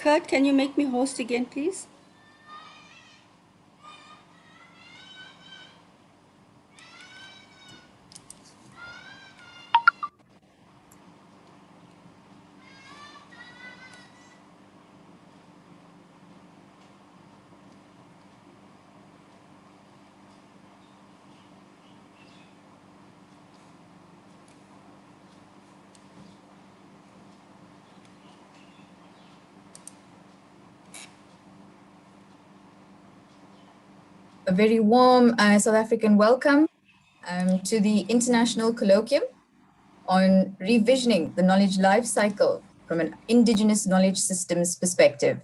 Kurt, can you make me host again, please? A very warm South African welcome to the International Colloquium on revisioning the knowledge life cycle from an indigenous knowledge systems perspective,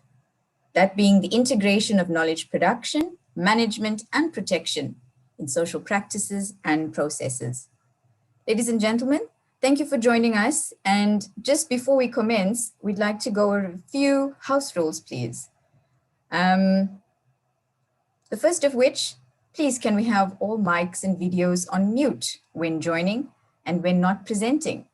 that being the integration of knowledge production, management, and protection in social practices and processes. Ladies and gentlemen, thank you for joining us. And just before we commence, we'd like to go over a few house rules, please. The first of which, please can we have all mics and videos on mute when joining and when not presenting?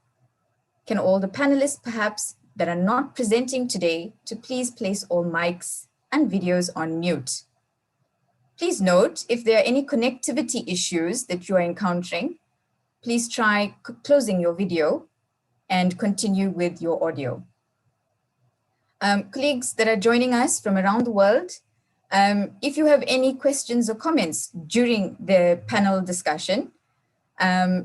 Can all the panelists perhaps that are not presenting today to please place all mics and videos on mute? Please note if there are any connectivity issues that you are encountering, please try closing your video and continue with your audio. Colleagues that are joining us from around the world, if you have any questions or comments during the panel discussion,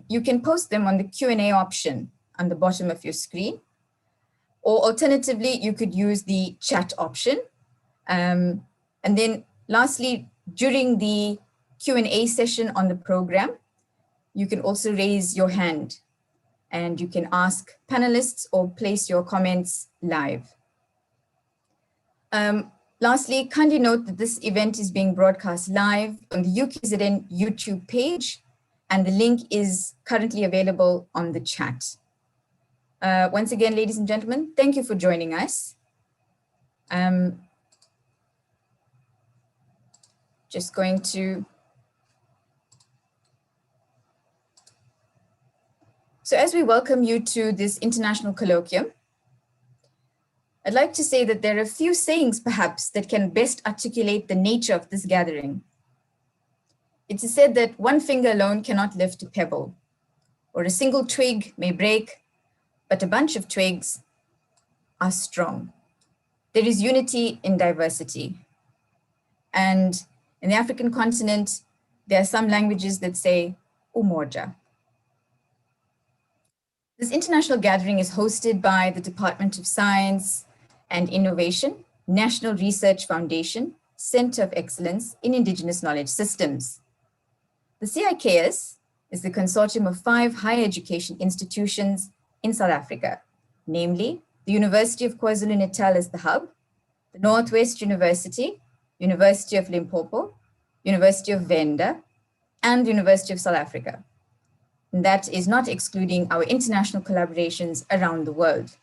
you can post them on the Q&A option on the bottom of your screen. Or alternatively, you could use the chat option. And then lastly, during the Q&A session on the program, you can also raise your hand and you can ask panelists or place your comments live. Lastly, kindly note that this event is being broadcast live on the UKZN YouTube page, and the link is currently available on the chat. Once again, ladies and gentlemen, thank you for joining us. Just going to... So as we welcome you to this international colloquium, I'd like to say that there are a few sayings perhaps that can best articulate the nature of this gathering. It is said that one finger alone cannot lift a pebble, or a single twig may break, but a bunch of twigs are strong. There is unity in diversity. And in the African continent, there are some languages that say umoja. This international gathering is hosted by the Department of Science and Innovation, National Research Foundation, Center of Excellence in Indigenous Knowledge Systems. The CIKS is the consortium of 5 higher education institutions in South Africa, namely the University of KwaZulu-Natal as the hub, the Northwest University, University of Limpopo, University of Venda, and University of South Africa. And that is not excluding our international collaborations around the world.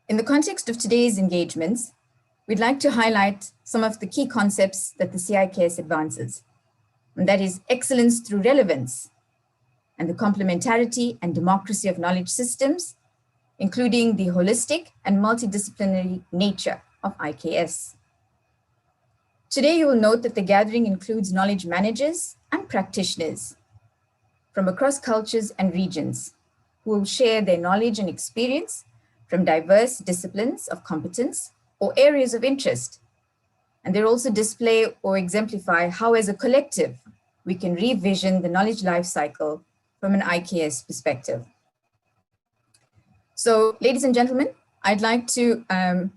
In the context of today's engagements, we'd like to highlight some of the key concepts that the CIKS advances, and that is excellence through relevance and the complementarity and democracy of knowledge systems, including the holistic and multidisciplinary nature of IKS. Today, you will note that the gathering includes knowledge managers and practitioners from across cultures and regions who will share their knowledge and experience from diverse disciplines of competence or areas of interest. And they'll also display or exemplify how as a collective, we can revision the knowledge life cycle from an IKS perspective. So ladies and gentlemen, I'd like to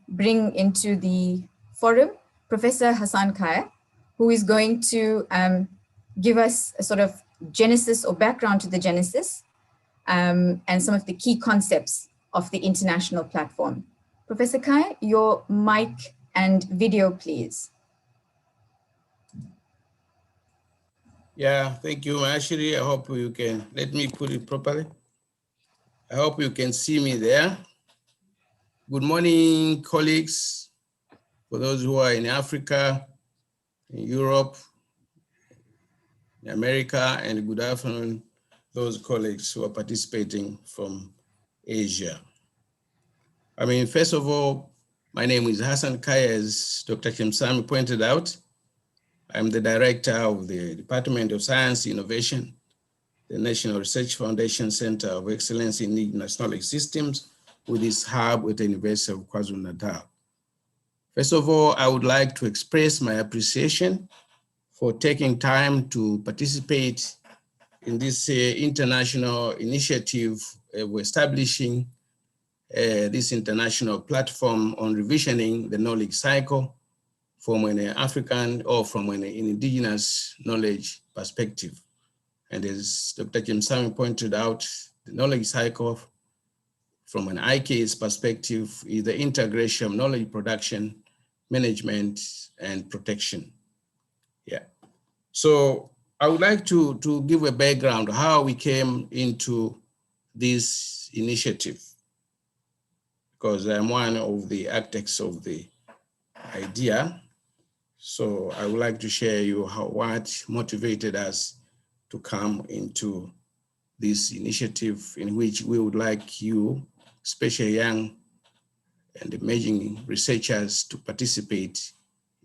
bring into the forum Professor Hassan Kaya, who is going to give us a sort of genesis or background to the genesis and some of the key concepts of the international platform. Professor Kaya, your mic and video, please. Yeah, thank you, Ashiri. I hope you can, let me put it properly. I hope you can see me there. Good morning, colleagues. For those who are in Africa, in Europe, in America, and good afternoon, those colleagues who are participating from Asia. First of all, my name is Hassan Kaya, as Dr. Kimsami pointed out. I'm the director of the Department of Science Innovation, the National Research Foundation Center of Excellence in Indigenous Knowledge Systems, with its hub at the University of KwaZulu-Natal. First of all, I would like to express my appreciation for taking time to participate in this international initiative of establishing this international platform on revisioning the knowledge cycle from an African or from an indigenous knowledge perspective. And as Dr. Kimsami pointed out, the knowledge cycle from an IK's perspective is the integration of knowledge production, management, and protection. Yeah. So I would like to give a background how we came into this initiative, because I'm one of the architects of the idea. So I would like to share you what motivated us to come into this initiative, in which we would like you, especially young and emerging researchers, to participate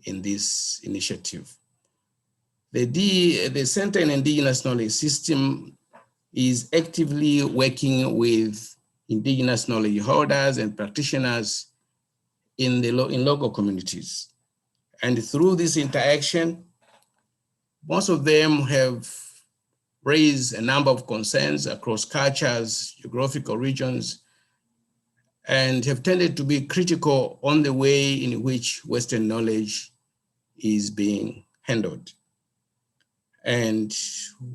in this initiative. The Center in Indigenous Knowledge System is actively working with indigenous knowledge holders and practitioners in local communities. And through this interaction, most of them have raised a number of concerns across cultures, geographical regions, and have tended to be critical on the way in which Western knowledge is being handled. And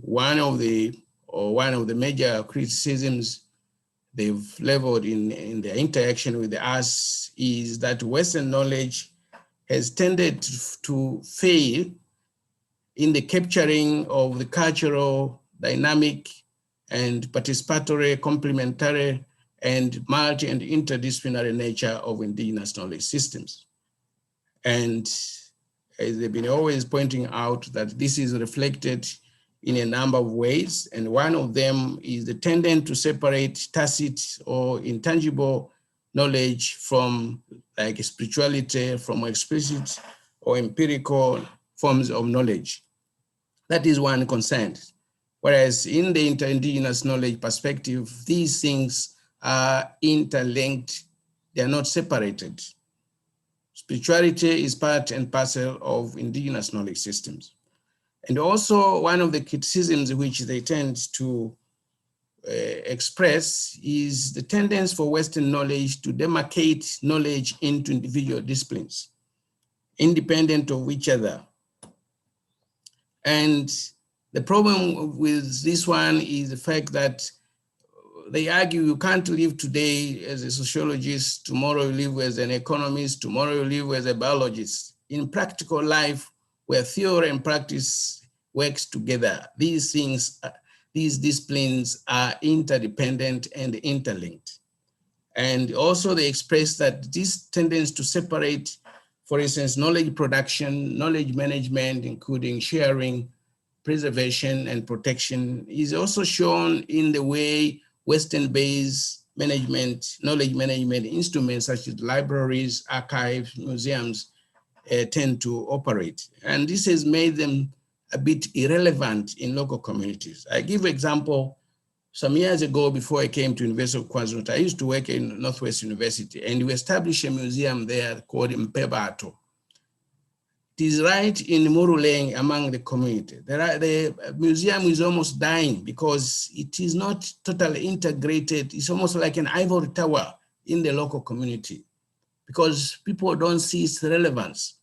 one of the major criticisms they've leveled in their interaction with us is that Western knowledge has tended to fail in the capturing of the cultural, dynamic, and participatory, complementary, and multi and interdisciplinary nature of indigenous knowledge systems. And as they've been always pointing out, that this is reflected in a number of ways. And one of them is the tendency to separate tacit or intangible knowledge from, like, spirituality, from explicit or empirical forms of knowledge. That is one concern. Whereas in the inter-indigenous knowledge perspective, these things are interlinked, they are not separated. Spirituality is part and parcel of indigenous knowledge systems. And also one of the criticisms which they tend to express is the tendency for Western knowledge to demarcate knowledge into individual disciplines, independent of each other. And the problem with this one is the fact that they argue you can't live today as a sociologist, tomorrow you live as an economist, tomorrow you live as a biologist. In practical life, where theory and practice works together, these things, these disciplines are interdependent and interlinked. And also they express that this tendency to separate, for instance, knowledge production, knowledge management, including sharing, preservation, and protection, is also shown in the way Western-based management, knowledge management instruments such as libraries, archives, museums tend to operate. And this has made them a bit irrelevant in local communities. I give example. Some years ago, before I came to University of KwaZulu-Natal, I used to work in Northwest University, and we established a museum there called Mpebato. It is right in Muruleng among the community. The museum is almost dying because it is not totally integrated. It's almost like an ivory tower in the local community because people don't see its relevance.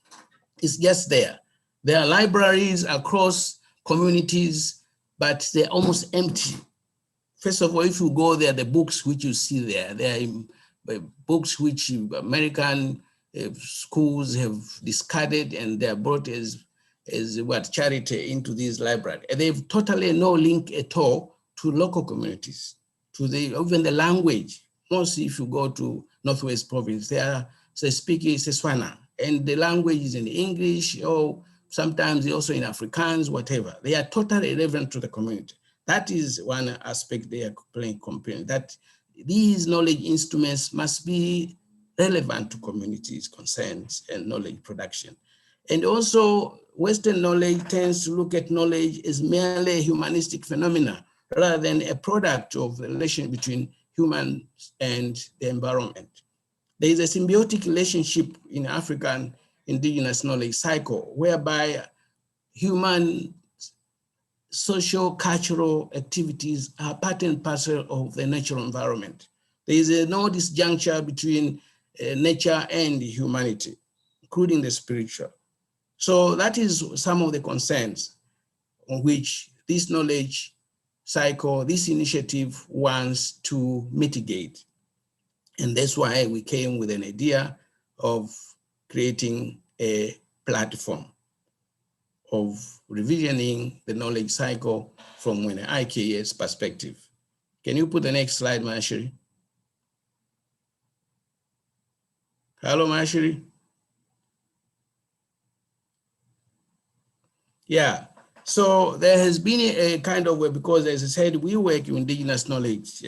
It's just there. There are libraries across communities, but they're almost empty. First of all, if you go there, the books which you see there, they are books which American schools have discarded, and they are brought as what, charity into these libraries. And they've totally no link at all to local communities, to even the language. Mostly if you go to Northwest Province, they speak Setswana, and the language is in English, or sometimes also in Afrikaans, whatever. They are totally irrelevant to the community. That is one aspect they are playing, that these knowledge instruments must be relevant to communities' concerns and knowledge production. And also, Western knowledge tends to look at knowledge as merely a humanistic phenomena rather than a product of the relation between humans and the environment. There is a symbiotic relationship in African indigenous knowledge cycle whereby human social cultural activities are part and parcel of the natural environment. There is no disjuncture between nature and humanity, including the spiritual. So that is some of the concerns on which this knowledge cycle, this initiative wants to mitigate. And that's why we came with an idea of creating a platform of revisioning the knowledge cycle from an IKS perspective. Can you put the next slide, Mashiri? Hello, Mashiri. Yeah, so there has been a kind of, because as I said, we work with indigenous knowledge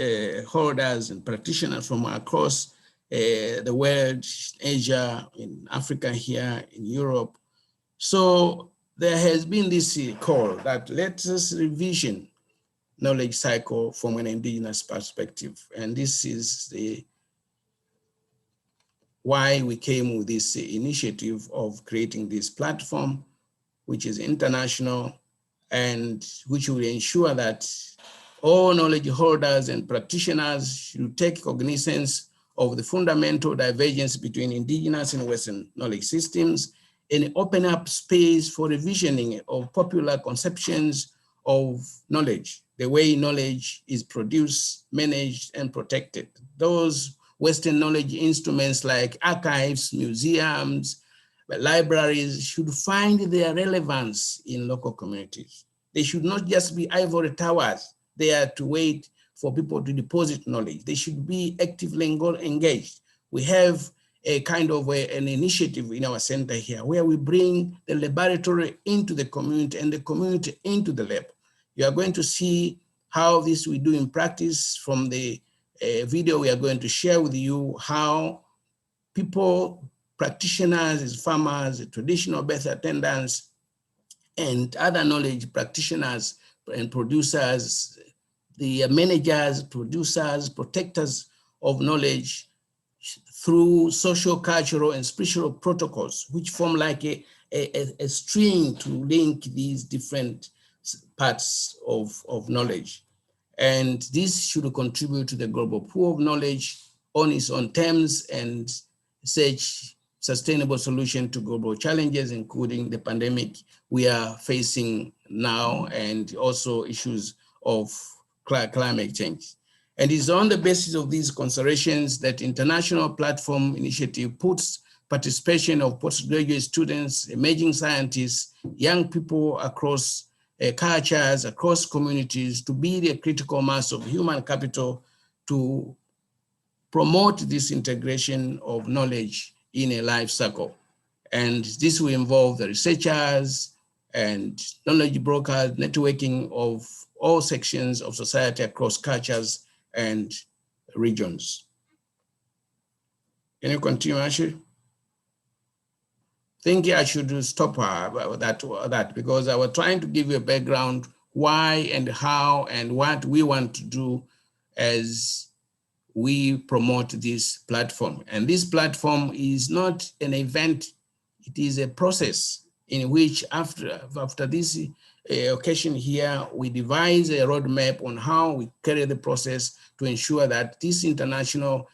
holders and practitioners from across the world, Asia, in Africa here, in Europe. So there has been this call that let us revision knowledge cycle from an indigenous perspective. And this is why we came with this initiative of creating this platform, which is international and which will ensure that all knowledge holders and practitioners should take cognizance of the fundamental divergence between indigenous and Western knowledge systems and open up space for revisioning of popular conceptions of knowledge, the way knowledge is produced, managed, and protected. Those Western knowledge instruments like archives, museums, libraries should find their relevance in local communities. They should not just be ivory towers there to wait for people to deposit knowledge. They should be actively engaged. We have a kind of an initiative in our center here where we bring the laboratory into the community and the community into the lab. You are going to see how this we do in practice from the video we are going to share with you, how people, practitioners, farmers, traditional birth attendants, and other knowledge practitioners and producers, the managers, producers, protectors of knowledge through social, cultural, and spiritual protocols, which form like a string to link these different parts of knowledge. And this should contribute to the global pool of knowledge on its own terms and search sustainable solution to global challenges, including the pandemic we are facing now and also issues of climate change. And it's on the basis of these considerations that International Platform Initiative puts participation of postgraduate students, emerging scientists, young people across cultures, across communities to be the critical mass of human capital to promote this integration of knowledge in a life cycle. And this will involve the researchers and knowledge brokers, networking of all sections of society across cultures and regions. Can you continue, Ashley? I think I should stop that because I was trying to give you a background why and how and what we want to do as we promote this platform. And this platform is not an event, it is a process in which after this occasion here, we devise a roadmap on how we carry the process to ensure that this international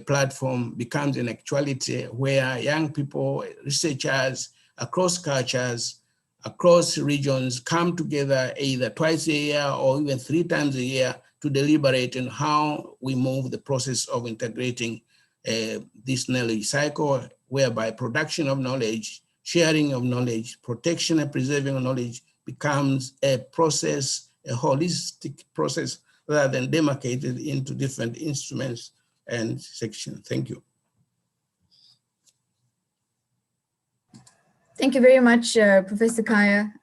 platform becomes an actuality where young people, researchers across cultures, across regions come together either twice a year or even 3 times a year to deliberate on how we move the process of integrating this knowledge cycle, whereby production of knowledge, sharing of knowledge, protection and preserving of knowledge becomes a process, a holistic process, rather than demarcated into different instruments and sections. Thank you. Thank you very much, Professor Kaya.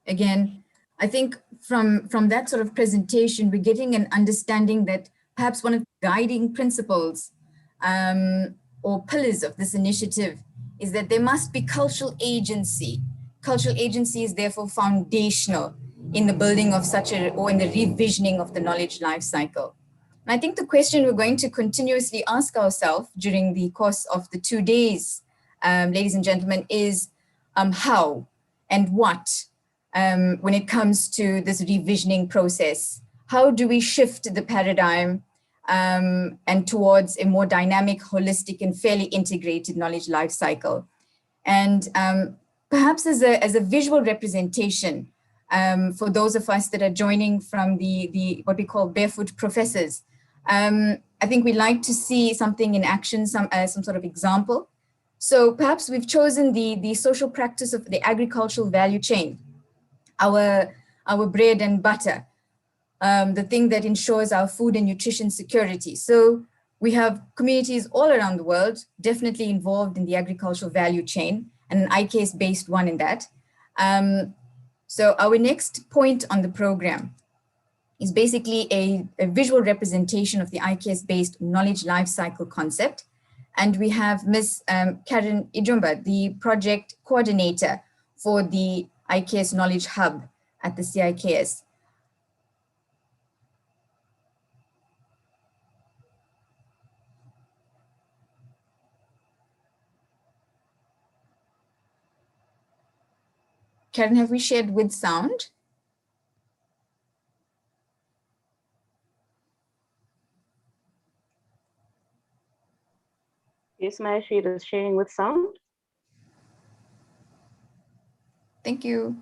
Again, I think from that sort of presentation, we're getting an understanding that perhaps one of the guiding principles or pillars of this initiative is that there must be cultural agency. Cultural agency is therefore foundational in the building of such a, or in the revisioning of the knowledge life cycle. And I think the question we're going to continuously ask ourselves during the course of the 2 days, ladies and gentlemen, is how and what when it comes to this revisioning process. How do we shift the paradigm and towards a more dynamic, holistic, and fairly integrated knowledge life cycle? And perhaps as a visual representation for those of us that are joining from the what we call barefoot professors, I think we'd like to see something in action, some sort of example. So perhaps we've chosen the social practice of the agricultural value chain, our bread and butter, the thing that ensures our food and nutrition security. So we have communities all around the world, definitely involved in the agricultural value chain, and an IKS-based one in that. So our next point on the program is basically a visual representation of the IKS-based knowledge life cycle concept. And we have Ms. Karen Ijumba, the project coordinator for the IKS Knowledge Hub at the CIKS. Karen, have we shared with sound? Yes, my sheet is sharing with sound. Thank you.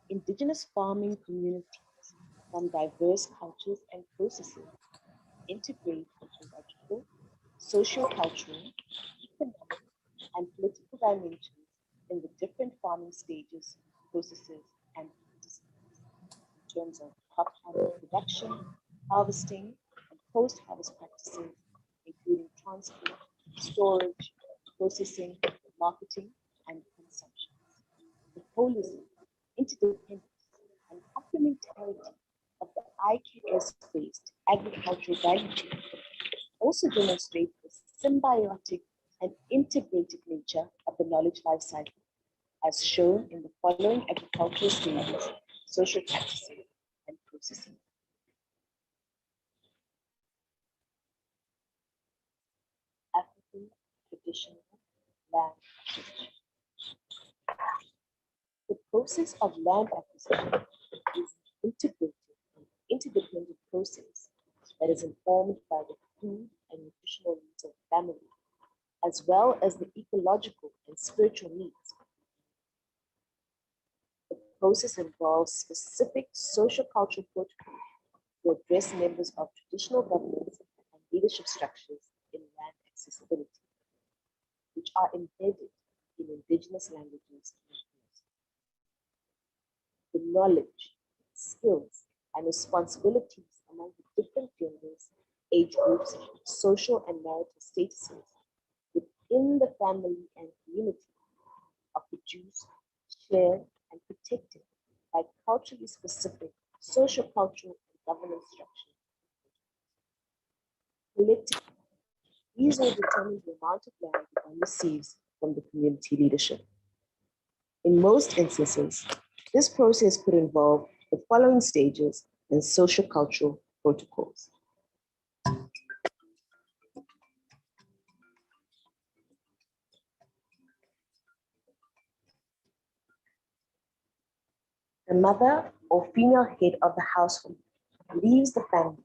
Indigenous farming communities from diverse cultures and processes integrate ecological, socio-cultural, economic, and political dimensions in the different farming stages, processes, and practices in terms of crop production, harvesting, and post-harvest practices, including transport, storage, processing, marketing, and consumption. The holism, interdependence, and complementarity of the IKS-based agricultural value chain also demonstrate the symbiotic and integrated nature of the knowledge life cycle, as shown in the following agricultural stages, social practices, and processing. African traditional land acquisition. The process of land acquisition is an integrated and interdependent process that is informed by the food and nutritional needs of the family, as well as the ecological and spiritual needs. The process involves specific social-cultural protocols to address members of traditional governments and leadership structures in land accessibility, which are embedded in indigenous languages. The knowledge, skills, and responsibilities among the different genders, age groups, social and marital statuses within the family and community are produced, shared, and protected by culturally specific social, cultural, and governance structures. Collectively, these will determine the amount of land one receives from the community leadership. In most instances, this process could involve the following stages and social-cultural protocols. The mother or female head of the household leaves the family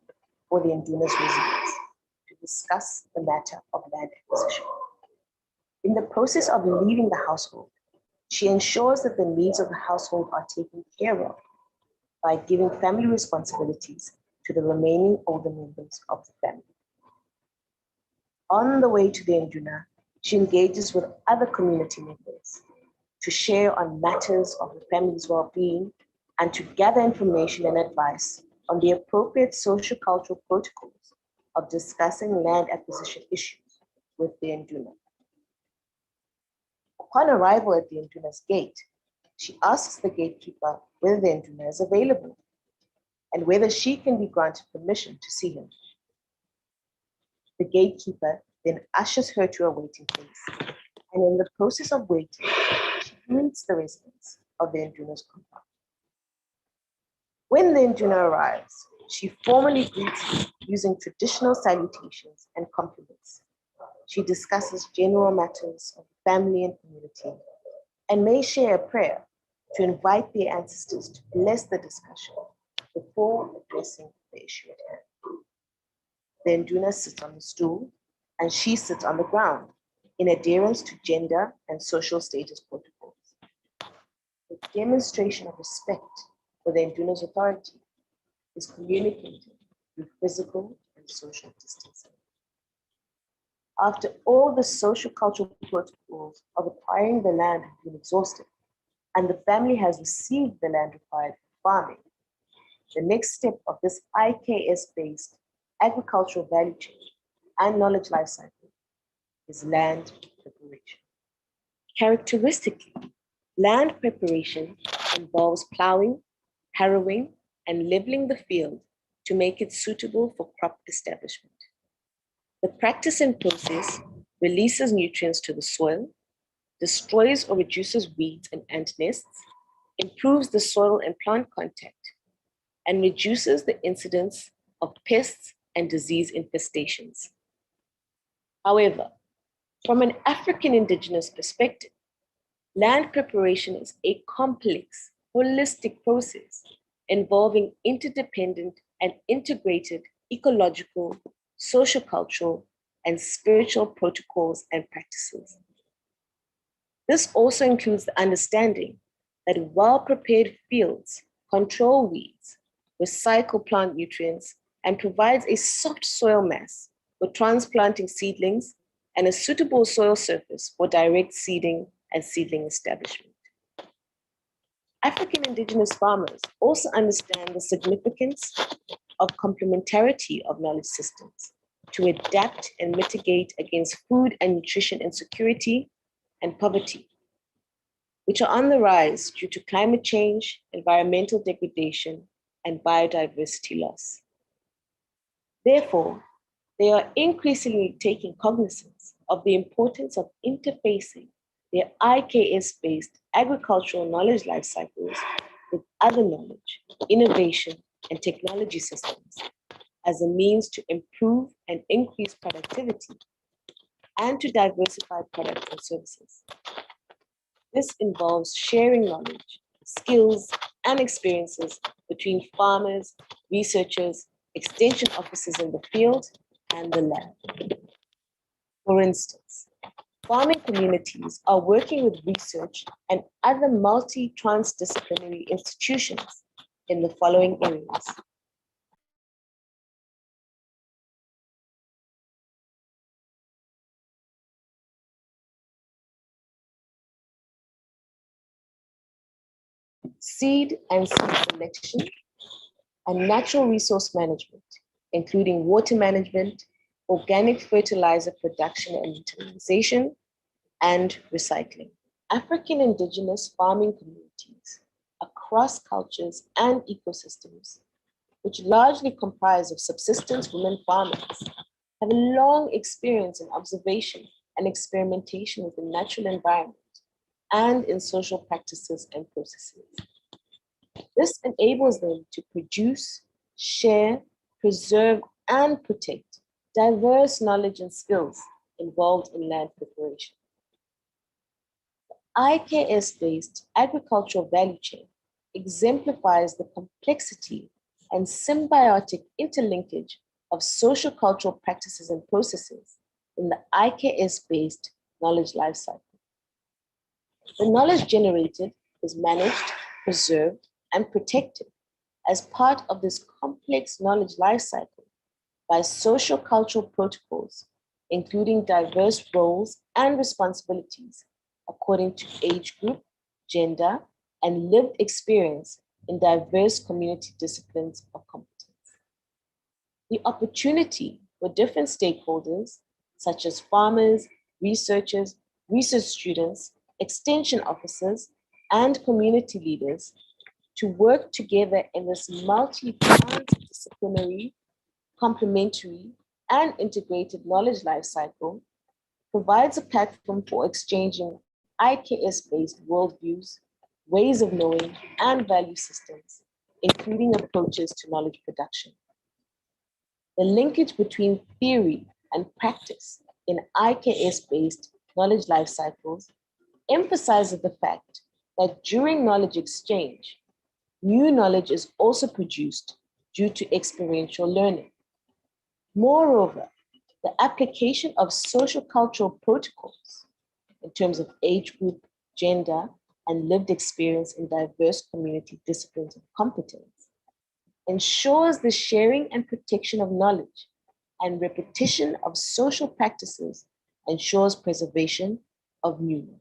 or the Induna's residence to discuss the matter of land acquisition. In the process of leaving the household, she ensures that the needs of the household are taken care of by giving family responsibilities to the remaining older members of the family. On the way to the Induna, she engages with other community members to share on matters of the family's well-being and to gather information and advice on the appropriate social-cultural protocols of discussing land acquisition issues with the Induna. Upon arrival at the Nduna's gate, she asks the gatekeeper whether the Nduna is available and whether she can be granted permission to see him. The gatekeeper then ushers her to a waiting place, and in the process of waiting, she greets the residents of the Nduna's compound. When the Nduna arrives, she formally greets him using traditional salutations and compliments. She discusses general matters of the family and community, and may share a prayer to invite their ancestors to bless the discussion before addressing the issue at hand. The Nduna sits on the stool, and she sits on the ground in adherence to gender and social status protocols. The demonstration of respect for the Nduna's authority is communicated through physical and social distancing. After all the social cultural protocols of acquiring the land have been exhausted, and the family has received the land required for farming, the next step of this IKS-based agricultural value chain and knowledge life cycle is land preparation. Characteristically, land preparation involves plowing, harrowing, and leveling the field to make it suitable for crop establishment. The practice and process releases nutrients to the soil, destroys or reduces weeds and ant nests, improves the soil and plant contact, and reduces the incidence of pests and disease infestations. However, from an African indigenous perspective, land preparation is a complex, holistic process involving interdependent and integrated ecological, sociocultural, and spiritual protocols and practices. This also includes the understanding that well-prepared fields control weeds, recycle plant nutrients, and provides a soft soil mass for transplanting seedlings and a suitable soil surface for direct seeding and seedling establishment. African indigenous farmers also understand the significance of complementarity of knowledge systems to adapt and mitigate against food and nutrition insecurity and poverty, which are on the rise due to climate change, environmental degradation, and biodiversity loss. Therefore, they are increasingly taking cognizance of the importance of interfacing their IKS-based agricultural knowledge life cycles with other knowledge, innovation, and technology systems as a means to improve and increase productivity and to diversify products and services. This involves sharing knowledge, skills, and experiences between farmers, researchers, extension officers in the field, and the lab. For instance, farming communities are working with research and other multi-transdisciplinary institutions in the following areas. Seed and seed selection, and natural resource management, including water management, organic fertilizer production and utilization, and recycling. African indigenous farming communities across cultures and ecosystems, which largely comprise of subsistence women farmers, have a long experience in observation and experimentation with the natural environment and in social practices and processes. This enables them to produce, share, preserve, and protect diverse knowledge and skills involved in land preparation. The IKS-based agricultural value chain exemplifies the complexity and symbiotic interlinkage of social cultural practices and processes in the IKS-based knowledge lifecycle. The knowledge generated is managed, preserved, and protected as part of this complex knowledge lifecycle by social cultural protocols, including diverse roles and responsibilities according to age group, gender, and lived experience in diverse community disciplines of competence. The opportunity for different stakeholders, such as farmers, researchers, research students, extension officers, and community leaders to work together in this multi-transdisciplinary, complementary, and integrated knowledge lifecycle provides a platform for exchanging IKS-based worldviews, ways of knowing, and value systems, including approaches to knowledge production. The linkage between theory and practice in IKS-based knowledge life cycles emphasizes the fact that during knowledge exchange, new knowledge is also produced due to experiential learning. Moreover, the application of social cultural protocols in terms of age group, gender, and lived experience in diverse community disciplines of competence ensures the sharing and protection of knowledge, and repetition of social practices ensures preservation of new knowledge.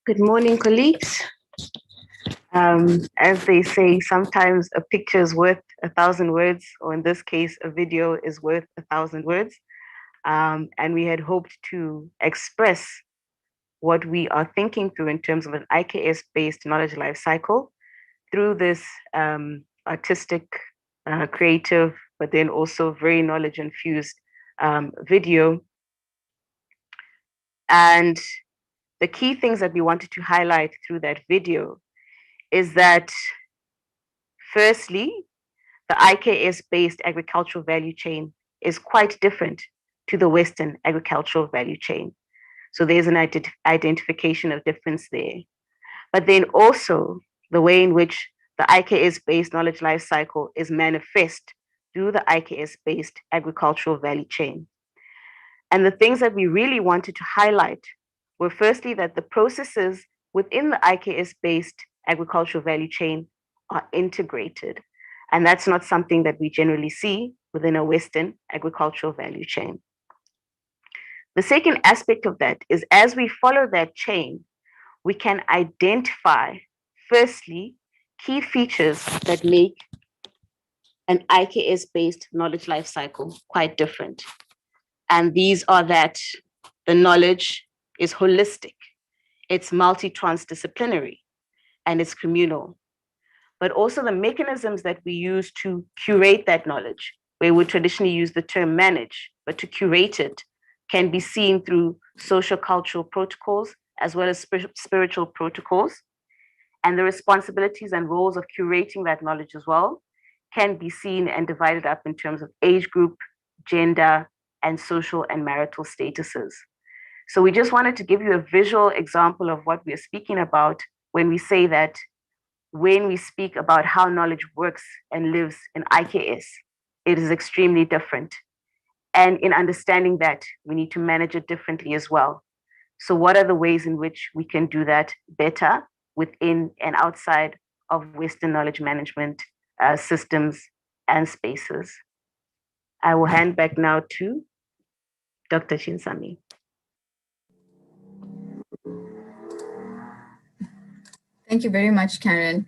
Good morning, colleagues. As they say, sometimes a picture is worth 1,000 words, or in this case, a video is worth 1,000 words. And we had hoped to express what we are thinking through in terms of an IKS-based knowledge life cycle through this artistic, creative, but then also very knowledge-infused video. And the key things that we wanted to highlight through that video is that, firstly, the IKS-based agricultural value chain is quite different to the Western agricultural value chain. So there's an identification of difference there. But then also the way in which the IKS-based knowledge life cycle is manifest through the IKS-based agricultural value chain. And the things that we really wanted to highlight were, firstly, that the processes within the IKS-based agricultural value chain are integrated. And that's not something that we generally see within a Western agricultural value chain. The second aspect of that is, as we follow that chain, we can identify, firstly, key features that make an IKS-based knowledge life cycle quite different. And these are that the knowledge is holistic, it's multi-transdisciplinary, and it's communal. But also the mechanisms that we use to curate that knowledge, where we traditionally use the term manage, but to curate it can be seen through social cultural protocols as well as spiritual protocols. And the responsibilities and roles of curating that knowledge as well can be seen and divided up in terms of age group, gender, and social and marital statuses. So we just wanted to give you a visual example of what we're speaking about when we say that when we speak about how knowledge works and lives in IKS, it is extremely different. And in understanding that, we need to manage it differently as well. So what are the ways in which we can do that better within and outside of Western knowledge management systems and spaces? I will hand back now to Dr. Chinsami. Thank you very much, Karen.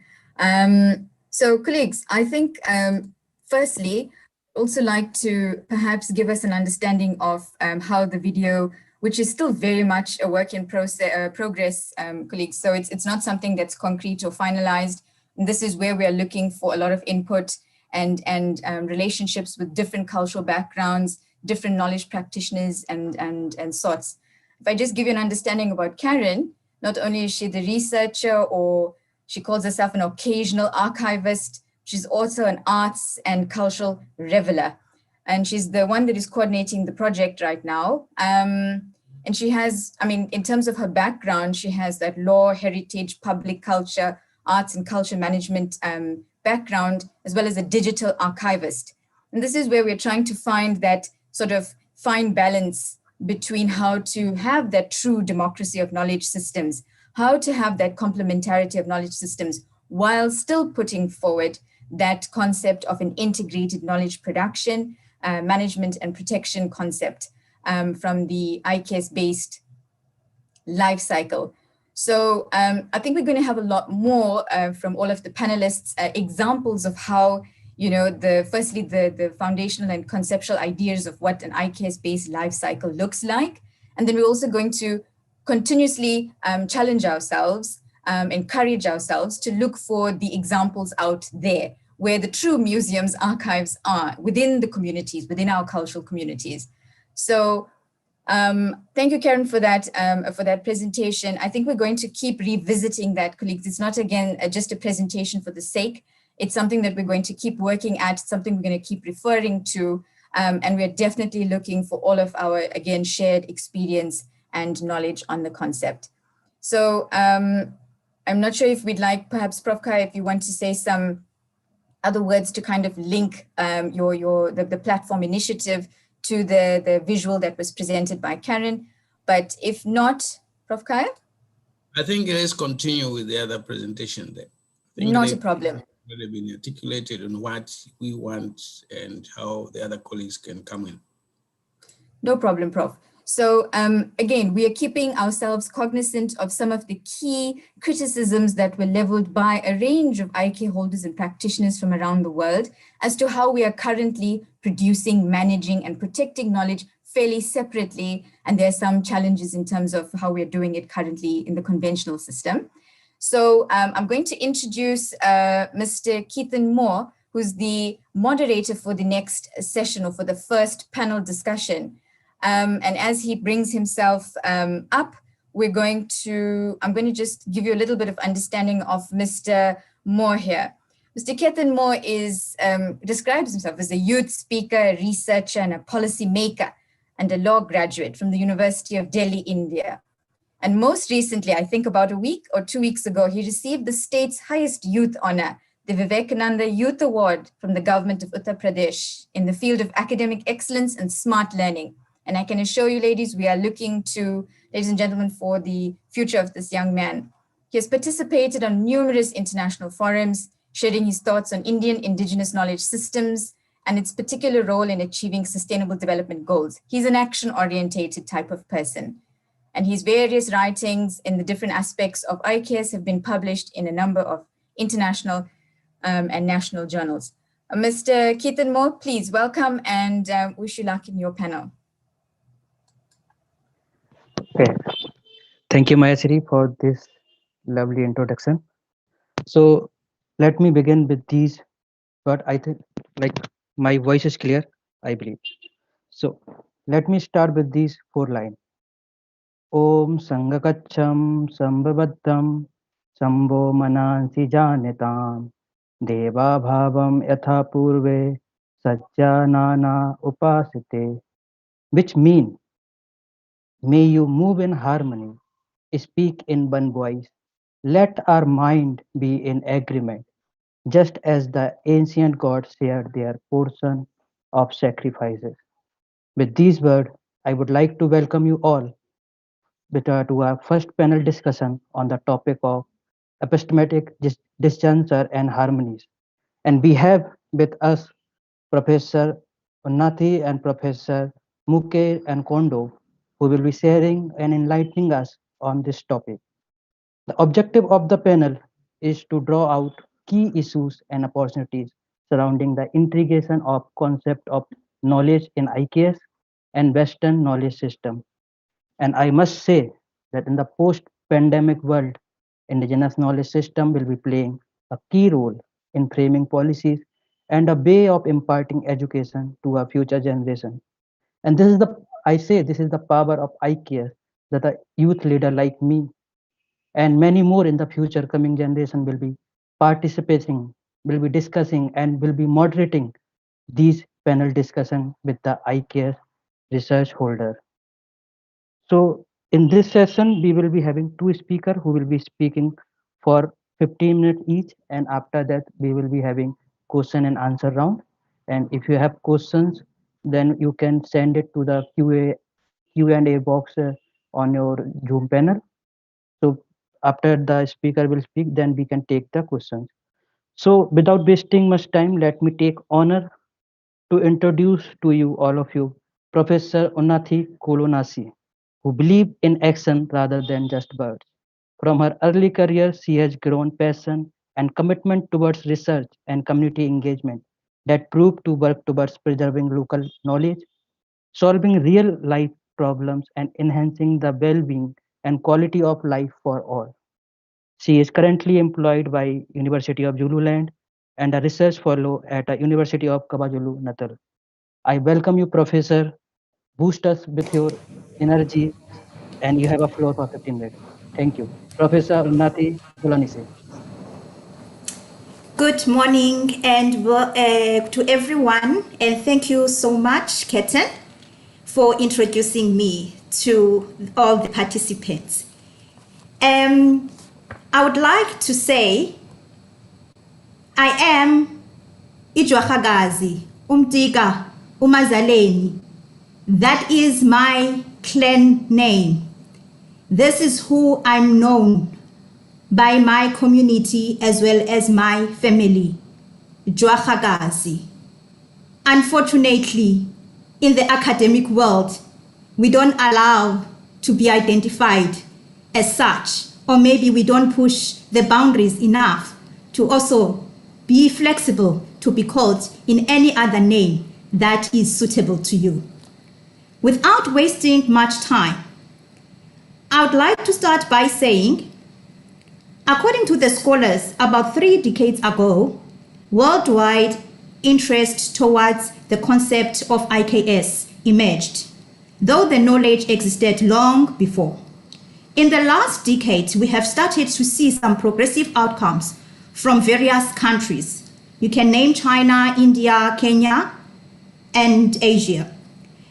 So colleagues, I think firstly, also like to perhaps give us an understanding of how the video, which is still very much a work in progress, colleagues. So it's not something that's concrete or finalized. And this is where we are looking for a lot of input and relationships with different cultural backgrounds, different knowledge practitioners and sorts. If I just give you an understanding about Karen, not only is she the researcher, or she calls herself an occasional archivist, she's also an arts and cultural reveler. And she's the one that is coordinating the project right now. And she has, I mean, in terms of her background, she has that law, heritage, public culture, arts and culture management background, as well as a digital archivist. And this is where we're trying to find that sort of fine balance between how to have that true democracy of knowledge systems, how to have that complementarity of knowledge systems, while still putting forward that concept of an integrated knowledge production, management and protection concept from the IKS-based life cycle. So I think we're going to have a lot more from all of the panelists, examples of how, you know, firstly, the foundational and conceptual ideas of what an IKS-based life cycle looks like. And then we're also going to continuously challenge ourselves, encourage ourselves to look for the examples out there where the true museums, archives are within the communities, within our cultural communities. So thank you, Karen, for that presentation. I think we're going to keep revisiting that, colleagues. It's not, again, just a presentation for the sake. It's something that we're going to keep working at, something we're going to keep referring to, and we're definitely looking for all of our, again, shared experience and knowledge on the concept. So I'm not sure if we'd like, perhaps, Prof. Kai, if you want to say some other words to kind of link the platform initiative to the visual that was presented by Karen. But if not, Prof. Kaya? I think let's continue with the other presentation then. Not a problem. They've been articulated on what we want and how the other colleagues can come in. No problem, Prof. So again, we are keeping ourselves cognizant of some of the key criticisms that were leveled by a range of IK holders and practitioners from around the world as to how we are currently producing, managing, and protecting knowledge fairly separately. And there are some challenges in terms of how we're doing it currently in the conventional system. So I'm going to introduce Mr. Keithan Moore, who's the moderator for the next session, or for the first panel discussion. And as he brings himself up, I'm going to just give you a little bit of understanding of Mr. Moore here. Mr. Keithan Moore describes himself as a youth speaker, a researcher, and a policy maker, and a law graduate from the University of Delhi, India. And most recently, I think about a week or 2 weeks ago, he received the state's highest youth honor, the Vivekananda Youth Award from the government of Uttar Pradesh in the field of academic excellence and smart learning. And I can assure you, ladies, we are looking to, ladies and gentlemen, for the future of this young man. He has participated on numerous international forums, sharing his thoughts on Indian indigenous knowledge systems and its particular role in achieving sustainable development goals. He's an action-orientated type of person. And his various writings in the different aspects of IKS have been published in a number of international and national journals. Mr. Keithan Moore, please welcome and wish you luck in your panel. Okay, thank you, Mayasri, for this lovely introduction. So let me begin with these, but I think like my voice is clear, I believe. So let me start with these 4 lines. Om Sangakacham Sambhaddham Sambho Manansi Janitam Deva Bhavam Yatha Purve Sajjanana Upasite, which mean, may you move in harmony, speak in one voice, let our mind be in agreement, just as the ancient gods shared their portion of sacrifices. With these words, I would like to welcome you all to our first panel discussion on the topic of epistemic disjuncture and harmonies. And we have with us Professor Unnati and Professor Muke and Kondo, who will be sharing and enlightening us on this topic. The objective of the panel is to draw out key issues and opportunities surrounding the integration of concept of knowledge in IKS and Western knowledge system. And I must say that in the post-pandemic world, indigenous knowledge system will be playing a key role in framing policies and a way of imparting education to our future generation. And this is the power of IKS, that a youth leader like me and many more in the future coming generation will be participating, will be discussing, and will be moderating these panel discussion with the IKS research holder. So in this session, we will be having 2 speakers who will be speaking for 15 minutes each, and after that we will be having question and answer round. And if you have questions, then you can send it to the Q&A box on your Zoom panel. So after the speaker will speak, then we can take the questions. So without wasting much time, let me take honor to introduce to you, all of you, Professor Unnati Kolonasi, who believe in action rather than just words. From her early career, she has grown passion and commitment towards research and community engagement that prove to work towards preserving local knowledge, solving real life problems, and enhancing the well-being and quality of life for all. She is currently employed by University of Zululand and a research fellow at the University of KwaZulu-Natal. I welcome you, Professor. Boost us with your energy, and you have a floor for 15 minutes. Thank you. Professor Unnati Bulanise. Good morning and to everyone, and thank you so much, Ketan, for introducing me to all the participants. I would like to say I am Ijwahagazi, Umdiga, Umazaleni. That is my clan name. This is who I'm known by my community as well as my family, Jwahagazi. Unfortunately, in the academic world, we don't allow to be identified as such, or maybe we don't push the boundaries enough to also be flexible to be called in any other name that is suitable to you. Without wasting much time, I would like to start by saying, according to the scholars, about 3 decades ago, worldwide interest towards the concept of IKS emerged, though the knowledge existed long before. In the last decade, we have started to see some progressive outcomes from various countries. You can name China, India, Kenya, and Asia.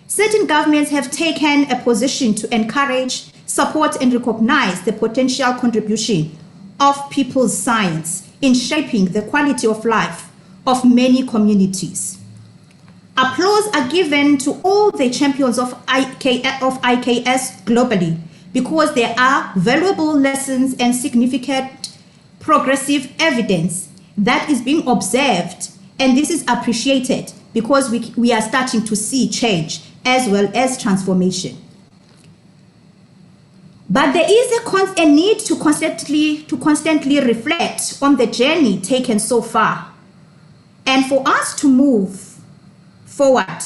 Certain governments have taken a position to encourage, support, and recognize the potential contribution of people's science in shaping the quality of life of many communities. Applause are given to all the champions of IKS globally because there are valuable lessons and significant progressive evidence that is being observed, and this is appreciated because we are starting to see change as well as transformation. But there is a need to constantly reflect on the journey taken so far. And for us to move forward,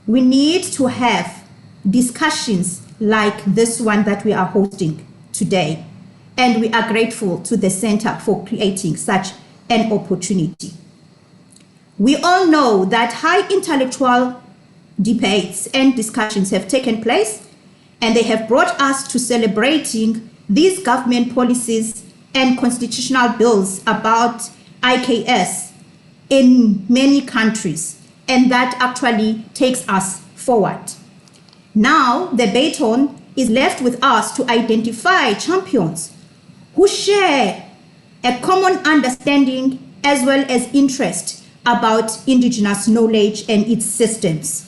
we need to have discussions like this one that we are hosting today. And we are grateful to the Center for creating such an opportunity. We all know that high intellectual debates and discussions have taken place, and they have brought us to celebrating these government policies and constitutional bills about IKS in many countries, and that actually takes us forward. Now the baton is left with us to identify champions who share a common understanding as well as interest about indigenous knowledge and its systems.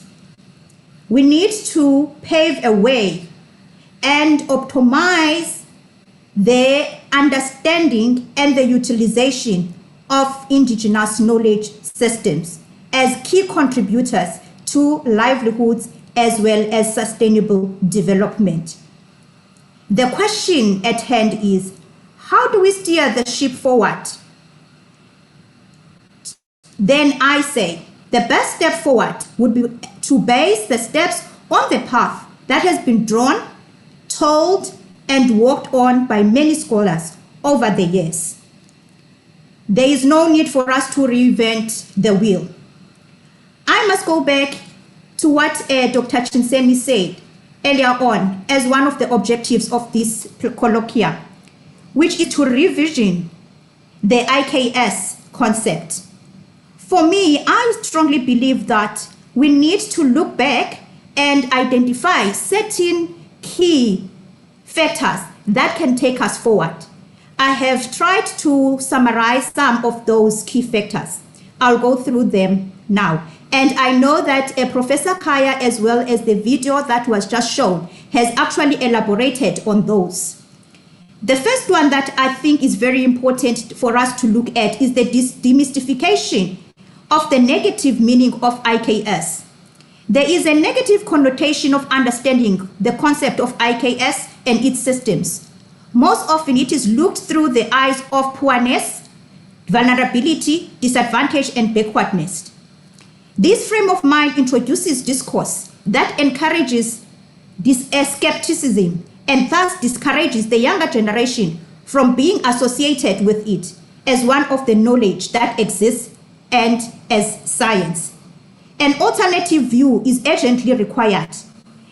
We need to pave a way and optimize the understanding and the utilization of indigenous knowledge systems as key contributors to livelihoods as well as sustainable development. The question at hand is, how do we steer the ship forward? Then I say, the best step forward would be to base the steps on the path that has been drawn, told, and walked on by many scholars over the years. There is no need for us to reinvent the wheel. I must go back to what Dr. Chinsemi said earlier on as one of the objectives of this colloquium, which is to revision the IKS concept. For me, I strongly believe that we need to look back and identify certain key factors that can take us forward. I have tried to summarize some of those key factors. I'll go through them now. And I know that Professor Kaya, as well as the video that was just shown, has actually elaborated on those. The first one that I think is very important for us to look at is the demystification of the negative meaning of IKS. There is a negative connotation of understanding the concept of IKS and its systems. Most often it is looked through the eyes of poorness, vulnerability, disadvantage, and backwardness. This frame of mind introduces discourse that encourages this skepticism and thus discourages the younger generation from being associated with it as one of the knowledge that exists and as science. An alternative view is urgently required.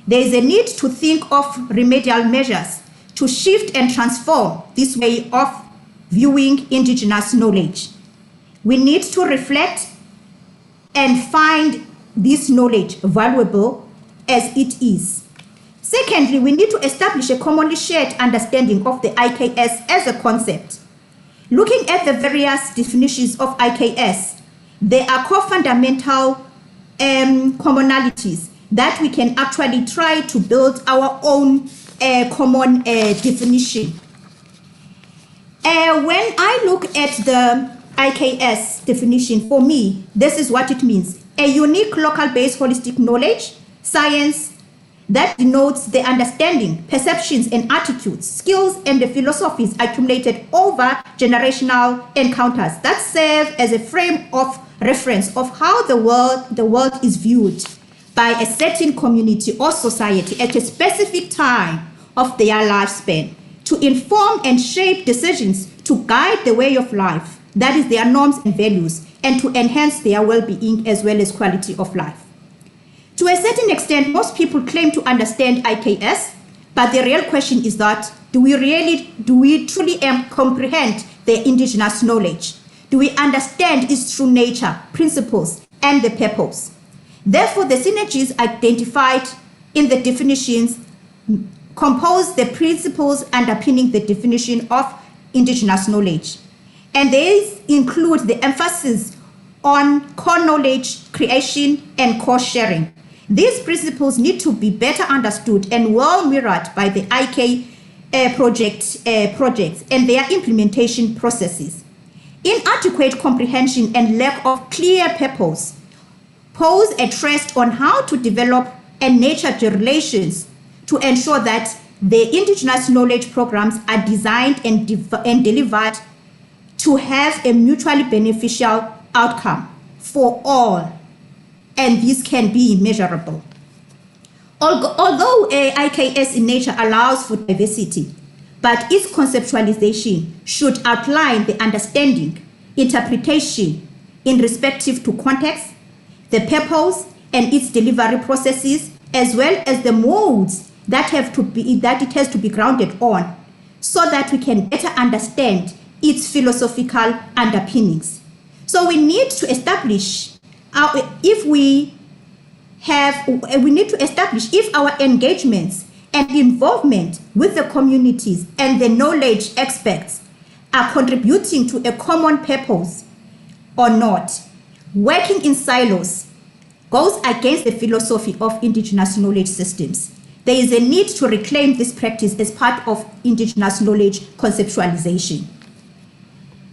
There is a need to think of remedial measures to shift and transform this way of viewing indigenous knowledge. We need to reflect and find this knowledge valuable as it is. Secondly, we need to establish a commonly shared understanding of the IKS as a concept. Looking at the various definitions of IKS, there are core fundamental commonalities that we can actually try to build our own common definition. When I look at the IKS definition, for me, this is what it means. A unique local-based holistic knowledge, science that denotes the understanding, perceptions, and attitudes, skills, and the philosophies accumulated over generational encounters that serve as a frame of reference of how the world is viewed by a certain community or society at a specific time of their lifespan, to inform and shape decisions, to guide the way of life, that is their norms and values, and to enhance their well-being as well as quality of life. To a certain extent, most people claim to understand IKS, but the real question is that, do we truly comprehend the indigenous knowledge? Do we understand its true nature, principles, and the purpose? Therefore, the synergies identified in the definitions compose the principles underpinning the definition of indigenous knowledge. And these include the emphasis on core knowledge creation and core sharing. These principles need to be better understood and well mirrored by the IK projects and their implementation processes. Inadequate comprehension and lack of clear purpose pose a threat on how to develop and nurture the relations to ensure that the indigenous knowledge programs are designed and delivered to have a mutually beneficial outcome for all, and this can be measurable. Although IKS in nature allows for diversity, but its conceptualization should outline the understanding, interpretation in respective to context, the purpose and its delivery processes, as well as the modes that it has to be grounded on, so that we can better understand its philosophical underpinnings. So we need to establish if our engagements and involvement with the communities and the knowledge experts are contributing to a common purpose or not. Working in silos goes against the philosophy of indigenous knowledge systems. There is a need to reclaim this practice as part of indigenous knowledge conceptualization.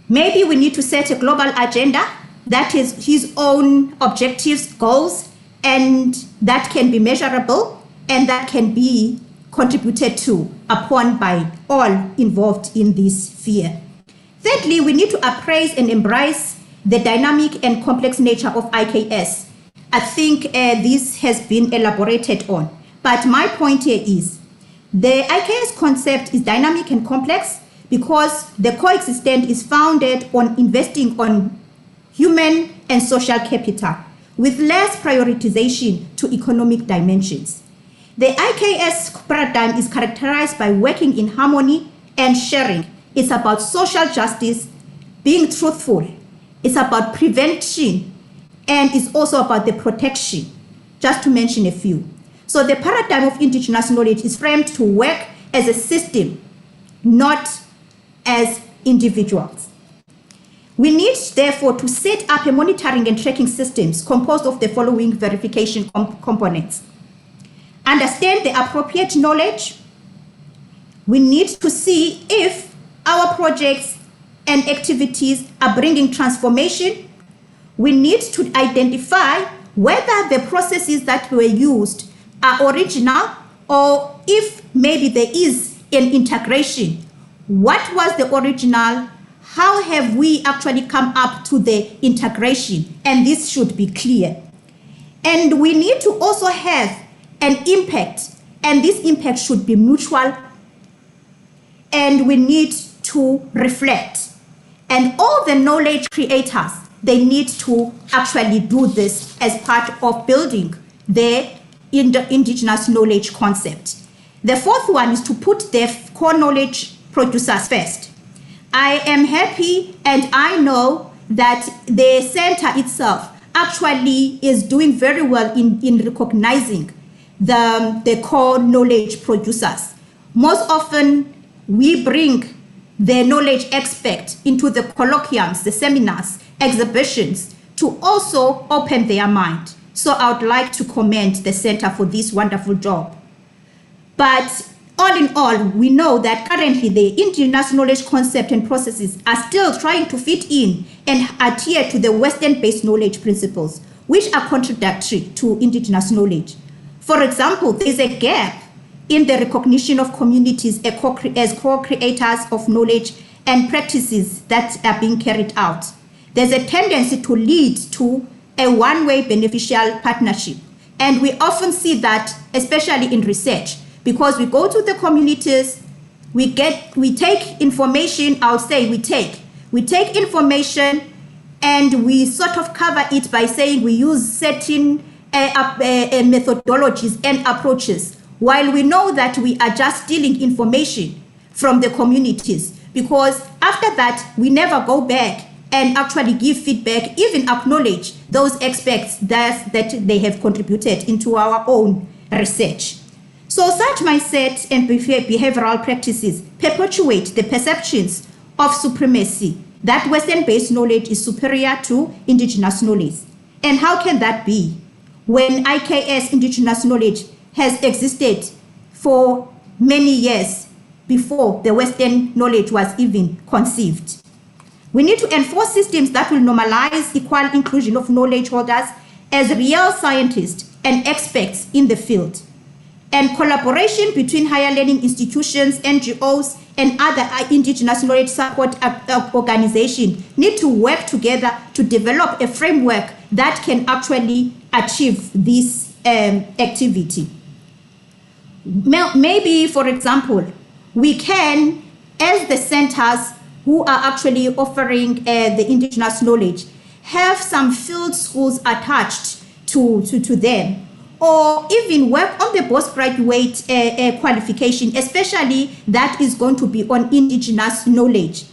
Maybe we need to set a global agenda that is his own objectives, goals, and that can be measurable and that can be contributed to upon by all involved in this sphere. Thirdly, we need to appraise and embrace the dynamic and complex nature of IKS. I think this has been elaborated on, but my point here is the IKS concept is dynamic and complex because the coexistence is founded on investing on human and social capital with less prioritization to economic dimensions. The IKS paradigm is characterized by working in harmony and sharing. It's about social justice, being truthful. It's about prevention, and it's also about the protection, just to mention a few. So the paradigm of indigenous knowledge is framed to work as a system, not as individuals. We need, therefore, to set up a monitoring and tracking systems composed of the following verification components. Understand the appropriate knowledge. We need to see if our projects and activities are bringing transformation. We need to identify whether the processes that were used are original or if maybe there is an integration What was the original? How have we actually come up to the integration? And this should be clear. And we need to also have an impact, and this impact should be mutual, and we need to reflect. And all the knowledge creators, they need to actually do this as part of building the indigenous knowledge concept. The fourth one is to put the core knowledge producers first. I am happy and I know that the center itself actually is doing very well in recognizing the core knowledge producers. Most often, we bring the knowledge expert into the colloquiums, the seminars, exhibitions, to also open their mind. So I would like to commend the center for this wonderful job. But all in all, we know that currently the indigenous knowledge concept and processes are still trying to fit in and adhere to the Western-based knowledge principles, which are contradictory to indigenous knowledge. For example, there is a gap in the recognition of communities as co-creators of knowledge and practices that are being carried out. There's a tendency to lead to a one-way beneficial partnership. And we often see that, especially in research, because we go to the communities, we take information, I'll say we take information and we sort of cover it by saying we use certain methodologies and approaches, while we know that we are just stealing information from the communities, because after that, we never go back and actually give feedback, even acknowledge those aspects that they have contributed into our own research. So such mindset and behavioral practices perpetuate the perceptions of supremacy, that Western-based knowledge is superior to indigenous knowledge. And how can that be when IKS indigenous knowledge has existed for many years before the Western knowledge was even conceived? We need to enforce systems that will normalize equal inclusion of knowledge holders as real scientists and experts in the field. And collaboration between higher learning institutions, NGOs, and other indigenous knowledge support organizations need to work together to develop a framework that can actually achieve this activity. Maybe, for example, we can, as the centers who are actually offering the indigenous knowledge, have some field schools attached to them, or even work on the postgraduate qualification, especially that is going to be on indigenous knowledge.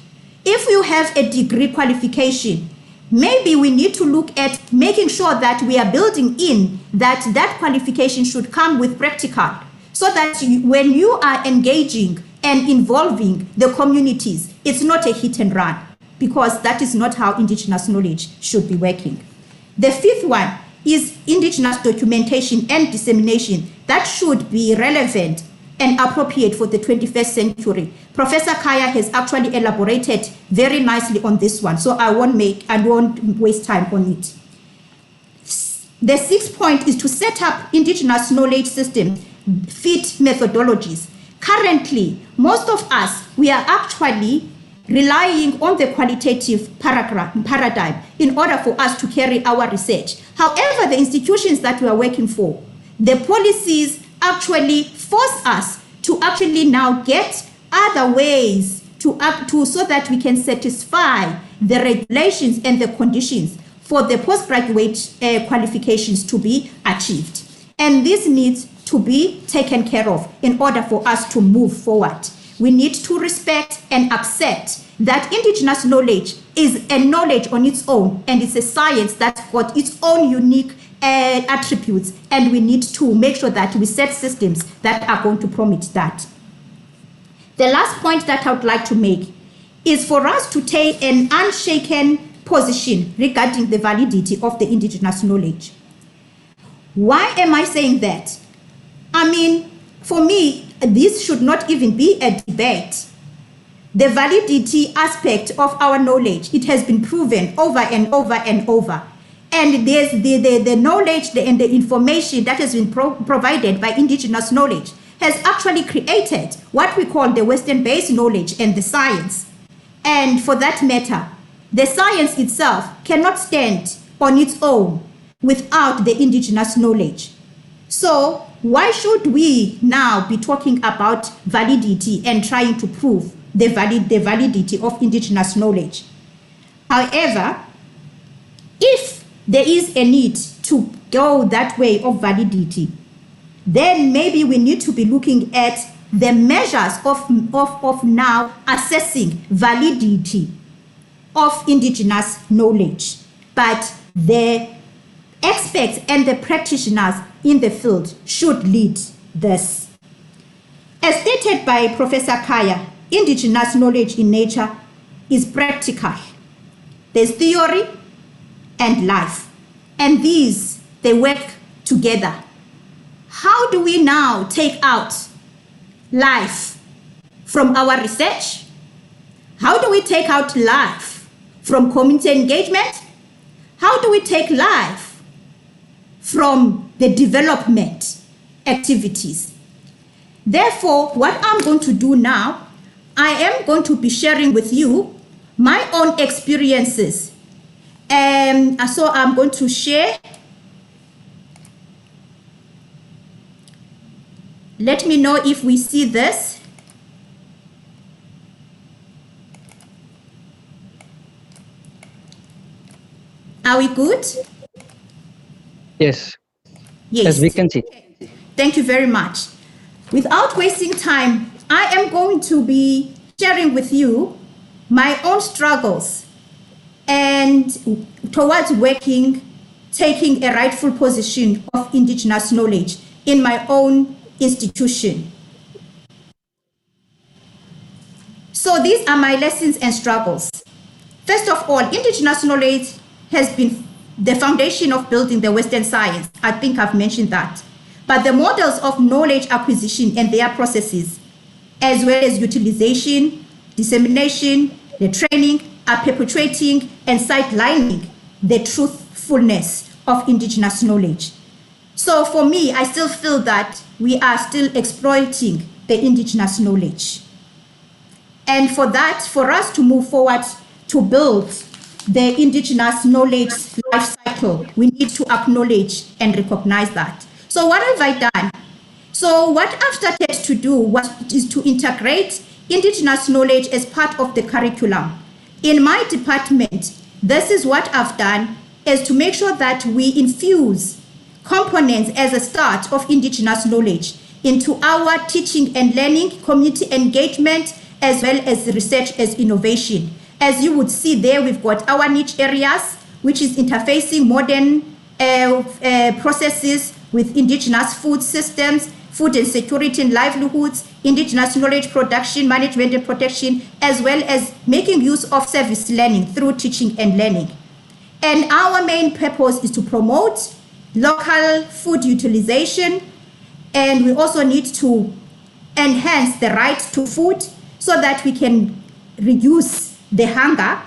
If you have a degree qualification, maybe we need to look at making sure that we are building in that qualification should come with practical, so that when you are engaging and involving the communities, it's not a hit and run, because that is not how indigenous knowledge should be working. The fifth one is indigenous documentation and dissemination that should be relevant and appropriate for the 21st century. Professor Kaya has actually elaborated very nicely on this one, so I won't waste time on it. The sixth point is to set up indigenous knowledge systems, fit methodologies. Currently, most of us, we are actually relying on the qualitative paradigm in order for us to carry our research. However, the institutions that we are working for, the policies actually force us to actually now get other ways so that we can satisfy the regulations and the conditions for the postgraduate qualifications to be achieved. And this needs to be taken care of in order for us to move forward. We need to respect and accept that indigenous knowledge is a knowledge on its own, and it's a science that's got its own unique attributes, and we need to make sure that we set systems that are going to promote that. The last point that I would like to make is for us to take an unshaken position regarding the validity of the indigenous knowledge. Why am I saying that? I mean, for me, this should not even be a debate. The validity aspect of our knowledge, it has been proven over and over and over. And there's the knowledge and the information that has been provided by indigenous knowledge has actually created what we call the Western-based knowledge and the science. And for that matter, the science itself cannot stand on its own without the indigenous knowledge. So why should we now be talking about validity and trying to prove the validity of indigenous knowledge? However, if there is a need to go that way of validity, then maybe we need to be looking at the measures of now assessing validity of indigenous knowledge. But the experts and the practitioners in the field should lead this. As stated by Professor Kaya, indigenous knowledge in nature is practical. There's theory and life, and these, they work together. How do we now take out life from our research? How do we take out life from community engagement? How do we take life from the development activities? Therefore, what I'm going to do now, I am going to be sharing with you my own experiences. So I'm going to share. Let me know if we see this. Are we good? Yes. Yes. As we can see. Thank you very much. Without wasting time, I am going to be sharing with you my own struggles and towards taking a rightful position of indigenous knowledge in my own institution. So these are my lessons and struggles. First of all, indigenous knowledge has been the foundation of building the Western science. I think I've mentioned that. But the models of knowledge acquisition and their processes, as well as utilization, dissemination, the training, are perpetuating and sidelining the truthfulness of indigenous knowledge. So for me, I still feel that we are still exploiting the indigenous knowledge. And for that, for us to move forward to build the indigenous knowledge life cycle, we need to acknowledge and recognize that. So what have I done? So what I've started to do is to integrate indigenous knowledge as part of the curriculum. In my department, this is what I've done, is to make sure that we infuse components as a start of indigenous knowledge into our teaching and learning, community engagement, as well as research as innovation. As you would see there, we've got our niche areas, which is interfacing modern processes with indigenous food systems, food and security and livelihoods, indigenous knowledge production, management and protection, as well as making use of service learning through teaching and learning. And our main purpose is to promote local food utilization, and we also need to enhance the right to food so that we can reduce the hunger,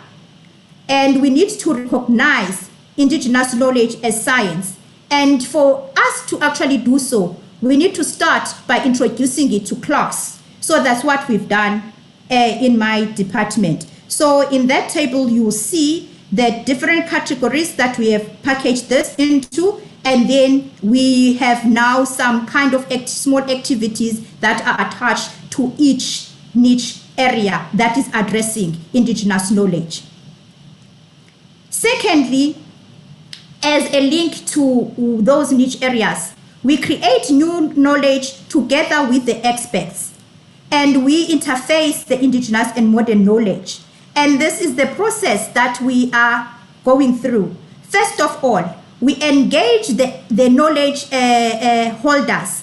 and we need to recognize indigenous knowledge as science. And for us to actually do so, we need to start by introducing it to class. So that's what we've done in my department. So in that table, you will see the different categories that we have packaged this into, and then we have now some kind of small activities that are attached to each niche area that is addressing indigenous knowledge. Secondly, as a link to those niche areas, we create new knowledge together with the experts, and we interface the indigenous and modern knowledge. And this is the process that we are going through. First of all, we engage the knowledge holders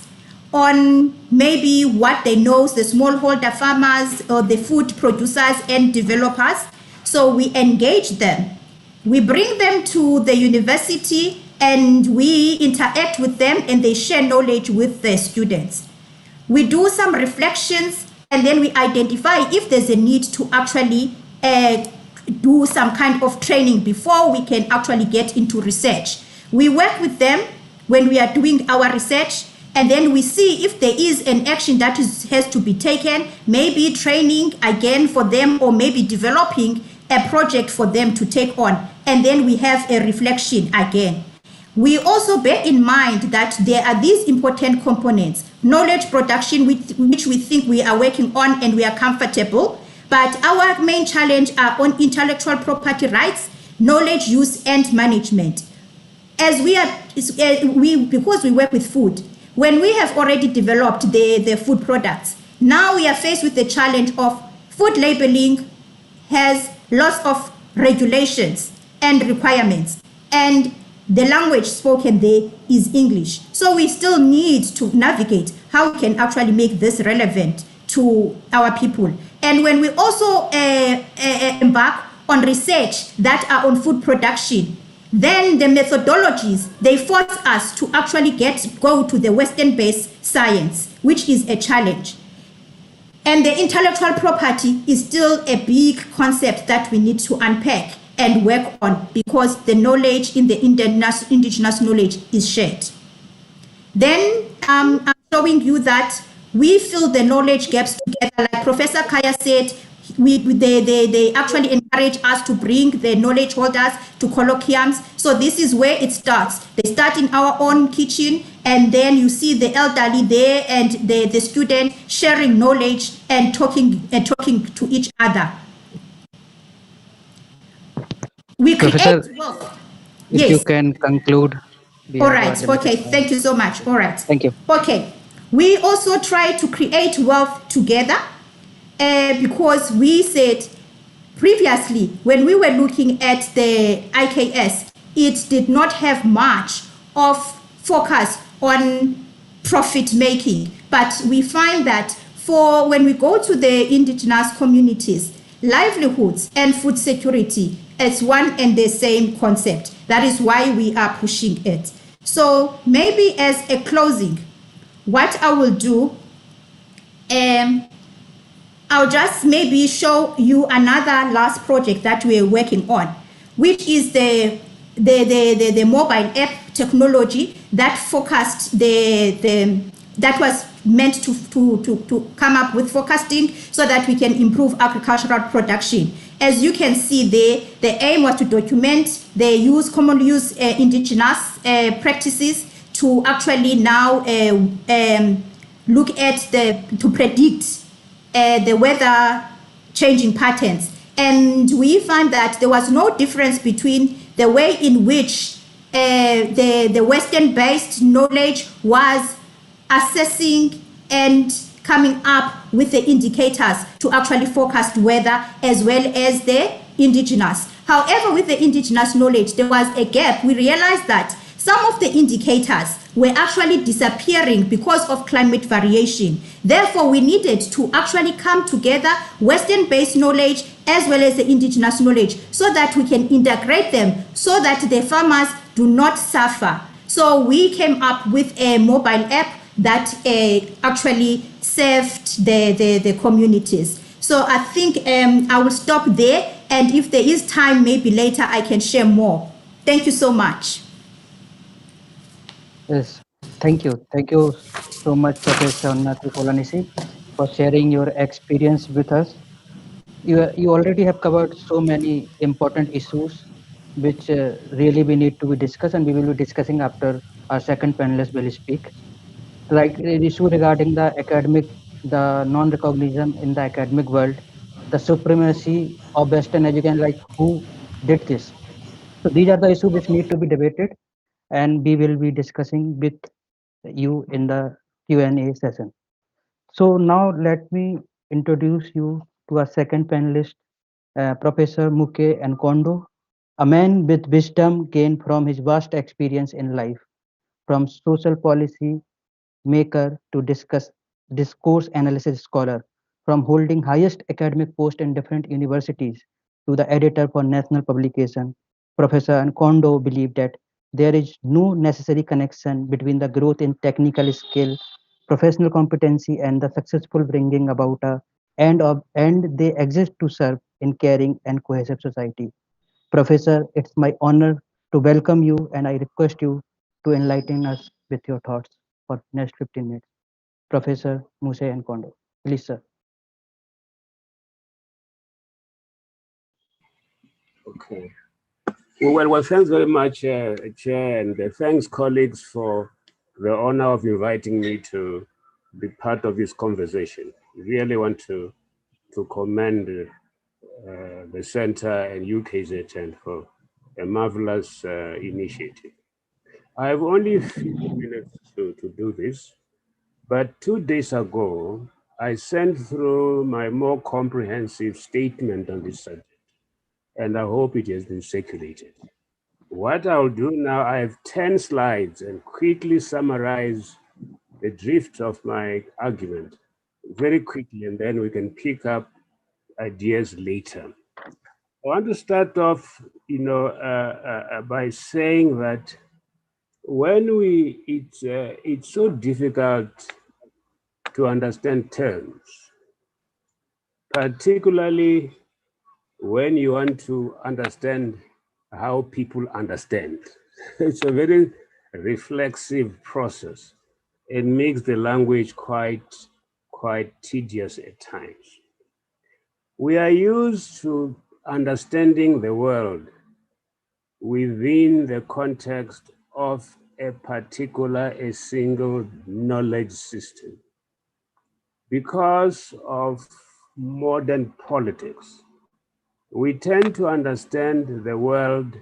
on maybe what they know, the smallholder farmers or the food producers and developers. So we engage them. We bring them to the university and we interact with them, and they share knowledge with the students. We do some reflections, and then we identify if there's a need to actually do some kind of training before we can actually get into research. We work with them when we are doing our research, And then we see if there is an action that has to be taken, maybe training again for them, or maybe developing a project for them to take on. And then we have a reflection again. We also bear in mind that there are these important components: knowledge production, which we think we are working on and we are comfortable, but our main challenge are on intellectual property rights, knowledge use, and management. As we are, because we work with food, when we have already developed the food products, now we are faced with the challenge of food labeling has lots of regulations and requirements, and the language spoken there is English. So we still need to navigate how we can actually make this relevant to our people. And when we also embark on research that are on food production, then the methodologies, they force us to actually go to the Western-based science, which is a challenge. And the intellectual property is still a big concept that we need to unpack and work on, because the knowledge in the indigenous knowledge is shared. Then I'm showing you that we fill the knowledge gaps together. Like Professor Kaya said, they actually encourage us to bring the knowledge holders to colloquiums. So this is where it starts. They start in our own kitchen, and then you see the elderly there and the student sharing knowledge and talking to each other. We Professor, create wealth. if you Yes. can conclude, we All have a right. limited Okay. time. Thank you so much. All right. Thank you. Okay. We also try to create wealth together, because we said previously, when we were looking at the IKS, it did not have much of focus on profit making. But we find that for when we go to the indigenous communities, livelihoods and food security is one and the same concept. That is why we are pushing it. So maybe as a closing, what I will do, I'll just maybe show you another last project that we're working on, which is the mobile app technology that focused that was meant to come up with forecasting so that we can improve agricultural production. As you can see there, the aim was to document the commonly used indigenous practices to actually now look at to predict the weather changing patterns. And we found that there was no difference between the way in which the Western-based knowledge was assessing and coming up with the indicators to actually forecast weather, as well as the indigenous. However, with the indigenous knowledge, there was a gap. We realized that some of the indicators were actually disappearing because of climate variation. Therefore, we needed to actually come together, Western-based knowledge as well as the indigenous knowledge, so that we can integrate them so that the farmers do not suffer. So we came up with a mobile app that actually served the communities. So I think I will stop there, and if there is time, maybe later I can share more. Thank you so much. Yes, thank you. Thank you so much, Professor Nati Polanisi, for sharing your experience with us. You already have covered so many important issues which really we need to be discussed, and we will be discussing after our second panelist will speak. Like the issue regarding the academic, the non-recognition in the academic world, the supremacy of Western education, like who did this. So these are the issues which need to be debated, and we will be discussing with you in the Q&A session. So now let me introduce you to our second panelist, Professor Muke and Kondo, a man with wisdom gained from his vast experience in life, from social policy maker to discourse analysis scholar, from holding highest academic post in different universities to the editor for national publication. Professor Kondo believed that there is no necessary connection between the growth in technical skill, professional competency, and the successful bringing about a and they exist to serve in caring and cohesive society. Professor, it's my honor to welcome you, and I request you to enlighten us with your thoughts for next 15 minutes. Professor Muse and Kondo. Please, sir. Okay. Well, thanks very much, Chair, and thanks, colleagues, for the honor of inviting me to be part of this conversation. Really want to commend the Center and UKZN for a marvelous initiative. I have only a few minutes to do this, but 2 days ago, I sent through my more comprehensive statement on this subject, and I hope it has been circulated. What I'll do now, I have 10 slides and quickly summarize the drift of my argument very quickly, and then we can pick up ideas later. I want to start off, by saying that when it's so difficult to understand terms, particularly when you want to understand how people understand. It's a very reflexive process. It makes the language quite tedious at times. We are used to understanding the world within the context of a single knowledge system. Because of modern politics, we tend to understand the world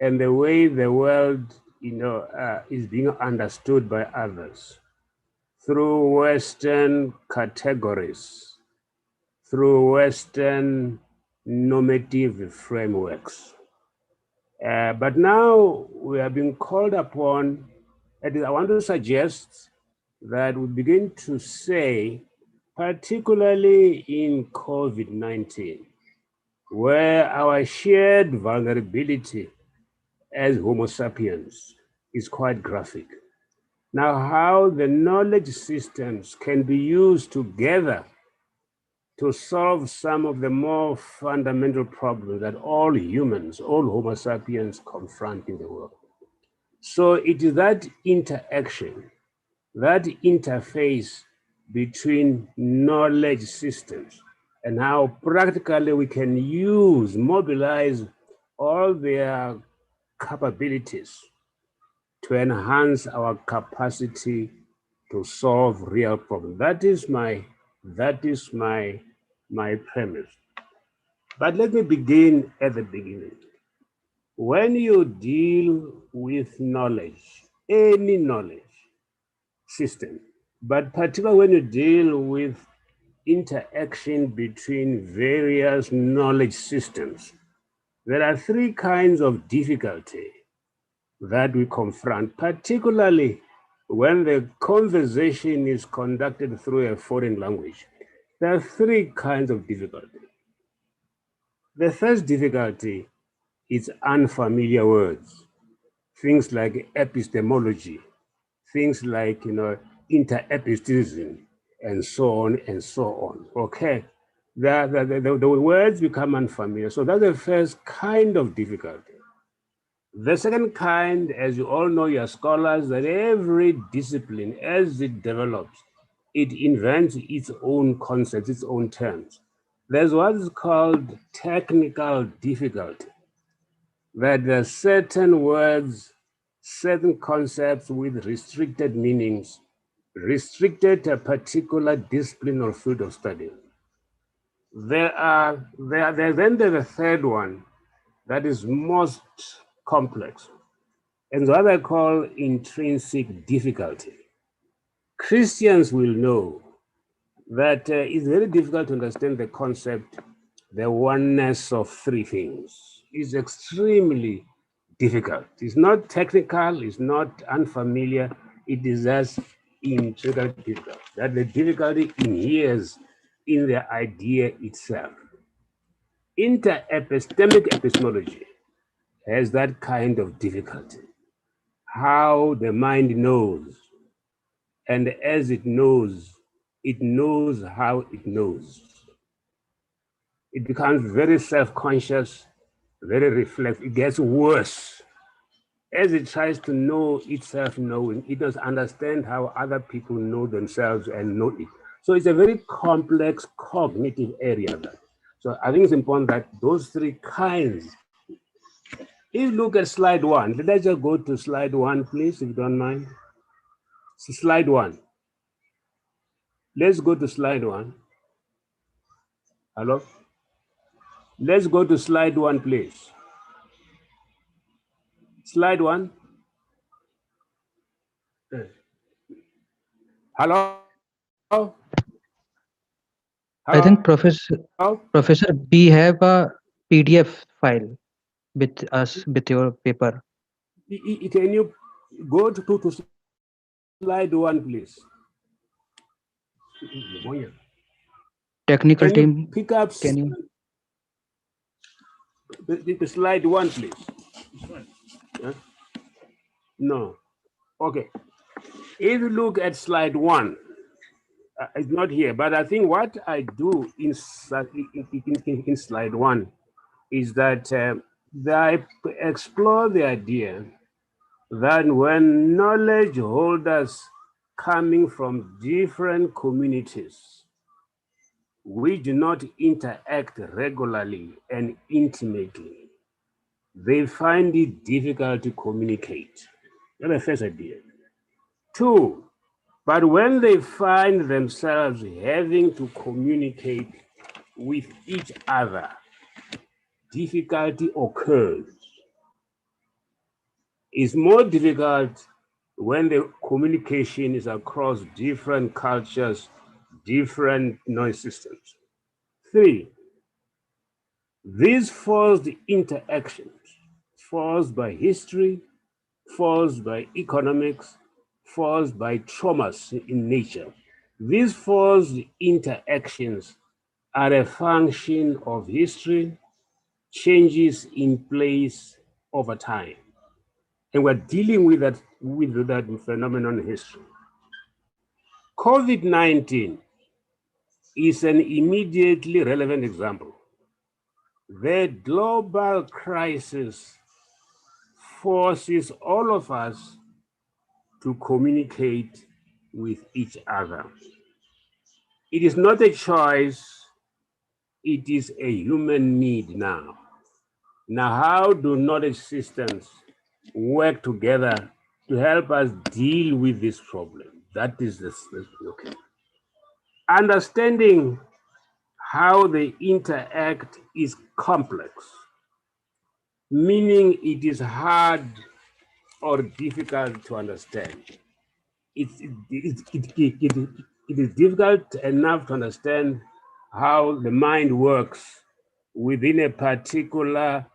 and the way the world is being understood by others through Western categories, through Western normative frameworks. But now we are being called upon, and I want to suggest that we begin to say, particularly in COVID-19, where our shared vulnerability as Homo sapiens is quite graphic. Now, how the knowledge systems can be used together to solve some of the more fundamental problems that all humans, all Homo sapiens confront in the world. So it is that interaction, that interface between knowledge systems and how practically we can mobilize all their capabilities to enhance our capacity to solve real problems. That is my premise. But let me begin at the beginning. When you deal with knowledge, any knowledge system, but particularly when you deal with interaction between various knowledge systems, there are three kinds of difficulty that we confront, particularly when the conversation is conducted through a foreign language. There are three kinds of difficulty. The first difficulty is unfamiliar words, things like epistemology, things like interepistemicism, and so on and so on. Okay, the words become unfamiliar. So that's the first kind of difficulty. The second kind, as you all know, you're scholars, that every discipline, as it develops, it invents its own concepts, its own terms. There's what is called technical difficulty, that there are certain words, certain concepts with restricted meanings, restricted to a particular discipline or field of study. Then there's a third one that is most complex, and what I call intrinsic difficulty. Christians will know that it's very difficult to understand the concept, the oneness of three things. It's extremely difficult. It's not technical, it's not unfamiliar, it is just intricately difficult. That the difficulty inheres in the idea itself. Interepistemic epistemology has that kind of difficulty. How the mind knows, and as it knows how it knows. It becomes very self-conscious, very reflective. It gets worse as it tries to know itself knowing, it does understand how other people know themselves and know it. So it's a very complex cognitive area. So I think it's important that those three kinds. If you look at slide one, let's just go to slide one, please, if you don't mind. So slide one. Let's go to slide one. Hello? Let's go to slide one, please. Slide one. Hello? I Hello? think Professor, we have a PDF file with us with your paper. Can you go to slide one, please? Technical Can you team, pick up can you? the slide one, please? Yeah? No. Okay. If you look at slide one, it's not here, but I think what I do in slide one is that I explore the idea that when knowledge holders coming from different communities, we do not interact regularly and intimately, they find it difficult to communicate. That's the first idea. Two, but when they find themselves having to communicate with each other, difficulty occurs. It's more difficult when the communication is across different cultures, different noise systems. Three, these forced interactions, forced by history, forced by economics, forced by traumas in nature. These forced interactions are a function of history, changes in place over time. And we're dealing with that phenomenon in history. COVID-19 is an immediately relevant example. The global crisis forces all of us to communicate with each other. It is not a choice, it is a human need now. Now, how do knowledge systems work together to help us deal with this problem? That is okay. Understanding how they interact is complex, meaning it is hard or difficult to understand. It is difficult enough to understand how the mind works within a particular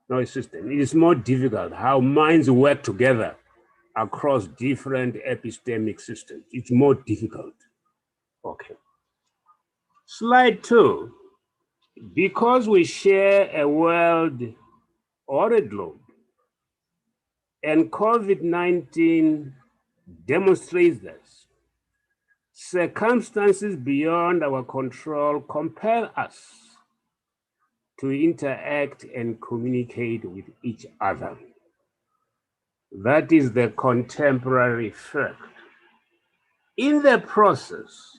noise system. It is more difficult how minds work together across different epistemic systems. It's more difficult. Okay. Slide two. Because we share a world or a globe, and COVID-19 demonstrates this, circumstances beyond our control compel us to interact and communicate with each other. That is the contemporary fact. In the process,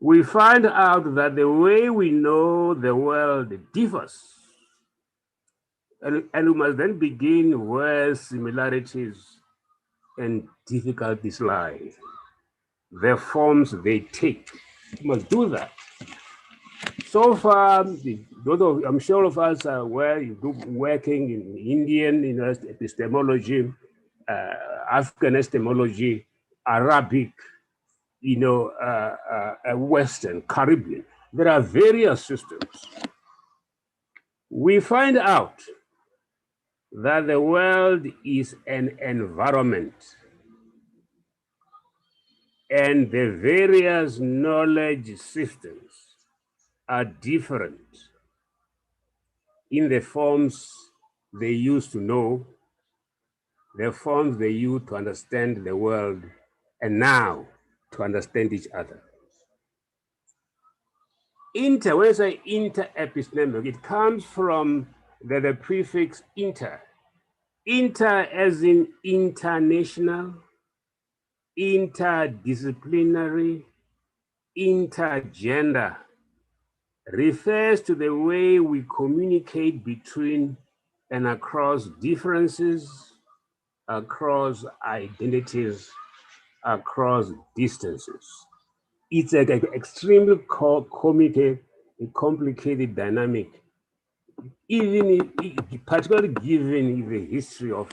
we find out that the way we know the world differs. And we must then begin where similarities and difficulties lie, the forms they take. We must do that. So far, I'm sure all of us are aware, working in Indian epistemology, African epistemology, Arabic, Western, Caribbean. There are various systems. We find out that the world is an environment and the various knowledge systems are different in the forms they use to know, the forms they use to understand the world, and now to understand each other. When I say inter-epistemic, it comes from the prefix inter, Inter as in international, interdisciplinary, intergender refers to the way we communicate between and across differences, across identities, across distances. It's an extremely complicated dynamic, particularly given the history of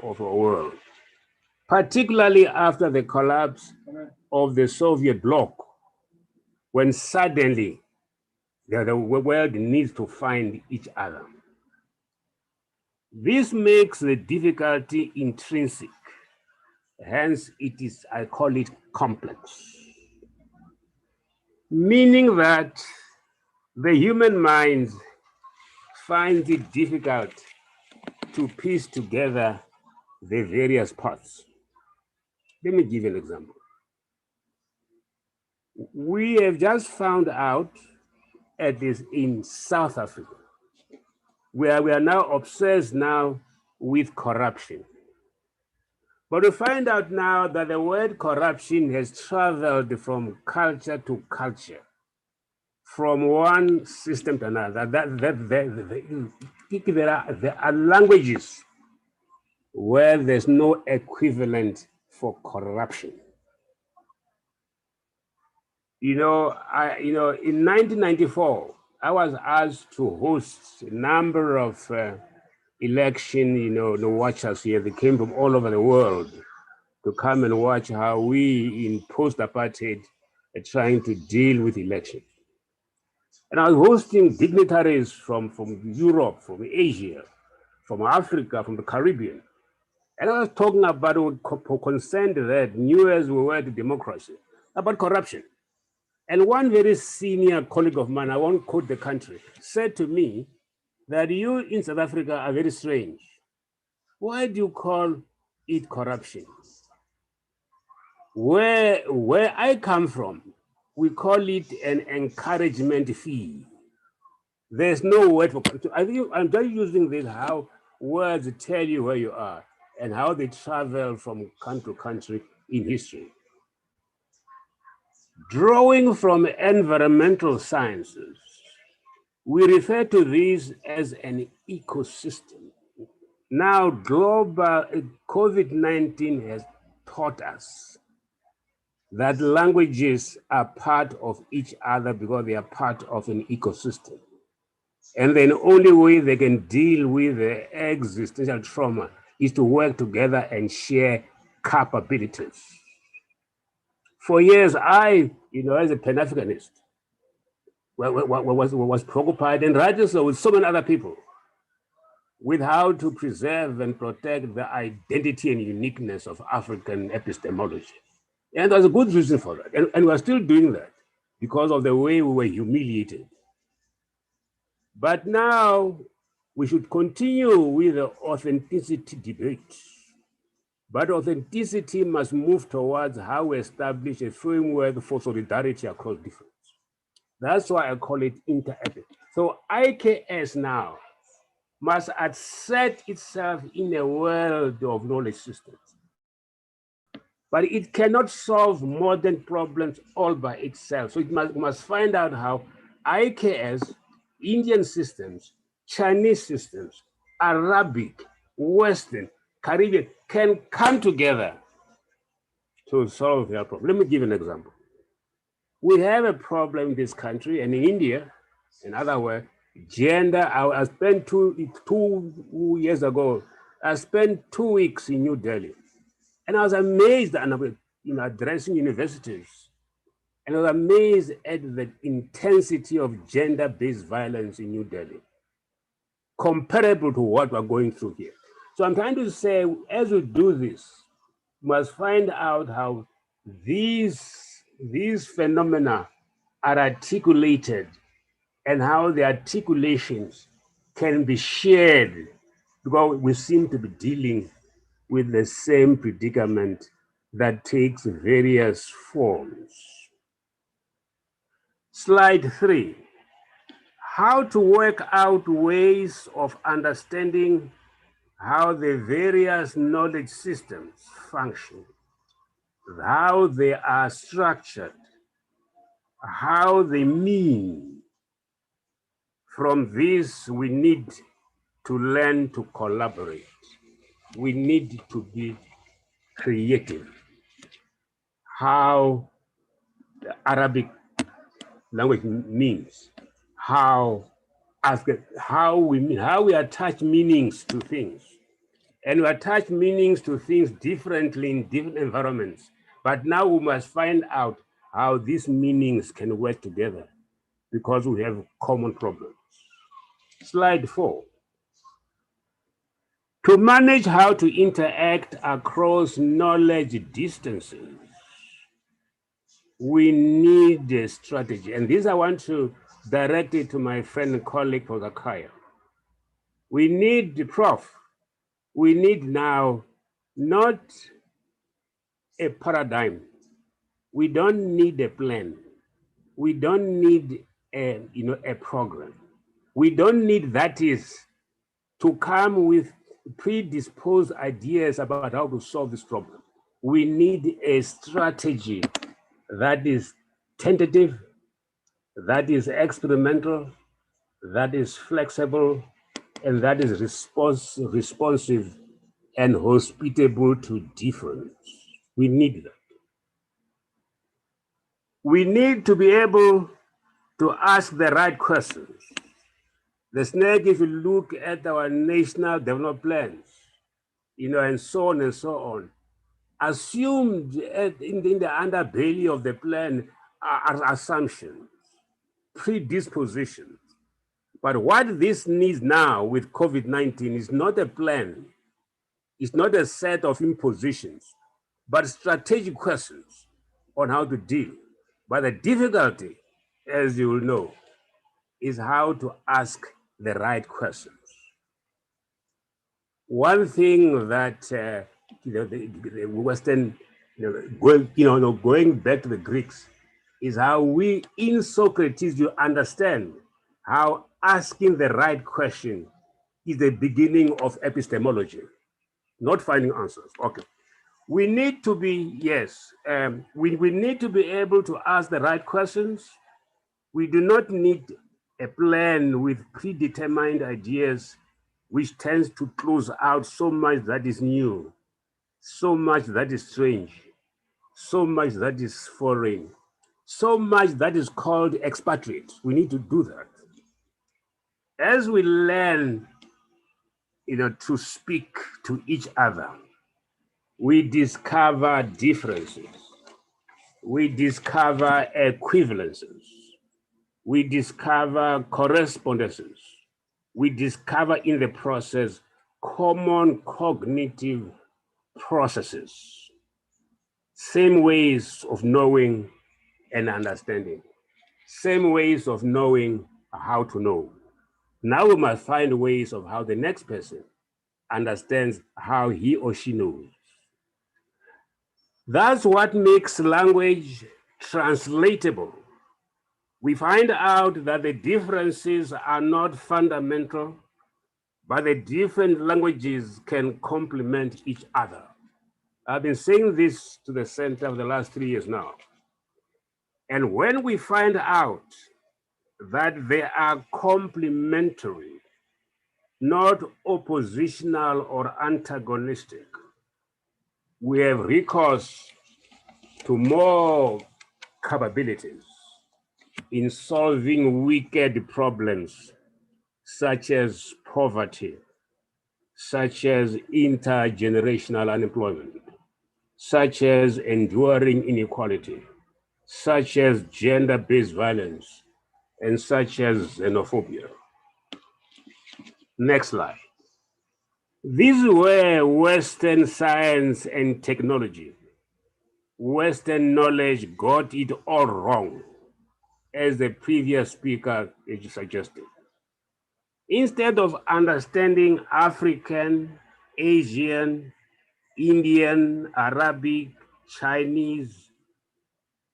our world, particularly after the collapse of the Soviet bloc, when suddenly the world needs to find each other. This makes the difficulty intrinsic, hence I call it complex. Meaning that the human mind finds it difficult to piece together the various parts. Let me give you an example. We have just found out at this in South Africa, where we are now obsessed now with corruption. But we find out now that the word corruption has traveled from culture to culture, from one system to another. There are languages where there's no equivalent for corruption. In 1994, I was asked to host a number of election, the watchers here. They came from all over the world to come and watch how we in post-apartheid are trying to deal with elections. And I was hosting dignitaries from Europe, from Asia, from Africa, from the Caribbean. And I was talking about what concerned that new as we were to democracy, about corruption. And one very senior colleague of mine, I won't quote the country, said to me that you in South Africa are very strange. Why do you call it corruption? Where I come from, we call it an encouragement fee. There's no word for corruption. I'm just using this how words tell you where you are and how they travel from country to country in history. Drawing from environmental sciences, we refer to these as an ecosystem. Now, global COVID-19 has taught us that languages are part of each other because they are part of an ecosystem. And the only way they can deal with the existential trauma is to work together and share capabilities. For years, I, as a Pan-Africanist, was preoccupied, and rightly so, with so many other people, with how to preserve and protect the identity and uniqueness of African epistemology. And there's a good reason for that. And we're still doing that because of the way we were humiliated. But now we should continue with the authenticity debate. But authenticity must move towards how we establish a framework for solidarity across difference. That's why I call it inter-epic. So IKS now must assert itself in a world of knowledge systems. But it cannot solve modern problems all by itself. So it must find out how IKS, Indian systems, Chinese systems, Arabic, Western, Caribbean can come together to solve their problem. Let me give an example. We have a problem in this country and in India, in other words, gender. I spent two years ago, I spent 2 weeks in New Delhi. And I was amazed, and addressing universities, and I was amazed at the intensity of gender-based violence in New Delhi, comparable to what we're going through here. So I'm trying to say, as we do this, we must find out how these phenomena are articulated and how the articulations can be shared, because we seem to be dealing with the same predicament that takes various forms. Slide 3. How to work out ways of understanding how the various knowledge systems function, how they are structured, how they mean. From this, we need to learn to collaborate. We need to be creative. How the Arabic language means, how we attach meanings to things. And we attach meanings to things differently in different environments. But now we must find out how these meanings can work together because we have common problems. Slide 4. To manage how to interact across knowledge distances, we need a strategy. And this I want to direct it to my friend and colleague, Professor Kaya. We need we need now not a paradigm. We don't need a plan. We don't need a program. We don't need, that is, to come with predisposed ideas about how to solve this problem. We need a strategy that is tentative, that is experimental, that is flexible, and that is responsive and hospitable to difference. We need that. We need to be able to ask the right questions. The snake, if you look at our national development plans, and so on and so on, assumed in the underbelly of the plan are assumptions, predispositions. But what this needs now with COVID-19 is not a plan, it's not a set of impositions, but strategic questions on how to deal. But the difficulty, as you will know, is how to ask the right questions. One thing that the Western, going back to the Greeks, is how we in Socrates, you understand how asking the right question is the beginning of epistemology, not finding answers. Okay. We need to be, we need to be able to ask the right questions. We do not need a plan with predetermined ideas, which tends to close out so much that is new, so much that is strange, so much that is foreign, so much that is called expatriate. We need to do that. As we learn, to speak to each other, we discover differences. We discover equivalences. We discover correspondences. We discover in the process common cognitive processes, same ways of knowing and understanding, same ways of knowing how to know. Now we must find ways of how the next person understands how he or she knows. That's what makes language translatable. We find out that the differences are not fundamental, but the different languages can complement each other. I've been saying this to the center of the last 3 years now. And when we find out that they are complementary, not oppositional or antagonistic, we have recourse to more capabilities in solving wicked problems such as poverty, such as intergenerational unemployment, such as enduring inequality, such as gender-based violence, and such as xenophobia. Next slide. These were Western science and technology. Western knowledge got it all wrong, as the previous speaker suggested. Instead of understanding African, Asian, Indian, Arabic, Chinese,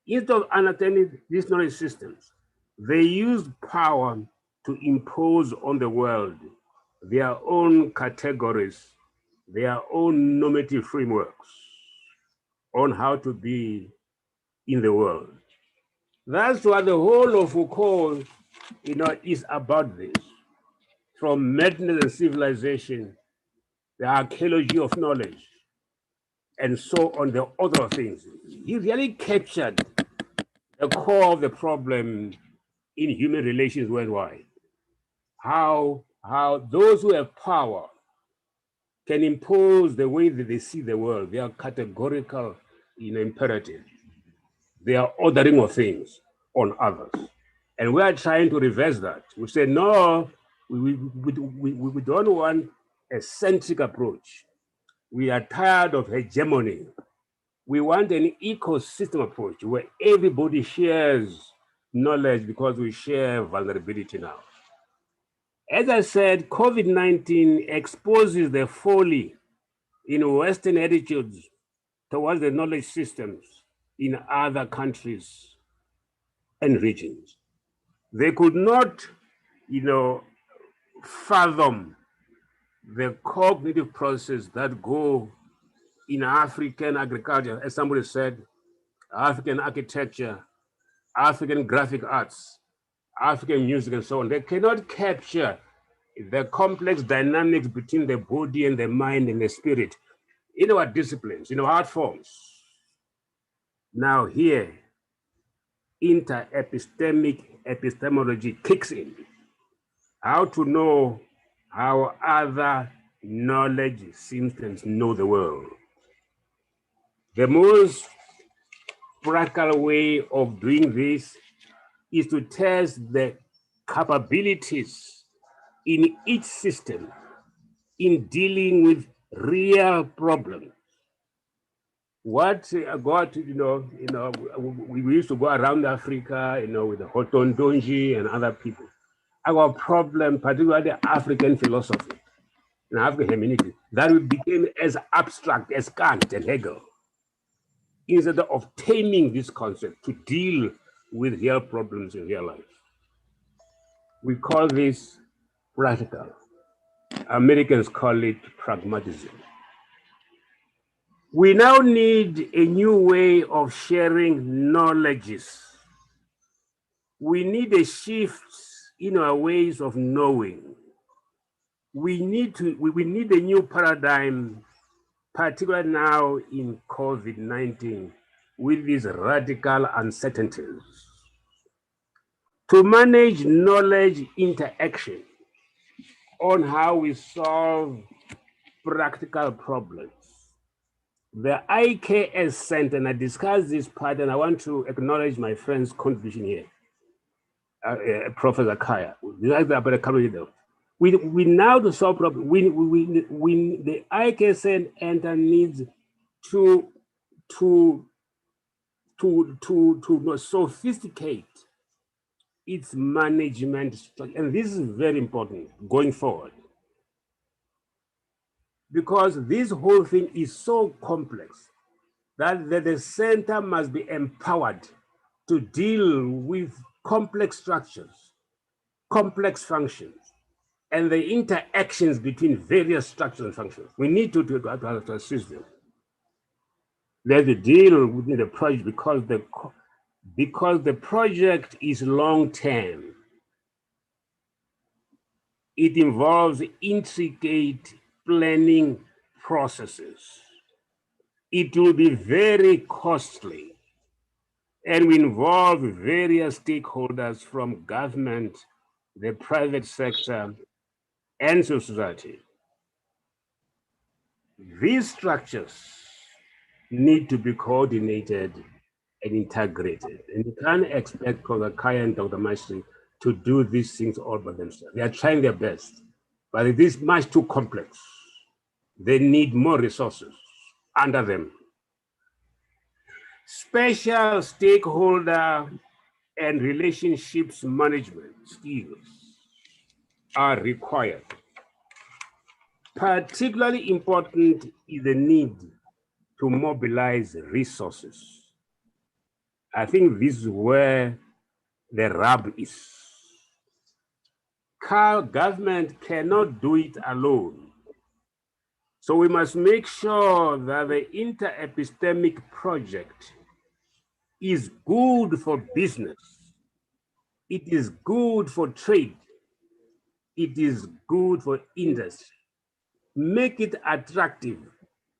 instead of understanding these knowledge systems, they used power to impose on the world their own categories their own normative frameworks on how to be in the world. That's what the whole of Foucault, is about this. From madness and civilization, the archaeology of knowledge, and so on, the other things. He really captured the core of the problem in human relations worldwide. How those who have power can impose the way that they see the world. They are categorical in imperative. They are ordering of things on others. And we are trying to reverse that. We say, no, we don't want a centric approach. We are tired of hegemony. We want an ecosystem approach where everybody shares knowledge because we share vulnerability now. As I said, COVID-19 exposes the folly in Western attitudes towards the knowledge systems in other countries and regions. They could not, fathom the cognitive process that go in African agriculture, as somebody said, African architecture, African graphic arts, African music, and so on. They cannot capture the complex dynamics between the body and the mind and the spirit in our disciplines, in our art forms. Now here, inter-epistemic epistemology kicks in. How to know how other knowledge systems know the world. The most practical way of doing this is to test the capabilities in each system in dealing with real problems. What got, we used to go around Africa, with the Hotondonji and other people. Our problem, particularly African philosophy and African humanity, that we became as abstract as Kant and Hegel, instead of taming this concept to deal with real problems in real life. We call this practical. Americans call it pragmatism. We now need a new way of sharing knowledges. We need a shift in our ways of knowing. We need a new paradigm, particularly now in COVID-19, with these radical uncertainties. To manage knowledge interaction on how we solve practical problems. The IKS Center, and I discussed this part, and I want to acknowledge my friend's contribution here, Professor Kaya. We now to solve problems. The IKS Center needs to sophisticate its management structure, and this is very important going forward, because this whole thing is so complex that the center must be empowered to deal with complex structures, complex functions, and the interactions between various structures and functions. We need to assist them. There's a deal within the project because the project is long-term. It involves intricate planning processes. It will be very costly and will involve various stakeholders from government, the private sector, and society. These structures need to be coordinated and integrated. And you can't expect Professor Kaya and Dr. Maestri to do these things all by themselves. They are trying their best, but it is much too complex. They need more resources under them. Special stakeholder and relationships management skills are required. Particularly important is the need to mobilize resources. I think this is where the rub is. Government cannot do it alone. So we must make sure that the inter-epistemic project is good for business. It is good for trade. It is good for industry. Make it attractive,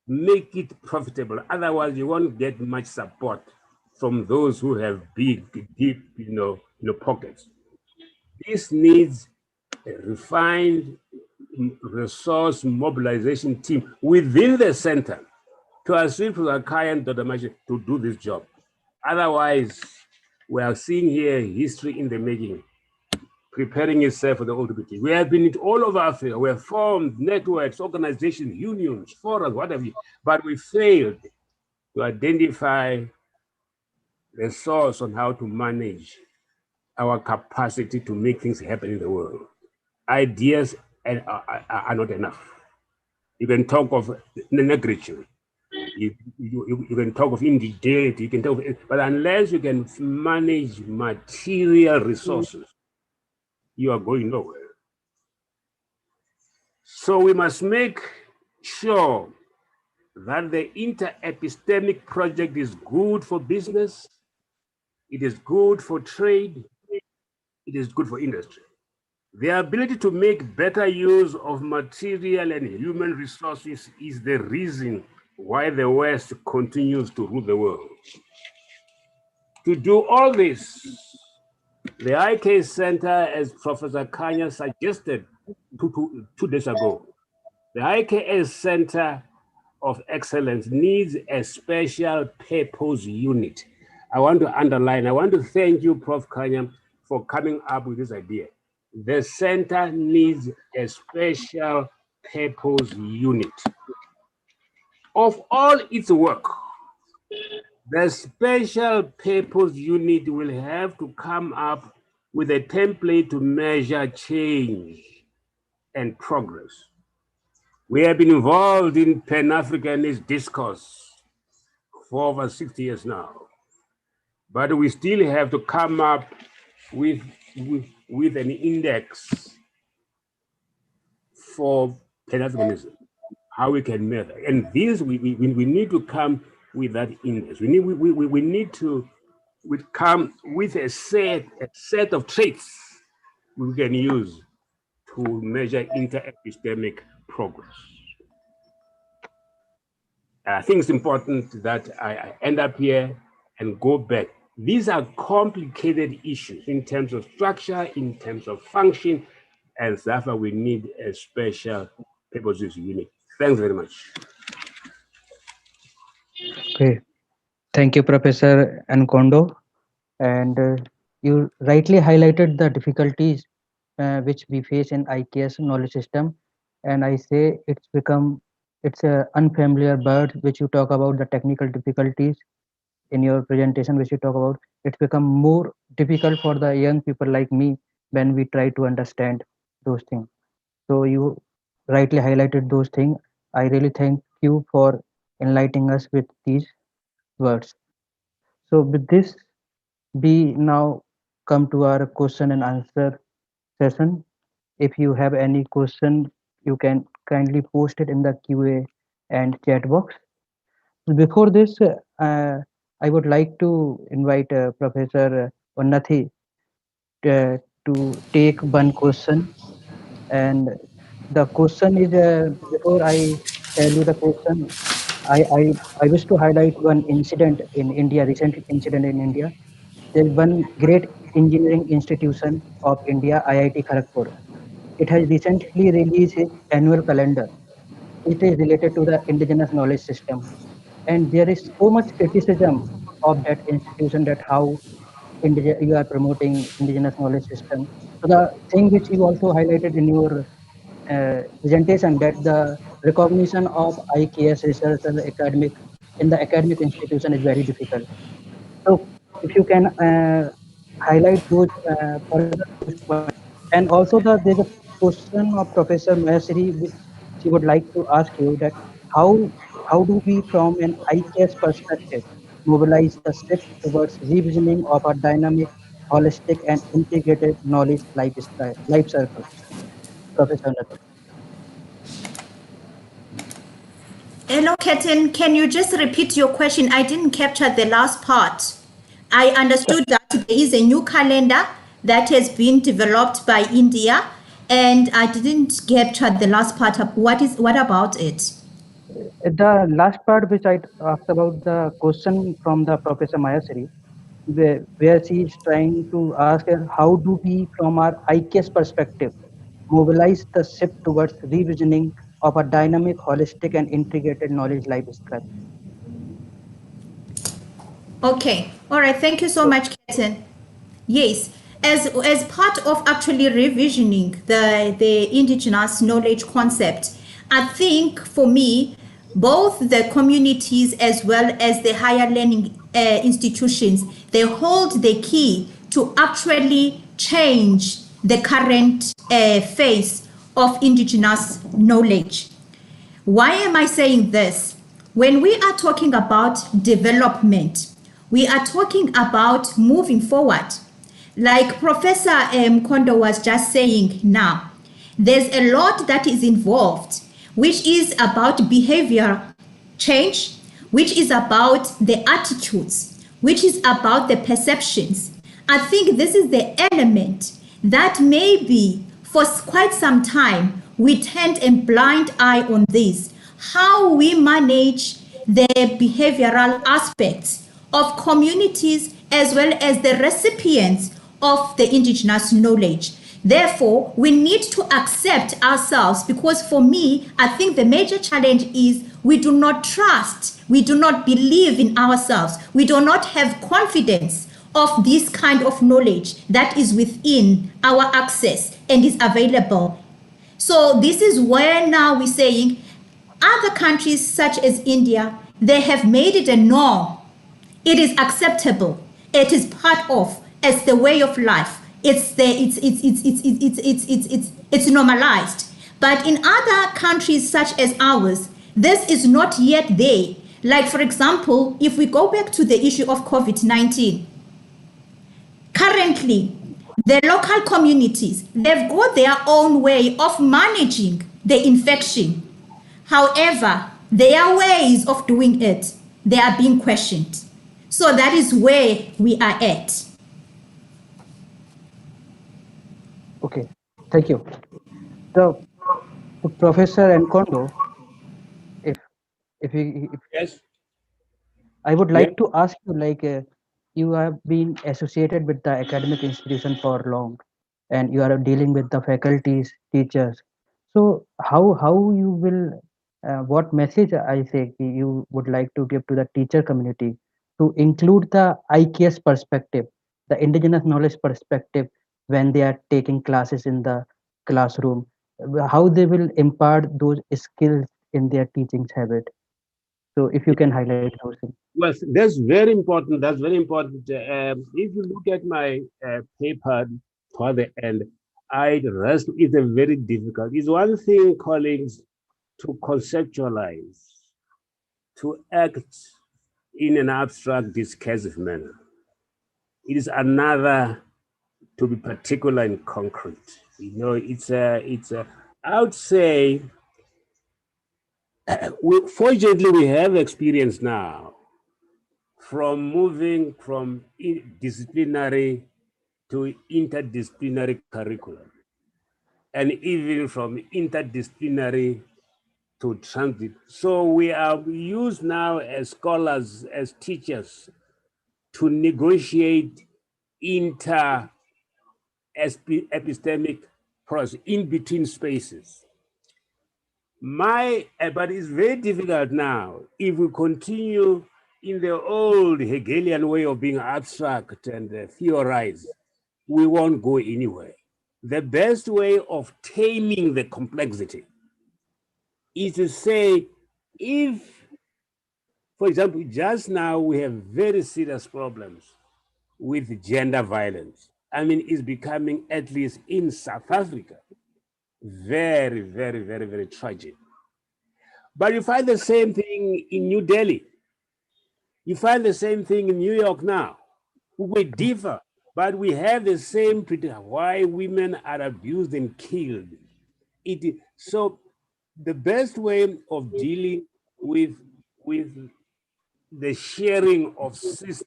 make it profitable. Otherwise, you won't get much support from those who have big, deep, pockets. This needs a refined resource mobilization team within the center to assist Akaya and Dodamashi to do this job. Otherwise, we are seeing here history in the making, preparing itself for the ultimate. We have been all over Africa. We have formed networks, organizations, unions, forums, whatever, but we failed to identify the source on how to manage our capacity to make things happen in the world. Ideas are not enough. You can talk of negritude. You can talk of indigeneity, you can talk of, but unless you can manage material resources, you are going nowhere. So we must make sure that the inter-epistemic project is good for business, it is good for trade, it is good for industry. The ability to make better use of material and human resources is the reason why the West continues to rule the world. To do all this, the IK Center, as Professor Kanya suggested 2 days ago, the IKS Center of Excellence needs a special purpose unit. I want to thank you, Prof. Kanya, for coming up with this idea. The center needs a special purpose unit. Of all its work, the special purpose unit will have to come up with a template to measure change and progress. We have been involved in Pan-Africanist discourse for over 60 years now, but we still have to come up with an index for Pan-Africanism, how we can measure. And this, we need to come with that index. We need to come with a set of traits we can use to measure inter-epistemic progress. I think it's important that I end up here and go back. These are complicated issues in terms of structure, in terms of function, and therefore we need a special purpose unit. Thanks very much. Okay, thank you, Professor Nkondo. And you rightly highlighted the difficulties which we face in IKS knowledge system. And I say it's a unfamiliar bird which you talk about the technical difficulties in your presentation, which you talk about. It's become more difficult for the young people like me when we try to understand those things. So you rightly highlighted those things. I really thank you for enlightening us with these words. So with this, we now come to our question and answer session. If you have any question, you can kindly post it in the QA and chat box. Before this, I would like to invite Professor Onnathi to take one question. And the question is, before I tell you the question, I wish to highlight one incident in India, recent incident in India. There is one great engineering institution of India, IIT Kharagpur. It has recently released its annual calendar. It is related to the indigenous knowledge system. And there is so much criticism of that institution that how you are promoting indigenous knowledge system. So the thing which you also highlighted in your presentation that the recognition of IKS research as academic in the academic institution is very difficult. So if you can highlight those further those points, and also there's a question of Professor Maheshwari which she would like to ask you that how how do we from an IKS perspective mobilize the shift towards revisioning of a dynamic, holistic, and integrated knowledge life circle, Professor Nath. Hello, Ketan. Can you just repeat your question? I didn't capture the last part. I understood that there is a new calendar that has been developed by India, and I didn't capture the last part. What about it? The last part which I asked about the question from the Professor Mayasri, where she is trying to ask how do we, from our IKS perspective, mobilize the shift towards revisioning of a dynamic, holistic, and integrated knowledge life script. Okay. All right. Thank you so much, Ketan. Yes, as part of actually revisioning the indigenous knowledge concept, I think for me, both the communities as well as the higher learning institutions, they hold the key to actually change the current phase of indigenous knowledge. Why am I saying this? When we are talking about development, we are talking about moving forward. Like Professor Kondo was just saying now, there's a lot that is involved, which is about behavior change, which is about the attitudes, which is about the perceptions. I think this is the element that maybe for quite some time we turned a blind eye on this. How we manage the behavioral aspects of communities as well as the recipients of the indigenous knowledge. Therefore, we need to accept ourselves, because for me, I think the major challenge is we do not trust, we do not believe in ourselves, we do not have confidence of this kind of knowledge that is within our access and is available. So this is where now we're saying other countries such as India, they have made it a norm. It is acceptable. It is part of. It's the way of life. It's normalized. But in other countries such as ours, this is not yet there. Like for example, if we go back to the issue of COVID-19, currently the local communities, they've got their own way of managing the infection. However, their ways of doing it, they are being questioned. So that is where we are at. Okay, thank you. So, Professor Nkondo, if if Yes. I would Yeah. like to ask you, like, you have been associated with the academic institution for long, and you are dealing with the faculties, teachers. So, how you will, what message I say you would like to give to the teacher community to include the IKS perspective, the indigenous knowledge perspective, when they are taking classes in the classroom, how they will impart those skills in their teaching habit. So, if you can highlight those things. Well, that's very important. That's very important. If you look at my paper toward the end, I rest. It's a very difficult. It's one thing, colleagues, to conceptualize, to act in an abstract, discursive manner. It is another to be particular and concrete. You know, it's a. I would say, fortunately, we have experience now from moving from disciplinary to interdisciplinary curriculum, and even from interdisciplinary to transit. So we are used now as scholars, as teachers, to negotiate epistemic process in between spaces. But it's very difficult now if we continue in the old Hegelian way of being abstract and theorize. We won't go anywhere. The best way of taming the complexity is to say, if, for example, just now we have very serious problems with gender violence. I mean, it's becoming, at least in South Africa, very, very, very, very tragic. But you find the same thing in New Delhi. You find the same thing in New York now. We differ, but we have the same why women are abused and killed. So the best way of dealing with the sharing of systems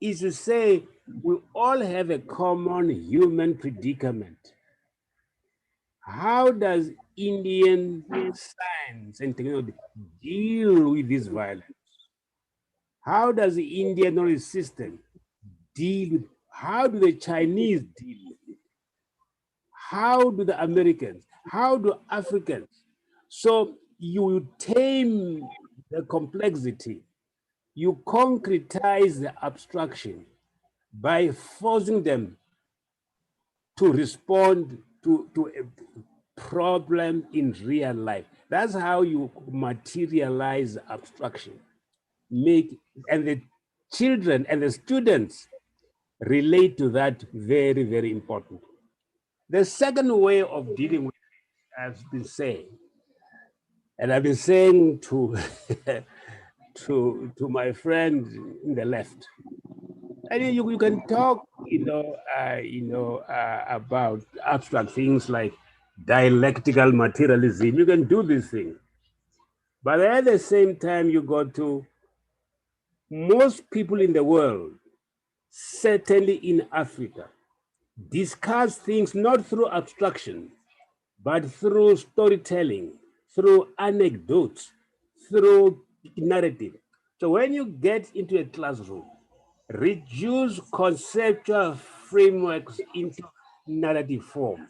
is to say we all have a common human predicament. How does Indian science and technology deal with this violence? How does the Indian knowledge system deal with, how do the Chinese deal with it? How do the Americans, how do Africans? So you tame the complexity, you concretize the abstraction by forcing them to respond to a problem in real life. That's how you materialize abstraction. And the children and the students relate to that very, very important. The second way of dealing with it, I've been saying, and I've been saying to to my friend in the left, I mean, you can talk, about abstract things like dialectical materialism. You can do these things, but at the same time, you got to, most people in the world, certainly in Africa, discuss things not through abstraction, but through storytelling, through anecdotes, through narrative. So when you get into a classroom, reduce conceptual frameworks into narrative form.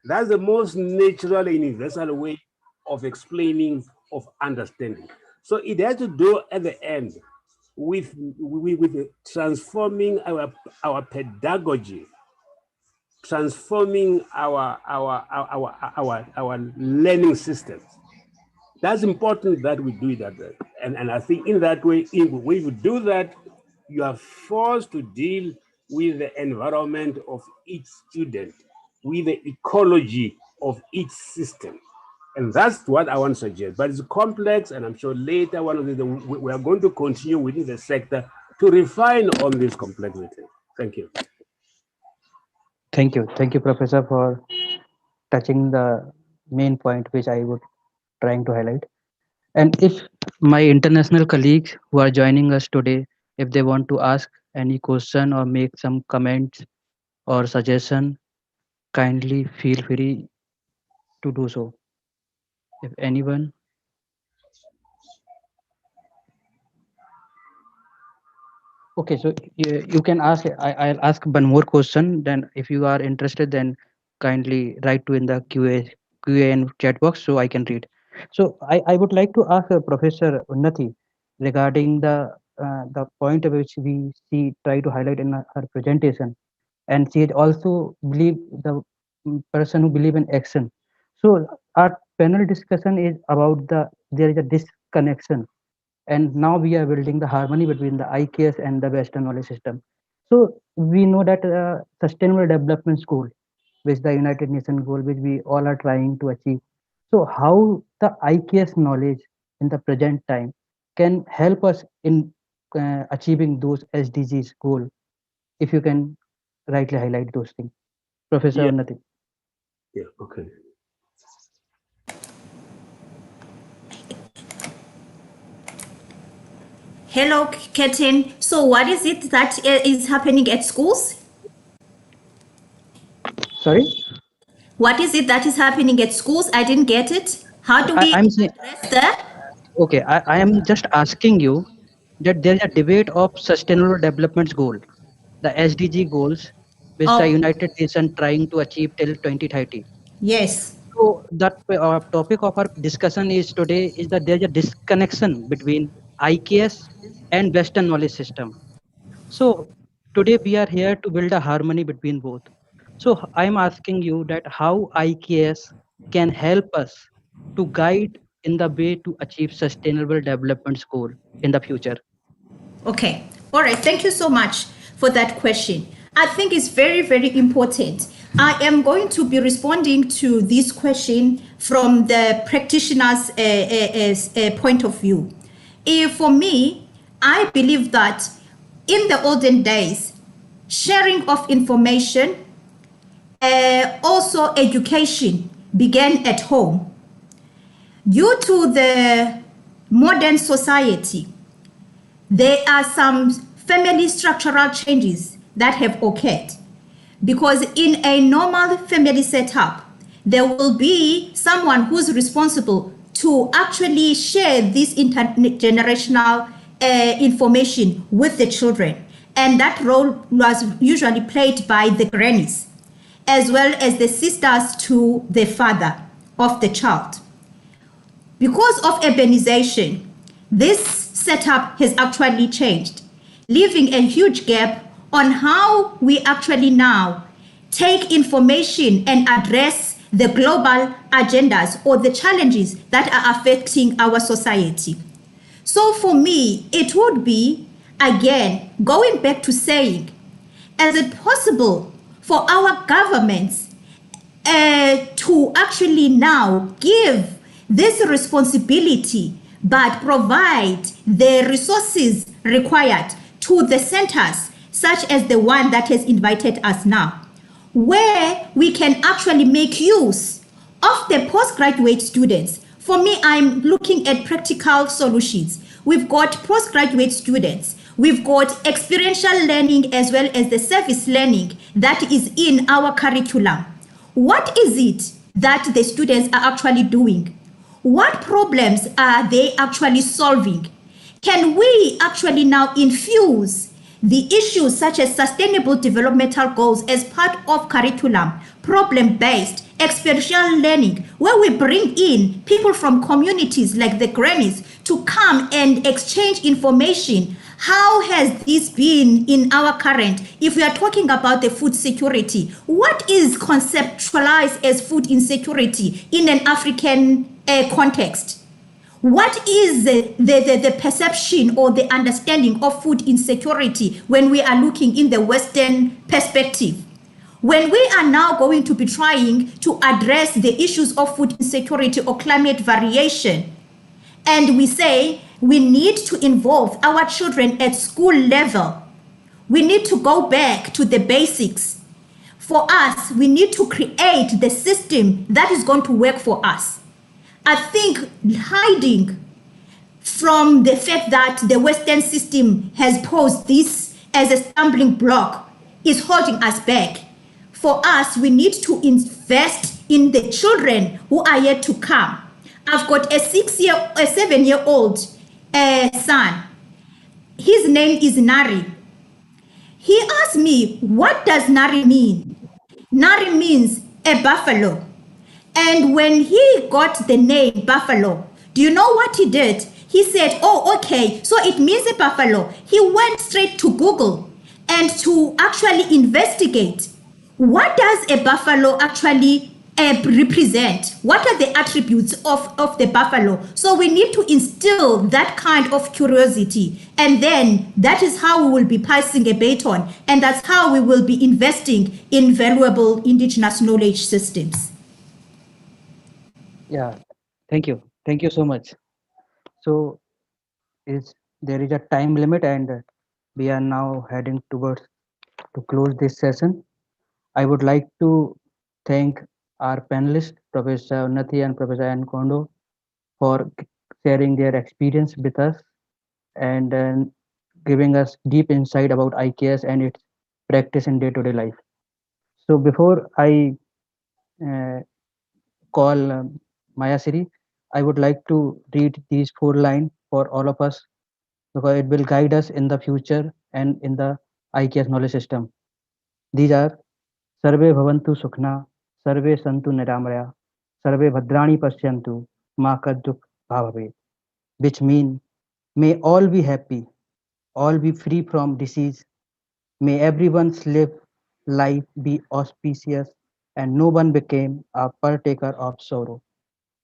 That's the most natural and universal way of explaining, of understanding. So it has to do at the end with transforming our pedagogy, transforming our learning systems. That's important that we do that. And I think in that way, when you do that, you are forced to deal with the environment of each student, with the ecology of each system. And that's what I want to suggest. But it's complex, and I'm sure later we are going to continue within the sector to refine on this complexity. Thank you. Thank you. Thank you, Professor, for touching the main point which I would trying to highlight. And if my international colleagues who are joining us today, if they want to ask any question or make some comments or suggestion, kindly feel free to do so. If anyone. Okay, so you can ask. I'll ask one more question. Then, if you are interested, then kindly write to in the QA and chat box so I can read. So I would like to ask Professor Unnati regarding the point which we see try to highlight in her presentation, and she also believe the person who believe in action. So our panel discussion is about there is a disconnection, and now we are building the harmony between the IKS and the Western knowledge system. So we know that sustainable development goal, which the United Nations goal, which we all are trying to achieve. So how the IKS knowledge in the present time can help us in achieving those SDGs goal, if you can rightly highlight those things, Professor Yeah, Unnati. yeah, okay. Hello, Ketin. So what is it that is happening at schools? Sorry, What is it that is happening at schools? I didn't get it. How do we I'm saying. address that? Okay, I am just asking you that there is a debate of sustainable development goal, the SDG goals, which the Oh, United Nations trying to achieve till 2030. yes. So that topic of our discussion is today is that there is a disconnection between IKS and Western knowledge system. So today we are here to build a harmony between both. So I am asking you that how IKS can help us to guide in the way to achieve sustainable development goal in the future. Okay. All right. Thank you so much for that question. I think it's very, very important. I am going to be responding to this question from the practitioner's point of view. For me, I believe that in the olden days, sharing of information, also education began at home. Due to the modern society, there are some family structural changes that have occurred. Because in a normal family setup, there will be someone who's responsible to actually share this intergenerational information with the children. And that role was usually played by the grannies, as well as the sisters to the father of the child. Because of urbanization, this setup has actually changed, leaving a huge gap on how we actually now take information and address the global agendas or the challenges that are affecting our society. So for me, it would be, again, going back to saying, is it possible for our governments to actually now give this responsibility but provide the resources required to the centers such as the one that has invited us now, where we can actually make use of the postgraduate students. For me, I'm looking at practical solutions. We've got postgraduate students, we've got experiential learning as well as the service learning that is in our curriculum. What is it that the students are actually doing? What problems are they actually solving? Can we actually now infuse the issues such as sustainable developmental goals as part of curriculum, problem-based, experiential learning, where we bring in people from communities like the grannies to come and exchange information? How has this been in our current? If we are talking about the food security, what is conceptualized as food insecurity in an African context? What is the perception or the understanding of food insecurity when we are looking in the Western perspective? When we are now going to be trying to address the issues of food insecurity or climate variation, and we say we need to involve our children at school level, we need to go back to the basics. For us, we need to create the system that is going to work for us. I think hiding from the fact that the Western system has posed this as a stumbling block is holding us back. For us, we need to invest in the children who are yet to come. I've got a 7-year-old son. His name is Nari. He asked me, what does Nari mean? Nari means a buffalo. And when he got the name buffalo, do you know what he did? He said, oh, okay, so it means a buffalo. He went straight to Google and to actually investigate, what does a buffalo actually represent? What are the attributes of the buffalo? So we need to instill that kind of curiosity. And then that is how we will be passing a baton. And that's how we will be investing in valuable indigenous knowledge systems. Yeah, thank you. Thank you so much. So there is a time limit and we are now heading towards to close this session. I would like to thank our panelists, Professor Unnati and Professor Nkondo, for sharing their experience with us and giving us deep insight about IKS and its practice in day-to-day life. So before I call Maya Siri, I would like to read these 4 lines for all of us because it will guide us in the future and in the IKS knowledge system. These are Sarve Bhavantu Sukhna, Sarve Santu Niramaya, Sarve Bhadrani Pashyantu, Ma Kaduk Bhavave, which mean may all be happy, all be free from disease, may everyone's life be auspicious, and no one became a partaker of sorrow.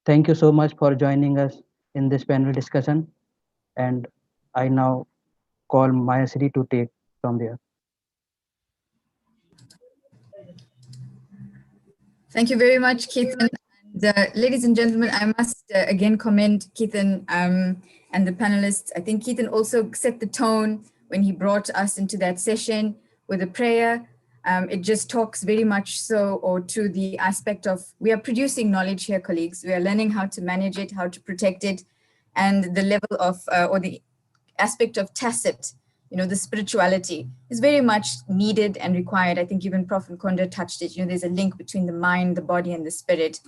Thank you so much for joining us in this panel discussion. And I now call Mayasri to take from there. Thank you very much, Keithan. And, ladies and gentlemen, I must again commend Keithan and the panelists. I think Keithan also set the tone when he brought us into that session with a prayer. It just talks very much so or to the aspect of we are producing knowledge here, colleagues. We are learning how to manage it, how to protect it, and the level of, or the aspect of tacit, the spirituality is very much needed and required. I think even Prof. Nkonda touched it. There's a link between the mind, the body, and the spirit.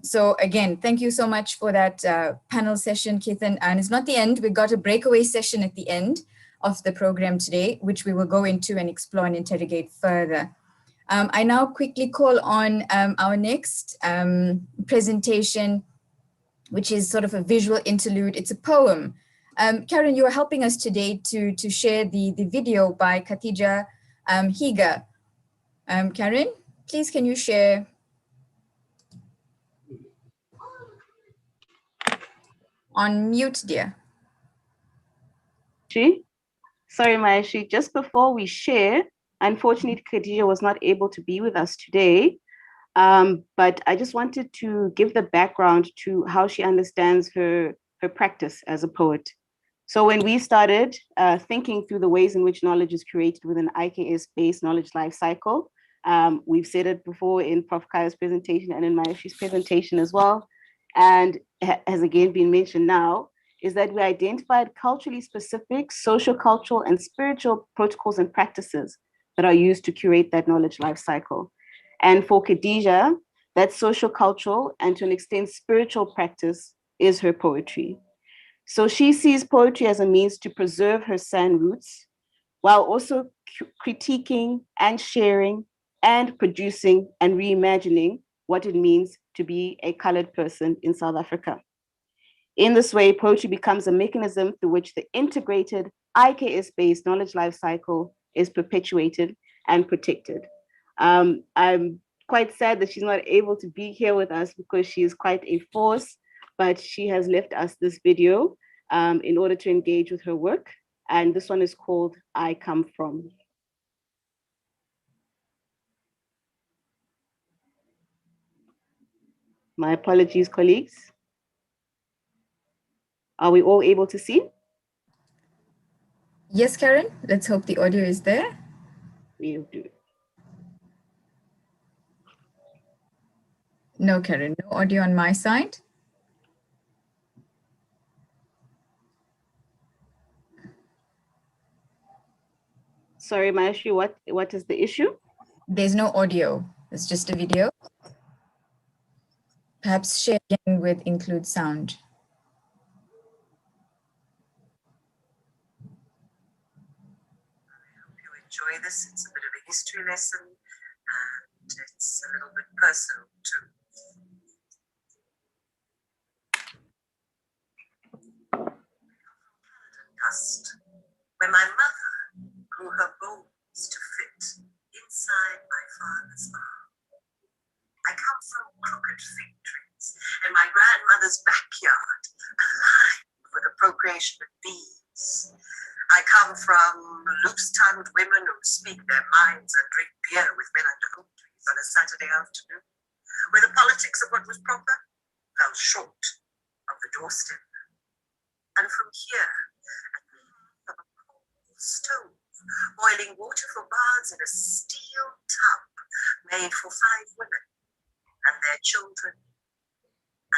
So again, thank you so much for that panel session, Keithan. And it's not the end. We got a breakaway session at the end of the program today, which we will go into and explore and interrogate further. I now quickly call on our next presentation, which is sort of a visual interlude. It's a poem. Karen, you are helping us today to share the video by Khatija Higa. Karen, please can you share? On mute, dear. Sorry, Maeshi, just before we share, unfortunately, Khadija was not able to be with us today, but I just wanted to give the background to how she understands her practice as a poet. So when we started thinking through the ways in which knowledge is created with an IKS-based knowledge life cycle, we've said it before in Prof. Kaya's presentation and in Maeshi's presentation as well, and has again been mentioned now, is that we identified culturally specific social, cultural, and spiritual protocols and practices that are used to curate that knowledge life cycle. And for Khadija, that social, cultural, and to an extent spiritual practice is her poetry. So she sees poetry as a means to preserve her San roots while also critiquing and sharing and producing and reimagining what it means to be a colored person in South Africa. In this way, poetry becomes a mechanism through which the integrated IKS-based knowledge life cycle is perpetuated and protected. I'm quite sad that she's not able to be here with us because she is quite a force, but she has left us this video in order to engage with her work. And this one is called I Come From. My apologies, colleagues. Are we all able to see? Yes, Karen, let's hope the audio is there. We'll do. No, Karen, no audio on my side. Sorry, Maeshi, what is the issue? There's no audio, it's just a video. Perhaps share again with include sound. Enjoy this. It's a bit of a history lesson and it's a little bit personal too. Dust, where my mother grew her bones to fit inside my father's arm. I come from crooked fig trees in my grandmother's backyard, alive with the procreation of bees. I come from loose-tongued women who speak their minds and drink beer with men under oak trees on a Saturday afternoon, where the politics of what was proper fell short of the doorstep. And from here, from a coal stove, boiling water for baths in a steel tub made for 5 women and their children.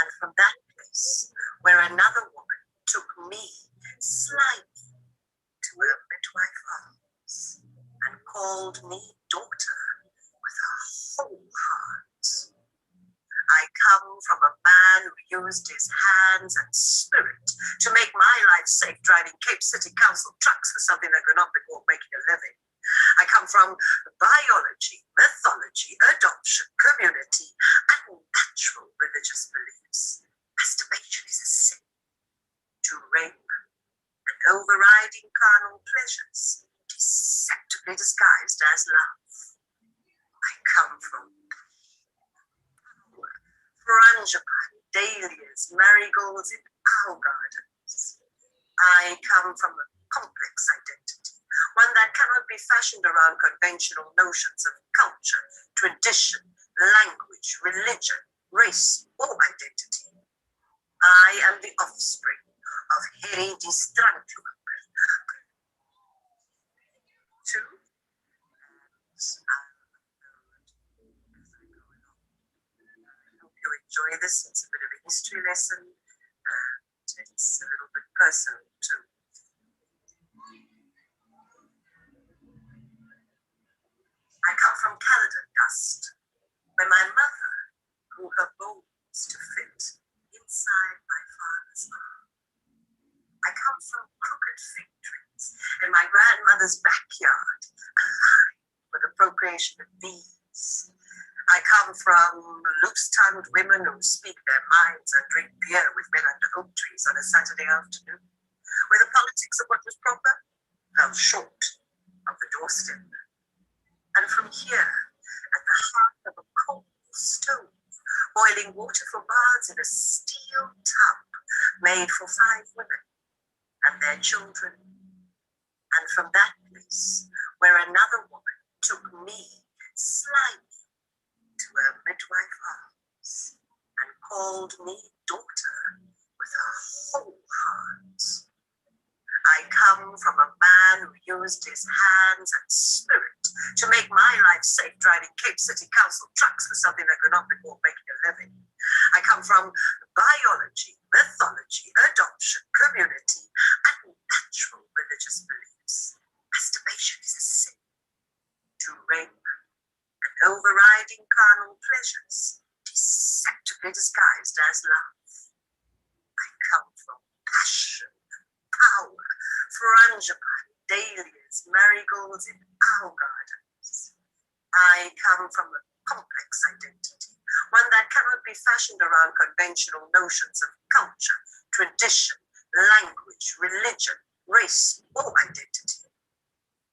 And from that place, where another woman took me slightly to her midwife arms and called me daughter with her whole heart. I come from a man who used his hands and spirit to make my life safe driving Cape City Council trucks for something that could not be called making a living. I come from biology, mythology, adoption, community, and natural religious beliefs. Masturbation is a sin. To rape and overriding carnal pleasures, deceptively disguised as love. I come from frangipane, dahlias, marigolds in our gardens. I come from a complex identity, one that cannot be fashioned around conventional notions of culture, tradition, language, religion, race, or identity. I am the offspring of Heredistrantium. Two, I hope you enjoy this. It's a bit of a history lesson. it's a little bit personal too. I come from Caledon dust, where my mother grew her bones to fit inside my father's arm. I come from crooked fig trees in my grandmother's backyard, alive with the procreation of bees. I come from loose-tongued women who speak their minds and drink beer with men under oak trees on a Saturday afternoon, where the politics of what was proper fell short of the doorstep. And from here, at the heart of a coal stove, boiling water for baths in a steel tub made for 5 women and their children. And from that place, where another woman took me slyly to her midwife arms and called me daughter with her whole heart. I come from a man who used his hands and spirit to make my life safe driving Cape City Council trucks for something that could not be called making a living. I come from biology, mythology, adoption, community, and natural religious beliefs. Masturbation is a sin. To rape and overriding carnal pleasures, deceptively disguised as love. I come from passion, power, frangipane, dahlias, marigolds in our gardens. I come from a complex identity, one that cannot be fashioned around conventional notions of culture, tradition, language, religion, race, or identity.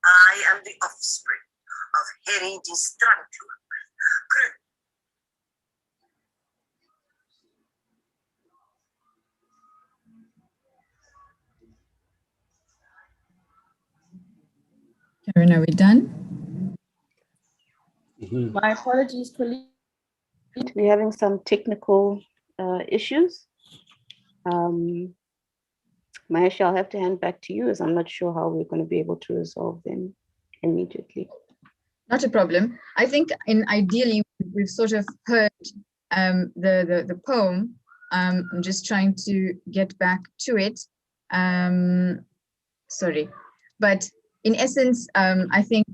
I am the offspring of Heri Distranculum. Karen, are we done? My apologies, colleagues. We're having some technical issues. Mahesh, I'll have to hand back to you as I'm not sure how we're going to be able to resolve them immediately. Not a problem. I think ideally we've sort of heard the poem. I'm just trying to get back to it. Sorry, but in essence, I think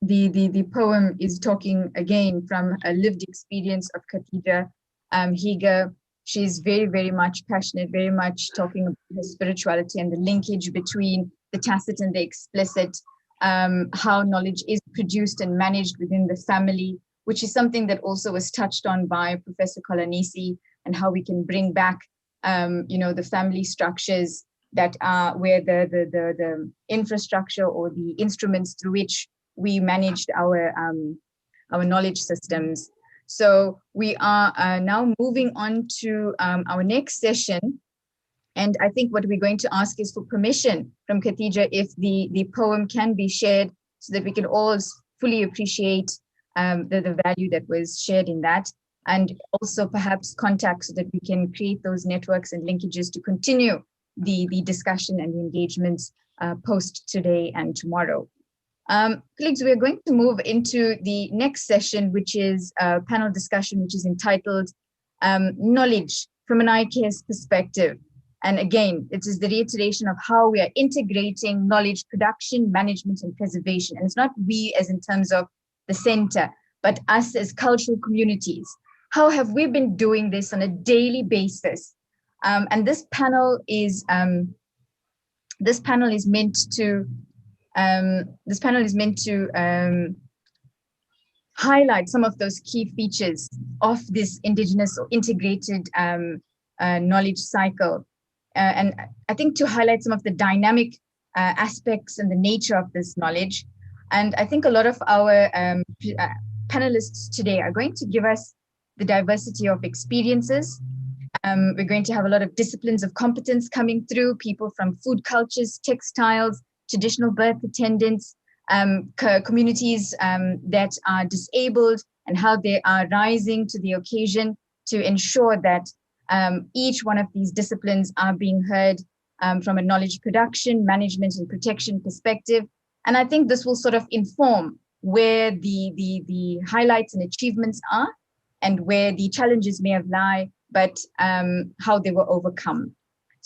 the poem is talking again from a lived experience of Khatija Higa. She's very, very much passionate, very much talking about her spirituality and the linkage between the tacit and the explicit, how knowledge is produced and managed within the family, which is something that also was touched on by Professor Kolanisi, and how we can bring back, the family structures that are where the infrastructure or the instruments through which we managed our knowledge systems. So we are now moving on to our next session. And I think what we're going to ask is for permission from Khatija if the poem can be shared so that we can all fully appreciate the value that was shared in that, and also perhaps contact so that we can create those networks and linkages to continue the discussion and the engagements post today and tomorrow. Colleagues, we're going to move into the next session, which is a panel discussion, which is entitled Knowledge from an IKS Perspective. And again, it is the reiteration of how we are integrating knowledge production, management, and preservation. And it's not we as in terms of the center, but us as cultural communities. How have we been doing this on a daily basis? And this panel is meant to highlight some of those key features of this indigenous or integrated knowledge cycle. And I think to highlight some of the dynamic aspects and the nature of this knowledge. And I think a lot of our panelists today are going to give us the diversity of experiences. We're going to have a lot of disciplines of competence coming through, people from food cultures, textiles, traditional birth attendants, communities that are disabled, and how they are rising to the occasion to ensure that each one of these disciplines are being heard from a knowledge production, management, and protection perspective. And I think this will sort of inform where the highlights and achievements are, and where the challenges may have lie, but how they were overcome.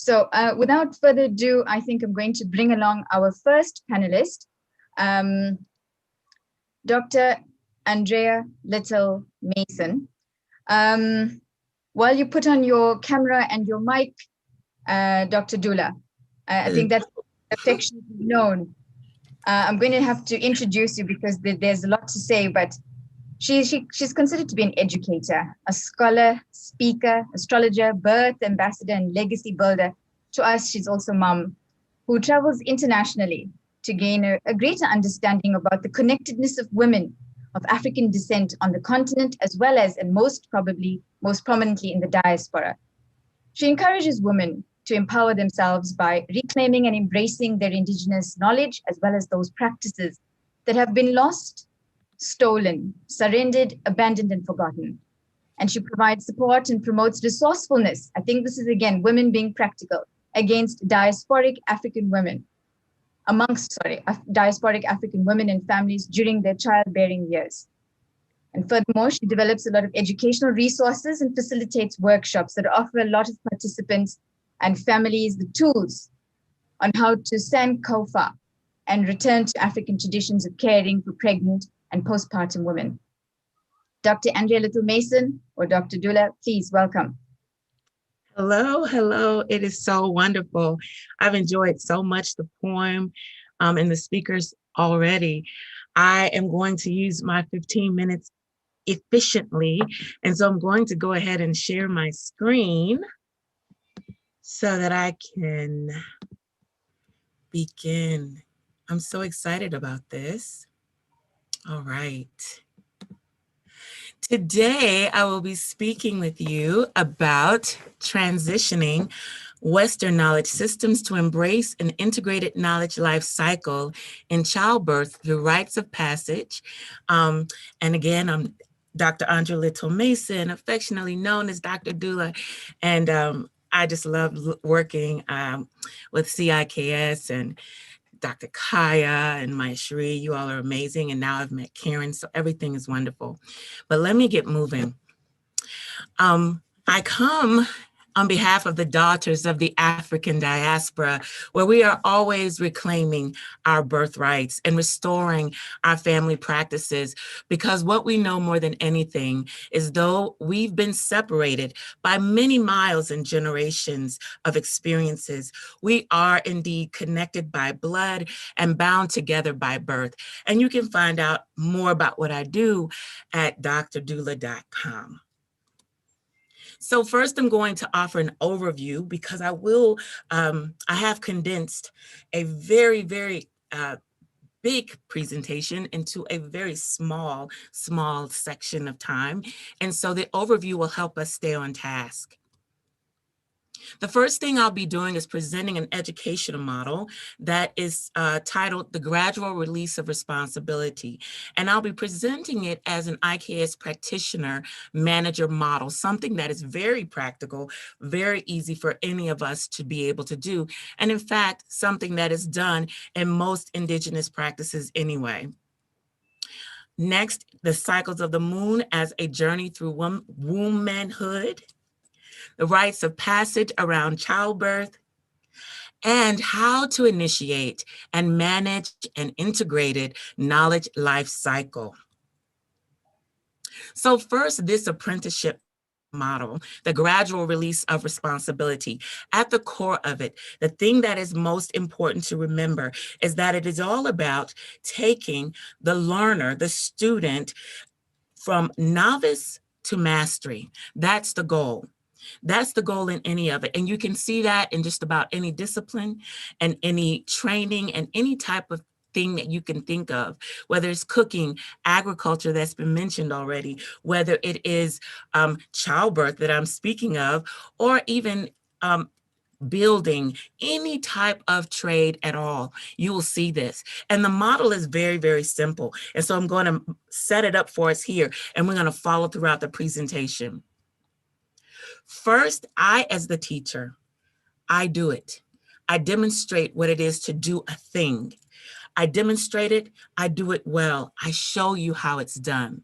So without further ado, I think I'm going to bring along our first panelist, Dr. Andrea Little Mason. While you put on your camera and your mic, Dr. Dula, I think that's affectionately known. I'm going to have to introduce you because there's a lot to say, but she's considered to be an educator, a scholar, speaker, astrologer, birth ambassador, and legacy builder. To us, she's also mom, who travels internationally to gain a greater understanding about the connectedness of women of African descent on the continent, as well as, and most prominently in the diaspora. She encourages women to empower themselves by reclaiming and embracing their indigenous knowledge, as well as those practices that have been lost, stolen, surrendered, abandoned, and forgotten. And she provides support and promotes resourcefulness. I think this is, again, women being practical against diasporic African women, diasporic African women and families during their childbearing years. And furthermore, she develops a lot of educational resources and facilitates workshops that offer a lot of participants and families the tools on how to sankofa and return to African traditions of caring for pregnant and postpartum women. Dr. Andrea Little Mason, or Dr. Dula, please welcome. Hello, hello. It is so wonderful. I've enjoyed so much the poem and the speakers already. I am going to use my 15 minutes efficiently. And so I'm going to go ahead and share my screen so that I can begin. I'm so excited about this. All right. Today, I will be speaking with you about transitioning Western knowledge systems to embrace an integrated knowledge life cycle in childbirth through rites of passage. And again, I'm Dr. Andrea Little Mason, affectionately known as Dr. Dula. And I just love working with CIKS and Dr. Kaya and Maya Cherie. You all are amazing. And now I've met Karen, so everything is wonderful. But let me get moving. I come on behalf of the daughters of the African diaspora, where we are always reclaiming our birthrights and restoring our family practices, because what we know more than anything is though we've been separated by many miles and generations of experiences, we are indeed connected by blood and bound together by birth. And you can find out more about what I do at drdula.com. So first, I'm going to offer an overview because I have condensed a very, very big presentation into a very small section of time. And so the overview will help us stay on task. The first thing I'll be doing is presenting an educational model that is titled The Gradual Release of Responsibility. And I'll be presenting it as an IKS practitioner manager model, something that is very practical, very easy for any of us to be able to do. And in fact, something that is done in most indigenous practices anyway. Next, the cycles of the moon as a journey through womb manhood, the rites of passage around childbirth, and how to initiate and manage an integrated knowledge life cycle. So first, this apprenticeship model, the gradual release of responsibility. At the core of it, the thing that is most important to remember is that it is all about taking the learner, the student, from novice to mastery. That's the goal. That's the goal in any of it. And you can see that in just about any discipline and any training and any type of thing that you can think of, whether it's cooking, agriculture that's been mentioned already, whether it is childbirth that I'm speaking of, or even building, any type of trade at all, you will see this. And the model is very, very simple. And so I'm going to set it up for us here, and we're going to follow throughout the presentation. First, I, as the teacher, I do it. I demonstrate what it is to do a thing. I demonstrate it, I do it well. I show you how it's done.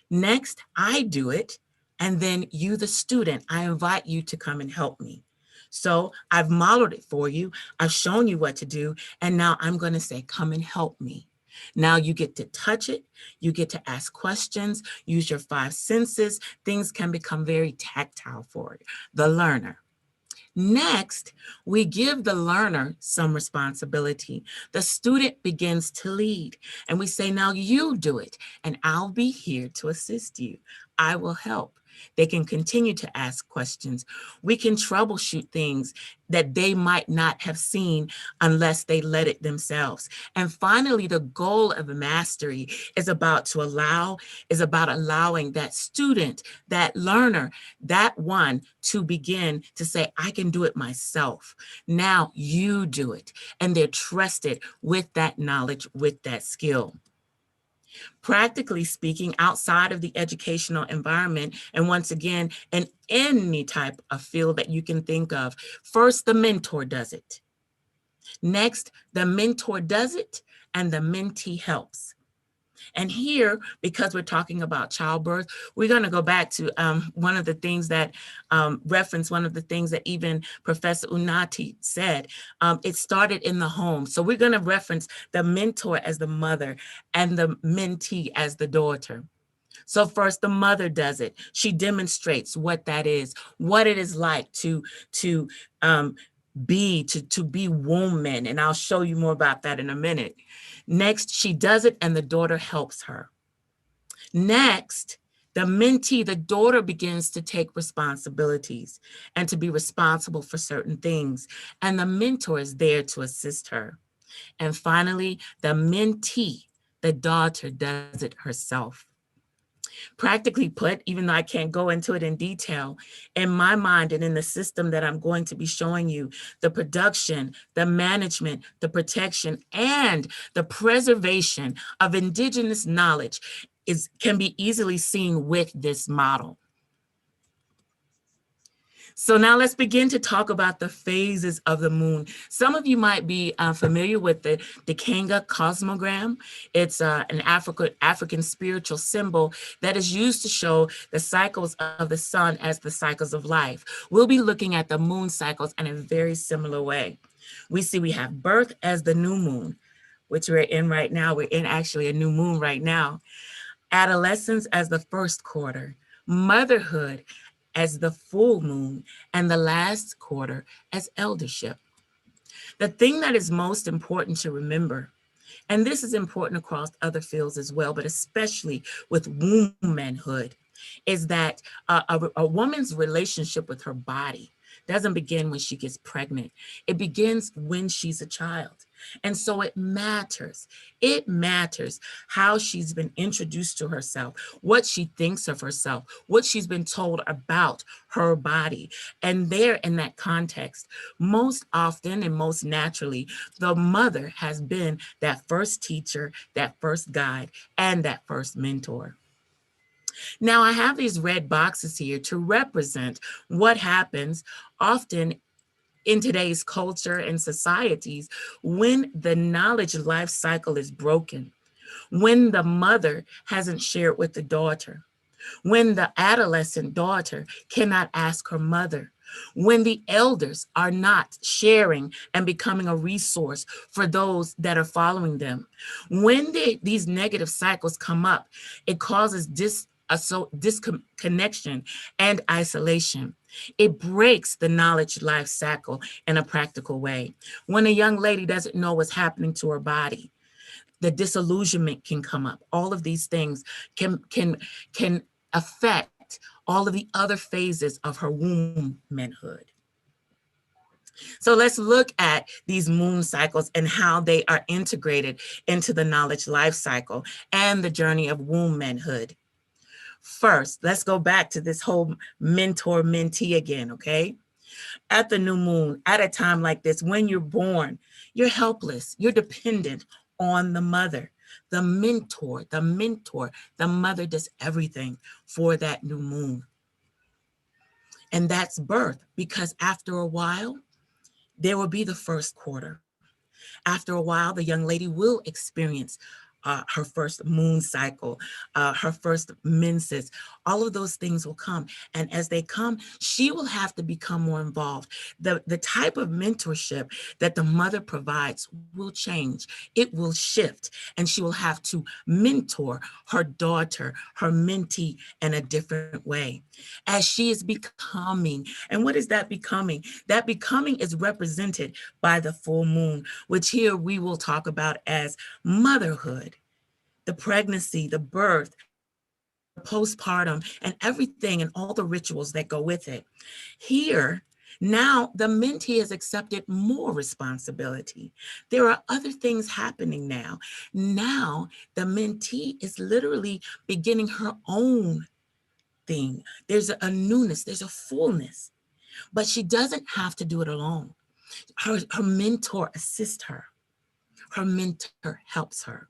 Next, I do it, and then you, the student, I invite you to come and help me. So I've modeled it for you. I've shown you what to do. And now I'm going to say, come and help me. Now you get to touch it. You get to ask questions, use your 5 senses. Things can become very tactile for the learner. Next, we give the learner some responsibility. The student begins to lead, and we say, now you do it, and I'll be here to assist you. I will help. They can continue to ask questions. We can troubleshoot things that they might not have seen unless they led it themselves. And finally, the goal of mastery is about allowing that student, that learner, that one to begin to say, I can do it myself. Now you do it. And they're trusted with that knowledge, with that skill. Practically speaking, outside of the educational environment, and once again, in any type of field that you can think of, first the mentor does it. Next, the mentor does it, and the mentee helps. And here, because we're talking about childbirth, we're going to go back to one of the things that reference one of the things that even Professor Unati said. It started in the home. So we're going to reference the mentor as the mother and the mentee as the daughter. So first, the mother does it. She demonstrates what that is, what it is like to be woman. And I'll show you more about that in a minute. Next, she does it and the daughter helps her. Next, the mentee, the daughter, begins to take responsibilities and to be responsible for certain things. And the mentor is there to assist her. And finally, the mentee, the daughter, does it herself. Practically put, even though I can't go into it in detail, in my mind and in the system that I'm going to be showing you, the production, the management, the protection, and the preservation of indigenous knowledge can be easily seen with this model. So now let's begin to talk about the phases of the moon. Some of you might be familiar with the Kanga cosmogram. It's an African spiritual symbol that is used to show the cycles of the sun as the cycles of life. We'll be looking at the moon cycles in a very similar way. We have birth as the new moon, which we're in right now. We're in actually a new moon right now. Adolescence as the first quarter. Motherhood as the full moon, and the last quarter as eldership. The thing that is most important to remember, and this is important across other fields as well, but especially with womanhood, is that a woman's relationship with her body doesn't begin when she gets pregnant. It begins when she's a child. And so it matters. It matters how she's been introduced to herself, what she thinks of herself, what she's been told about her body. And there in that context, most often and most naturally, the mother has been that first teacher, that first guide, and that first mentor. Now I have these red boxes here to represent what happens often in today's culture and societies when the knowledge life cycle is broken, when the mother hasn't shared with the daughter, when the adolescent daughter cannot ask her mother, when the elders are not sharing and becoming a resource for those that are following them. When these negative cycles come up, it causes disconnection and isolation. It breaks the knowledge life cycle in a practical way. When a young lady doesn't know what's happening to her body, the disillusionment can come up. All of these things can affect all of the other phases of her womanhood. So let's look at these moon cycles and how they are integrated into the knowledge life cycle and the journey of womanhood. First, let's go back to this whole mentor-mentee again, okay? At the new moon, at a time like this, when you're born, you're helpless, you're dependent on the mother. The mother does everything for that new moon. And that's birth, because after a while, there will be the first quarter. After a while, the young lady will experience her first moon cycle, her first menses, All of those things will come. And as they come, she will have to become more involved. The type of mentorship that the mother provides will change. It will shift. And she will have to mentor her daughter, her mentee, in a different way. As she is becoming. And what is that becoming? That becoming is represented by the full moon, which here we will talk about as motherhood, the pregnancy, the birth, postpartum, and everything and all the rituals that go with it. Here, now the mentee has accepted more responsibility. There are other things happening now. Now the mentee is literally beginning her own thing. There's a newness, there's a fullness, but she doesn't have to do it alone. Her mentor assists her. Her mentor helps her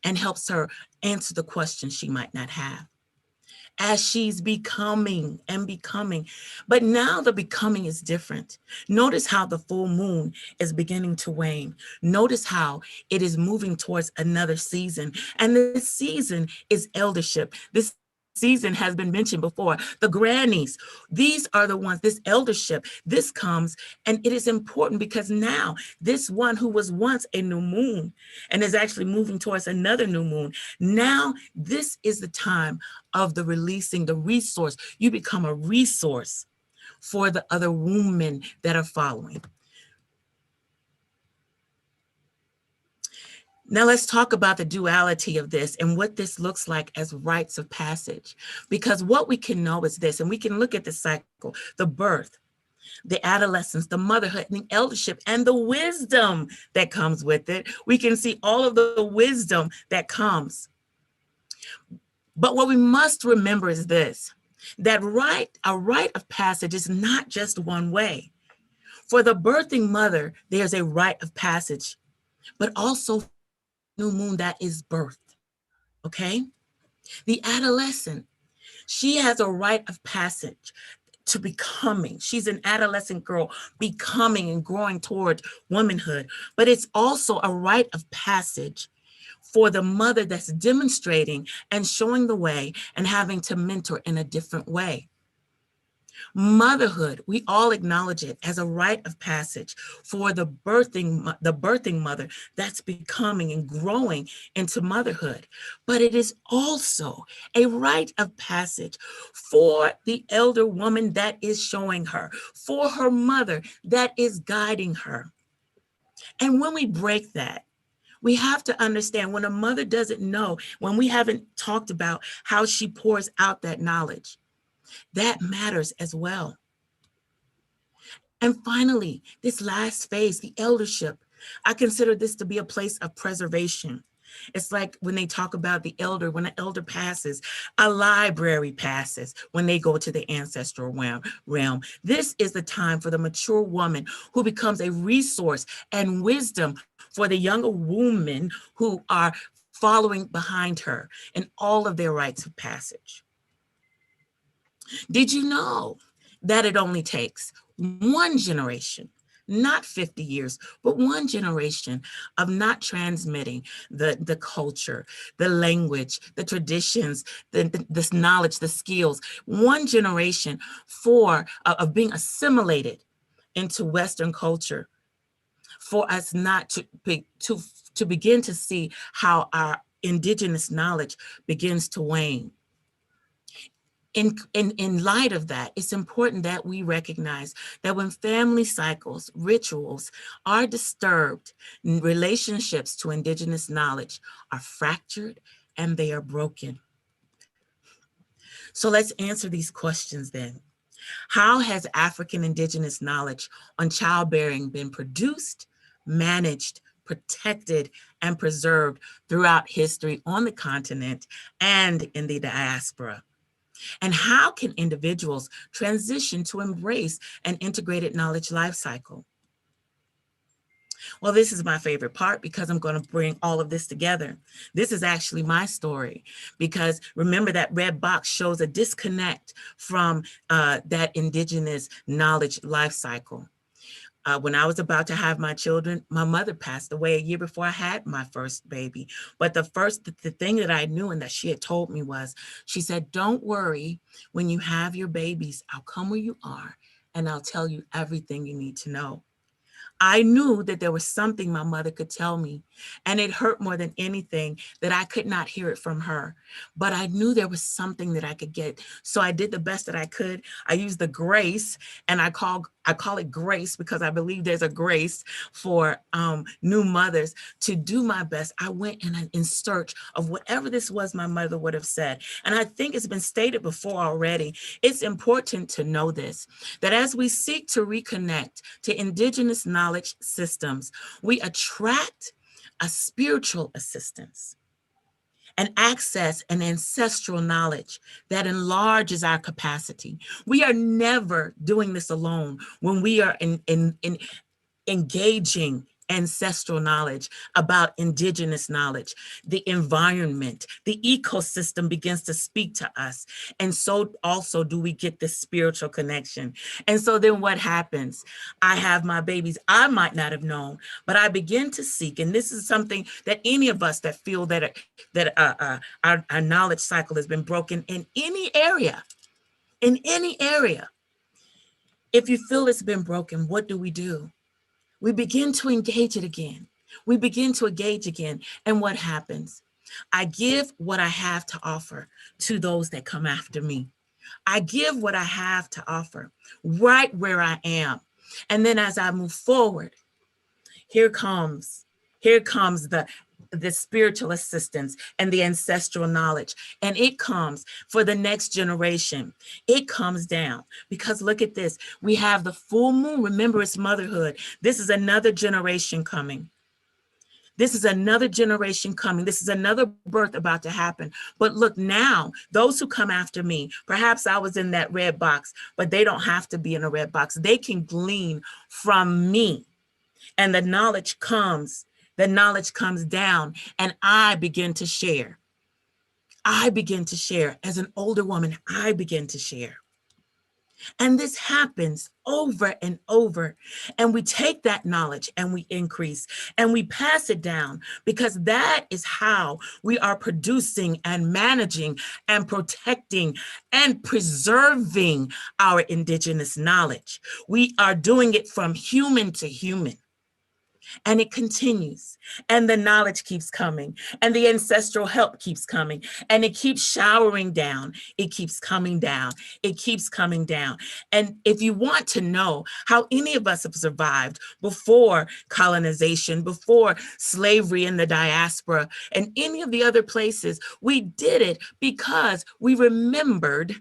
and helps her answer the questions she might not have as she's becoming and becoming. But now the becoming is different. Notice how the full moon is beginning to wane. Notice how it is moving towards another season. And this season is eldership. This season has been mentioned before. The grannies, these are the ones, this eldership, this comes, and it is important because now this one who was once a new moon and is actually moving towards another new moon, now this is the time of the releasing, the resource. You become a resource for the other women that are following. Now let's talk about the duality of this and what this looks like as rites of passage. Because what we can know is this, and we can look at the cycle, the birth, the adolescence, the motherhood, and the eldership, and the wisdom that comes with it. We can see all of the wisdom that comes. But what we must remember is this, that a rite of passage is not just one way. For the birthing mother, there's a rite of passage, but also new moon that is birth, okay? The adolescent, she has a rite of passage to becoming. She's an adolescent girl becoming and growing toward womanhood, but it's also a rite of passage for the mother that's demonstrating and showing the way and having to mentor in a different way. Motherhood, we all acknowledge it as a rite of passage for the birthing mother that's becoming and growing into motherhood. But it is also a rite of passage for the elder woman that is showing her, for her mother that is guiding her. And when we break that, we have to understand when a mother doesn't know, when we haven't talked about how she pours out that knowledge, that matters as well. And finally, this last phase, the eldership, I consider this to be a place of preservation. It's like when they talk about the elder, when an elder passes, a library passes when they go to the ancestral realm. This is the time for the mature woman who becomes a resource and wisdom for the younger women who are following behind her in all of their rites of passage. Did you know that it only takes one generation, not 50 years, but one generation of not transmitting the culture, the language, the traditions, this knowledge, the skills, one generation of being assimilated into Western culture for us not to begin to see how our indigenous knowledge begins to wane. In light of that, it's important that we recognize that when family cycles, rituals are disturbed, relationships to indigenous knowledge are fractured and they are broken. So let's answer these questions then. How has African indigenous knowledge on childbearing been produced, managed, protected, and preserved throughout history on the continent and in the diaspora? And how can individuals transition to embrace an integrated knowledge life cycle? Well, this is my favorite part because I'm going to bring all of this together. This is actually my story because remember that red box shows a disconnect from that indigenous knowledge life cycle. When I was about to have my children, my mother passed away a year before I had my first baby. But the thing that I knew and that she had told me was, she said, don't worry, when you have your babies, I'll come where you are and I'll tell you everything you need to know. I knew that there was something my mother could tell me, and it hurt more than anything that I could not hear it from her. But I knew there was something that I could get. So I did the best that I could. I used the grace, and I call it grace because I believe there's a grace for new mothers to do my best. I went in search of whatever this was my mother would have said. And I think it's been stated before already. It's important to know this, that as we seek to reconnect to indigenous knowledge systems, we attract a spiritual assistance and access an ancestral knowledge that enlarges our capacity. We are never doing this alone when we are engaging ancestral knowledge about indigenous knowledge. The environment, the ecosystem begins to speak to us. And so also do we get this spiritual connection. And so then what happens? I have my babies I might not have known, but I begin to seek. And this is something that any of us that feel that our knowledge cycle has been broken in any area, if you feel it's been broken, what do? We begin to engage it again. We begin to engage again. And what happens? I give what I have to offer to those that come after me. I give what I have to offer right where I am. And then as I move forward, here comes the spiritual assistance and the ancestral knowledge. And it comes for the next generation. It comes down because look at this. We have the full moon. Remember, it's motherhood. This is another generation coming. This is another generation coming. This is another birth about to happen. But look now, those who come after me, perhaps I was in that red box, but they don't have to be in a red box. They can glean from me. And the knowledge comes down, and I begin to share. As an older woman, I begin to share. And this happens over and over. And we take that knowledge and we increase and we pass it down, because that is how we are producing and managing and protecting and preserving our indigenous knowledge. We are doing it from human to human. And it continues, and the knowledge keeps coming, and the ancestral help keeps coming, and it keeps showering down. It keeps coming down. It keeps coming down. And if you want to know how any of us have survived before colonization, before slavery in the diaspora, and any of the other places, we did it because we remembered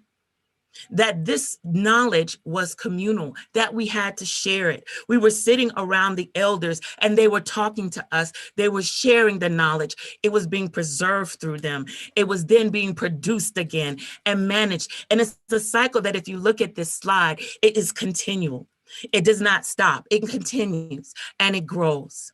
that this knowledge was communal, that we had to share it. We were sitting around the elders and they were talking to us. They were sharing the knowledge. It was being preserved through them. It was then being produced again and managed. And it's a cycle that if you look at this slide, it is continual. It does not stop. It continues and it grows.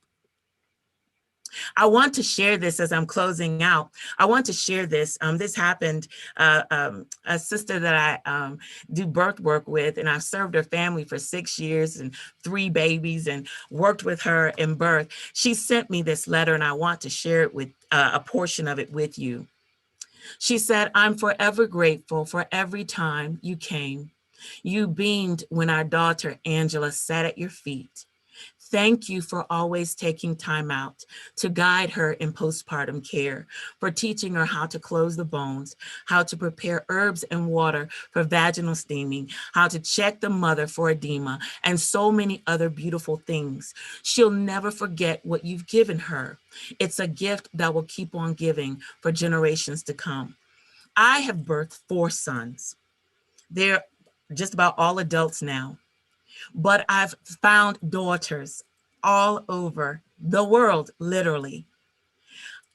I want to share this as I'm closing out. I want to share this. This happened, a sister that I do birth work with, and I've served her family for 6 years and 3 babies and worked with her in birth. She sent me this letter, and I want to share it with a portion of it with you. She said, I'm forever grateful for every time you came. You beamed when our daughter, Angela, sat at your feet. Thank you for always taking time out to guide her in postpartum care, for teaching her how to close the bones, how to prepare herbs and water for vaginal steaming, how to check the mother for edema, and so many other beautiful things. She'll never forget what you've given her. It's a gift that will keep on giving for generations to come. I have birthed 4 sons. They're just about all adults now. But I've found daughters all over the world, literally.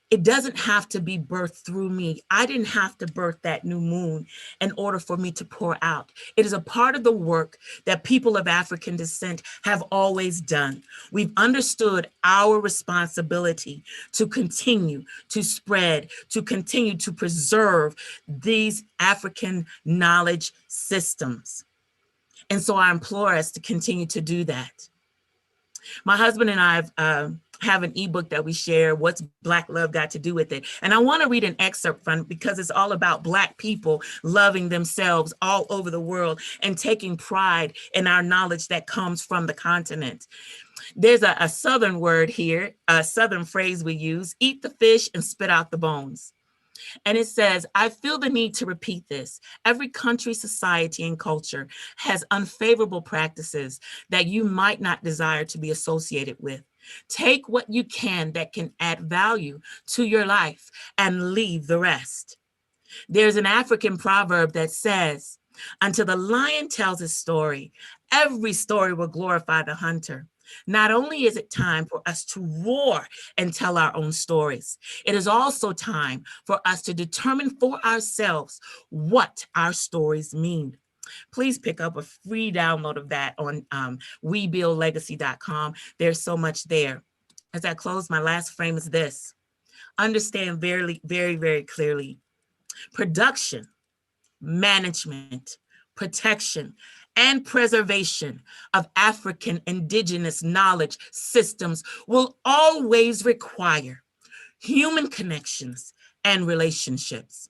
It doesn't have to be birthed through me. I didn't have to birth that new moon in order for me to pour out. It is a part of the work that people of African descent have always done. We've understood our responsibility to continue to spread, to continue to preserve these African knowledge systems. And so I implore us to continue to do that. My husband and I have an ebook that we share, What's Black Love Got to Do with It? And I want to read an excerpt from it because it's all about Black people loving themselves all over the world and taking pride in our knowledge that comes from the continent. There's a Southern word here, a Southern phrase we use, eat the fish and spit out the bones. And it says, I feel the need to repeat this. Every country, society, and culture has unfavorable practices that you might not desire to be associated with. Take what you can that can add value to your life and leave the rest. There's an African proverb that says, until the lion tells his story, every story will glorify the hunter. Not only is it time for us to roar and tell our own stories, it is also time for us to determine for ourselves what our stories mean. Please pick up a free download of that on webuildlegacy.com. There's so much there. As I close, my last frame is this. Understand very, very, very clearly. Production, management, protection, and preservation of African indigenous knowledge systems will always require human connections and relationships.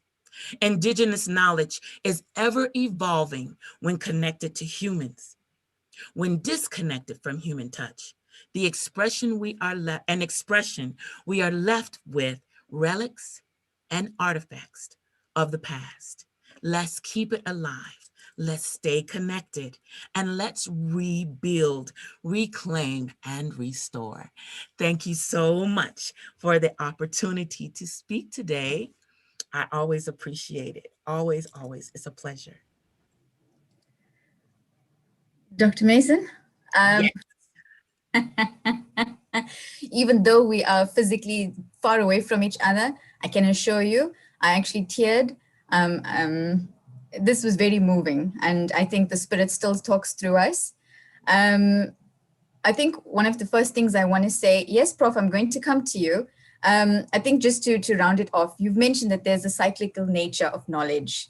Indigenous knowledge is ever evolving when connected to humans. When disconnected from human touch, the expression we are left with relics and artifacts of the past. Let's keep it alive. Let's stay connected, and let's rebuild, reclaim, and restore. Thank you so much for the opportunity to speak today. I always appreciate it. Always, always. It's a pleasure. Dr. Mason? Yes. Even though we are physically far away from each other, I can assure you, I actually teared. This was very moving, and I think the spirit still talks through us. I think one of the first things I want to say, yes, Prof, I'm going to come to you. I think just to round it off, you've mentioned that there's a cyclical nature of knowledge,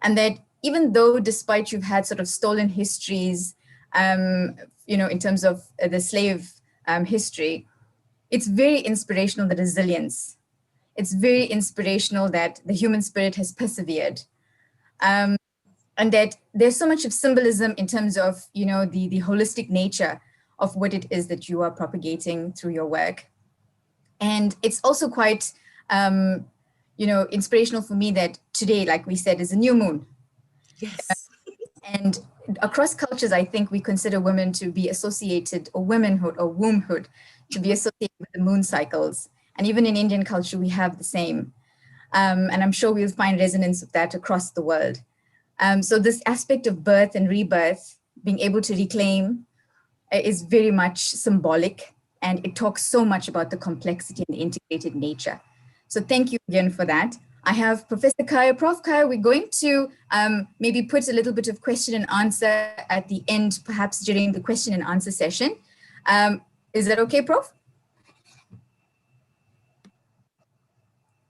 and that even though despite you've had sort of stolen histories, in terms of the slave history, it's very inspirational, the resilience. It's very inspirational that the human spirit has persevered. And that there's so much of symbolism in terms of, the holistic nature of what it is that you are propagating through your work. And it's also quite, inspirational for me that today, like we said, is a new moon. Yes. And across cultures, I think we consider women to be associated, or womanhood or wombhood, to be associated with the moon cycles. And even in Indian culture, we have the same. And I'm sure we'll find resonance of that across the world. So this aspect of birth and rebirth, being able to reclaim, is very much symbolic, and it talks so much about the complexity and the integrated nature. So thank you again for that. I have Professor Kaya. Prof. Kaya, we're going to maybe put a little bit of question and answer at the end, perhaps during the question and answer session. Is that okay, Prof?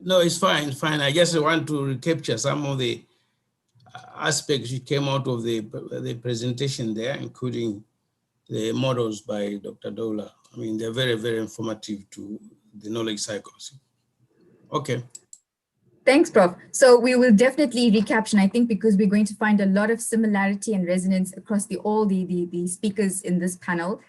No, it's fine, fine. I just want to recapture some of the aspects that came out of the presentation there, including the models by Dr. Dola. I mean, they're very, very informative to the knowledge cycles. Okay. Thanks, Prof. So we will definitely recaption, I think, because we're going to find a lot of similarity and resonance across all the speakers in this panel.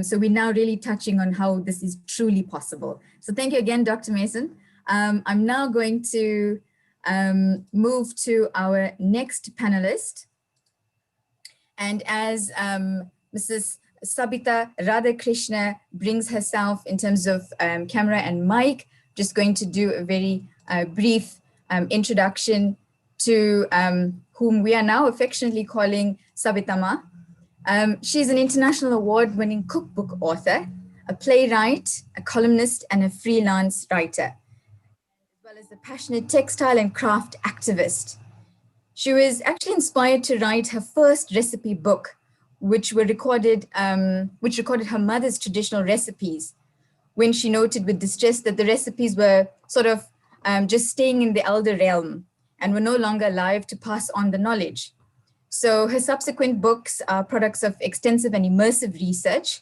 So we're now really touching on how this is truly possible. So thank you again, Dr. Mason. I'm now going to move to our next panelist. And as Mrs. Sabita Radhakrishna brings herself in terms of camera and mic, just going to do a very brief introduction to whom we are now affectionately calling Sabitama. She's an international award-winning cookbook author, a playwright, a columnist, and a freelance writer, as well as a passionate textile and craft activist. She was actually inspired to write her first recipe book, which recorded her mother's traditional recipes, when she noted with distress that the recipes were sort of just staying in the elder realm and were no longer alive to pass on the knowledge. So her subsequent books are products of extensive and immersive research,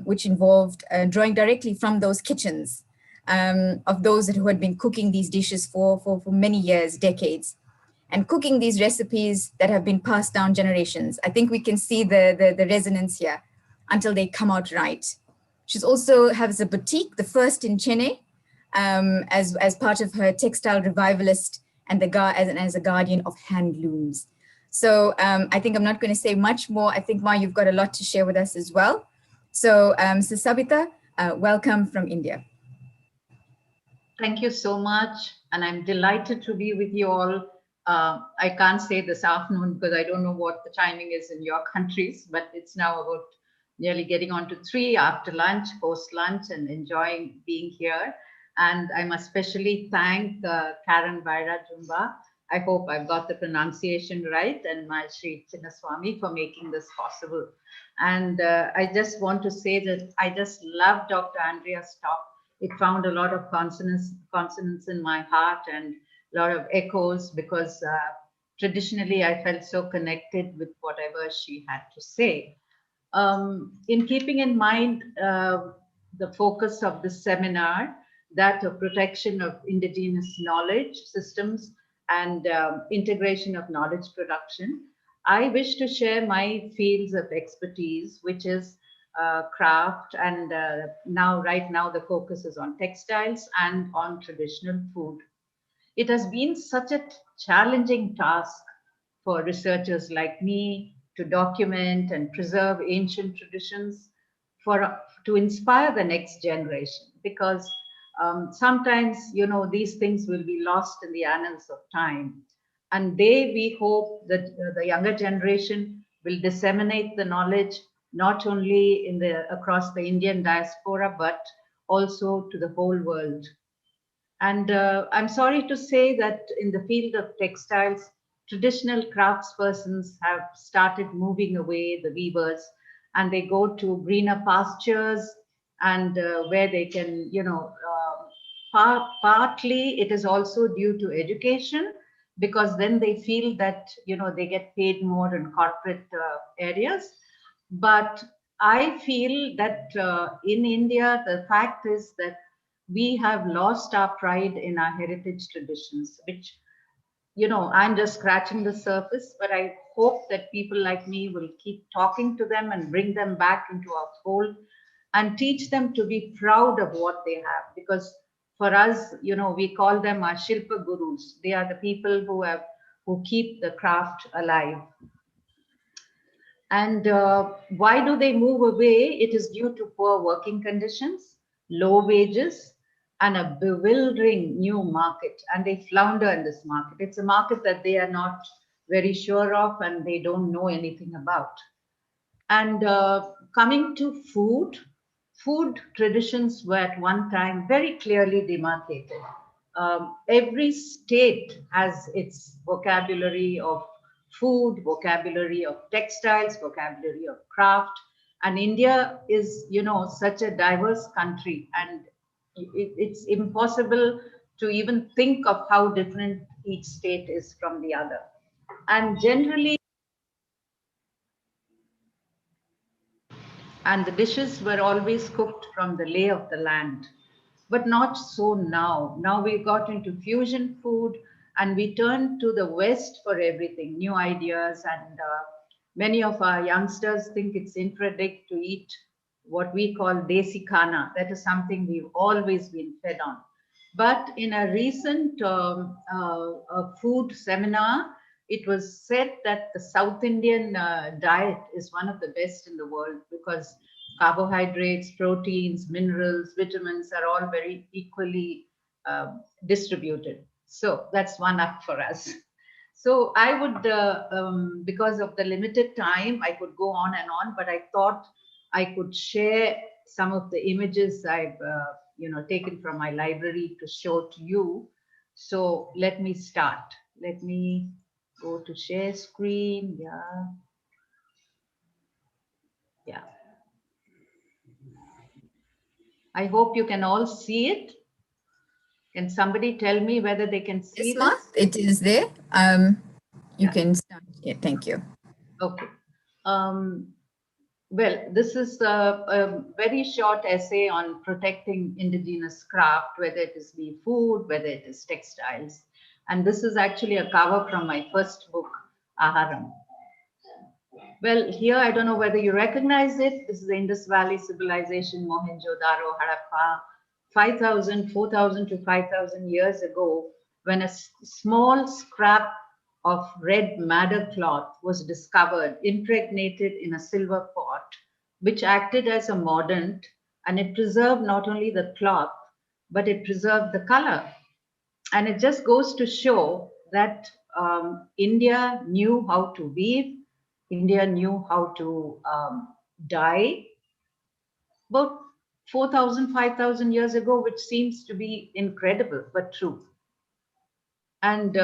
which involved drawing directly from those kitchens of those who had been cooking these dishes for many years, decades, and cooking these recipes that have been passed down generations. I think we can see the resonance here until they come out right. She also has a boutique, the first in Chennai, as part of her textile revivalist and as a guardian of handlooms. So I think I'm not going to say much more. I think, Ma, you've got a lot to share with us as well. So Sabita, welcome from India. Thank you so much. And I'm delighted to be with you all. I can't say this afternoon because I don't know what the timing is in your countries, but it's now about nearly getting on to 3 after lunch, post lunch, and enjoying being here. And I must especially thank Karen Vaira Jumba. I hope I've got the pronunciation right, and my Sri Chinnaswamy for making this possible. And I just want to say that I just love Dr. Andrea's talk. It found a lot of consonance in my heart and a lot of echoes, because traditionally I felt so connected with whatever she had to say. In keeping in mind the focus of this seminar, that of protection of indigenous knowledge systems and integration of knowledge production, I wish to share my fields of expertise, which is craft, and right now the focus is on textiles and on traditional food. It has been such a challenging task for researchers like me to document and preserve ancient traditions to inspire the next generation, because sometimes, you know, these things will be lost in the annals of time. And we hope that the younger generation will disseminate the knowledge not only across the Indian diaspora, but also to the whole world. And I'm sorry to say that in the field of textiles, traditional craftspersons have started moving away, the weavers, and they go to greener pastures, and where they can, you know, partly it is also due to education, because then they feel that, you know, they get paid more in corporate areas. But I feel that in India, the fact is that we have lost our pride in our heritage traditions, which, you know, I'm just scratching the surface, but I hope that people like me will keep talking to them and bring them back into our fold and teach them to be proud of what they have. Because for us, you know, we call them our Shilpa Gurus. They are the people who keep the craft alive. And why do they move away? It is due to poor working conditions, low wages, and a bewildering new market. And they flounder in this market. It's a market that they are not very sure of and they don't know anything about. And coming to food traditions were at one time very clearly demarcated. Every state has its vocabulary of food, vocabulary of textiles, vocabulary of craft. And India is, you know, such a diverse country, and it's impossible to even think of how different each state is from the other. And generally, and the dishes were always cooked from the lay of the land. But not so now. Now we got into fusion food, and we turn to the West for everything, new ideas. And many of our youngsters think it's infra-dig to eat what we call desi khana. That is something we've always been fed on. But in a recent food seminar, it was said that the South Indian diet is one of the best in the world, because carbohydrates, proteins, minerals, vitamins are all very equally distributed. So that's one up for us. So I would, because of the limited time, I could go on and on, but I thought I could share some of the images I've taken from my library to show to you. So let me start. Let me go to share screen. Yeah. I hope you can all see it. Can somebody tell me whether they can see this? Yes, it is there. You can start. Yeah, thank you. Okay. Well, this is a very short essay on protecting indigenous craft, whether it is be food, whether it is textiles. And this is actually a cover from my first book, Aharam. Well, here, I don't know whether you recognize it. This is the Indus Valley Civilization, Mohenjo-daro, Harappa, 5,000, 4,000 to 5,000 years ago, when a small scrap of red madder cloth was discovered, impregnated in a silver pot, which acted as a mordant, and it preserved not only the cloth, but it preserved the color. And it just goes to show that India knew how to weave, India knew how to dye about 4,000, 5,000 years ago, which seems to be incredible, but true. And